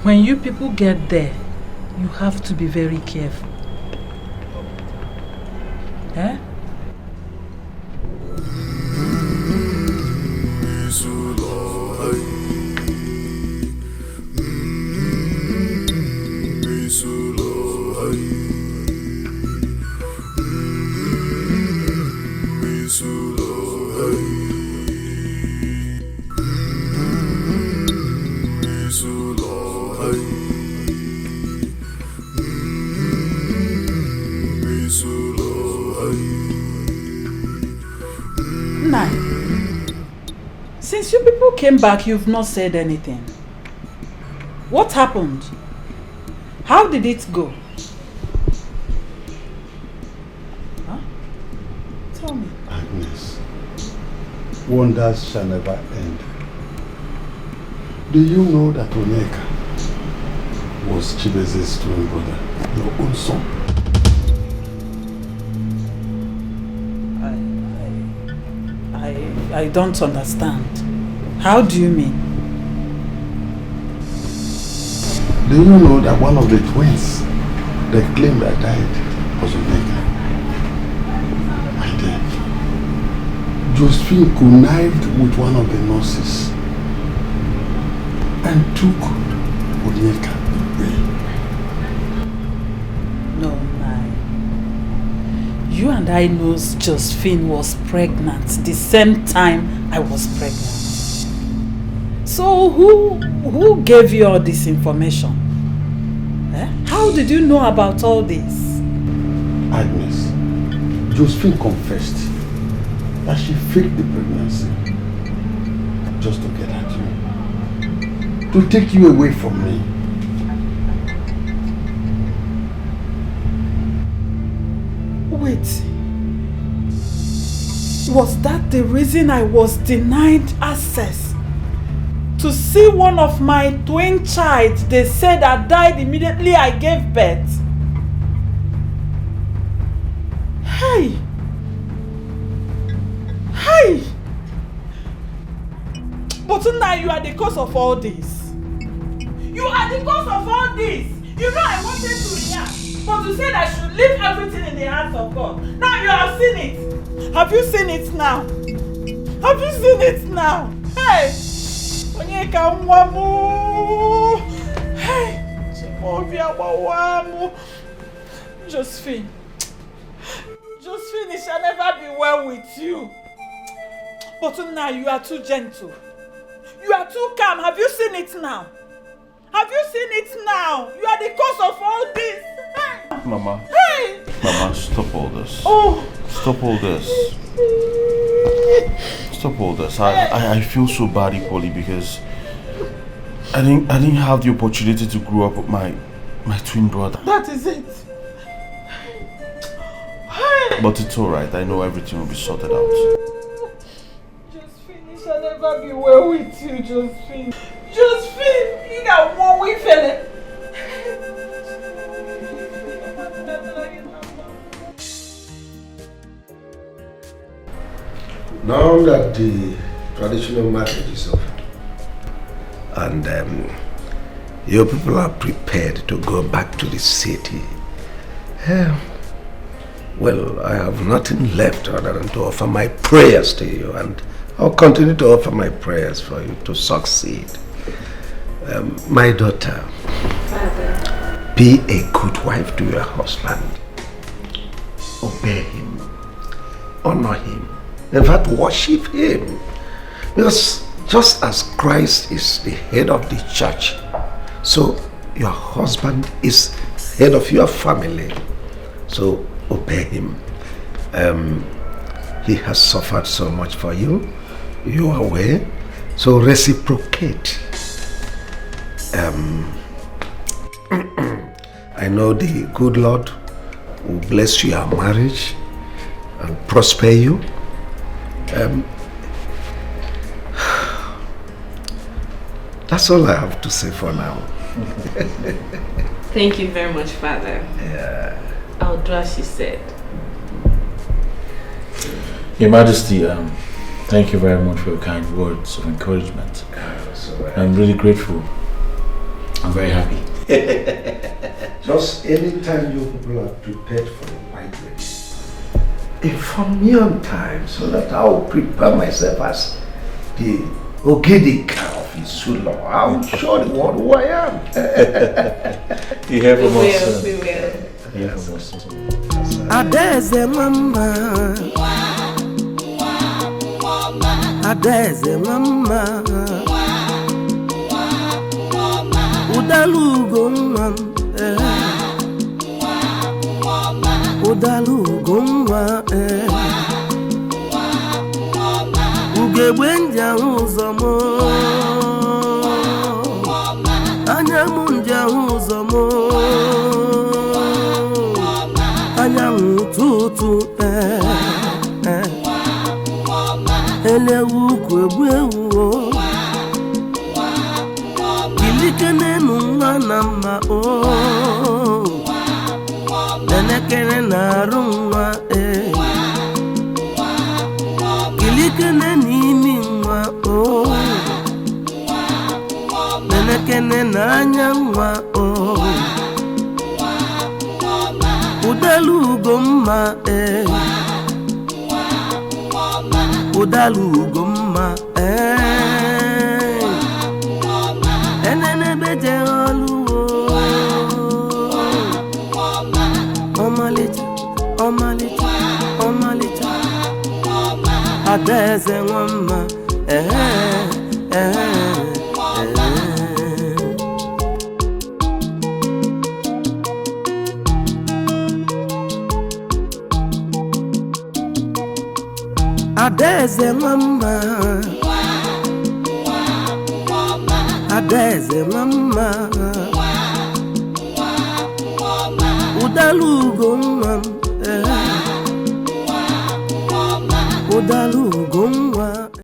When you people get there, you have to be very careful. Eh? Since you people came back, you've not said anything. What happened? How did it go? Huh? Tell me. Agnes, wonders shall never end. Do you know that Onyeka was Chibeze's twin brother, your own son? I don't understand. How do you mean? Do you know that one of the twins they claimed that died was Onyeka? My dear, Josephine connived with one of the nurses and took Onyeka away. No, Nai. You and I knows Josephine was pregnant the same time I was pregnant. So who gave you all this information? Eh? How did you know about all this? Agnes, Josephine confessed that she faked the pregnancy just to get at you, to take you away from me. Wait. Was that the reason I was denied access to see one of my twin child they said that died immediately I gave birth? Hey! Hey! But now you are the cause of all this. You are the cause of all this. You know I wanted to react, but you said I should leave everything in the hands of God. Now you have seen it. Have you seen it now? Have you seen it now? Hey! Onyeka mwamu! Hey! Chimovia wawamu! Josephine. Josephine, it shall never be well with you. But now you are too gentle. You are too calm. Have you seen it now? Have you seen it now? You are the cause of all this. Hey! Mama. Hey! Mama, stop all this. Oh! Stop all this. Stop all this. I feel so bad equally because I didn't have the opportunity to grow up with my twin brother. That is it. But it's alright. I know everything will be sorted out. Josephine, it shall never be well with you, Josephine. Josephine, you got one way, fella. found that the traditional marriage is over. And your people are prepared to go back to the city. Well, I have nothing left other than to offer my prayers to you, and I'll continue to offer my prayers for you to succeed. My daughter, Father, be a good wife to your husband. Obey him. Honor him. In fact, worship him. Because just as Christ is the head of the church, so your husband is head of your family. So obey him. He has suffered so much for you. You are aware. So reciprocate. I know the good Lord will bless your marriage and prosper you. That's all I have to say for now. thank you very much, Father. Yeah. I'll do as you said. Your Majesty, thank you very much for your kind words of encouragement. I'm really grateful. I'm very happy. Just anytime you people are prepared for the white wedding, inform me on time so that I'll prepare myself as the Ogedika of Isulo. I'll show the world who I am. You hear from us. We will. You hear from us. Adeze mama, Adeze mama, Udalugo mama, Udalugo mama, Ugebwenja uzomo, Anyamunja uzomo. Tutu elewu kwegwewu ilikene nunga nama o nenekene narunga ilikene nimi nwa o nenekene nanyangwa o Udalugomma Udalugomma Enene beje oluwo Omalicha Omalicha Omalicha Adeze wamma Adeze mama, Adeze mama, Udalugo mama.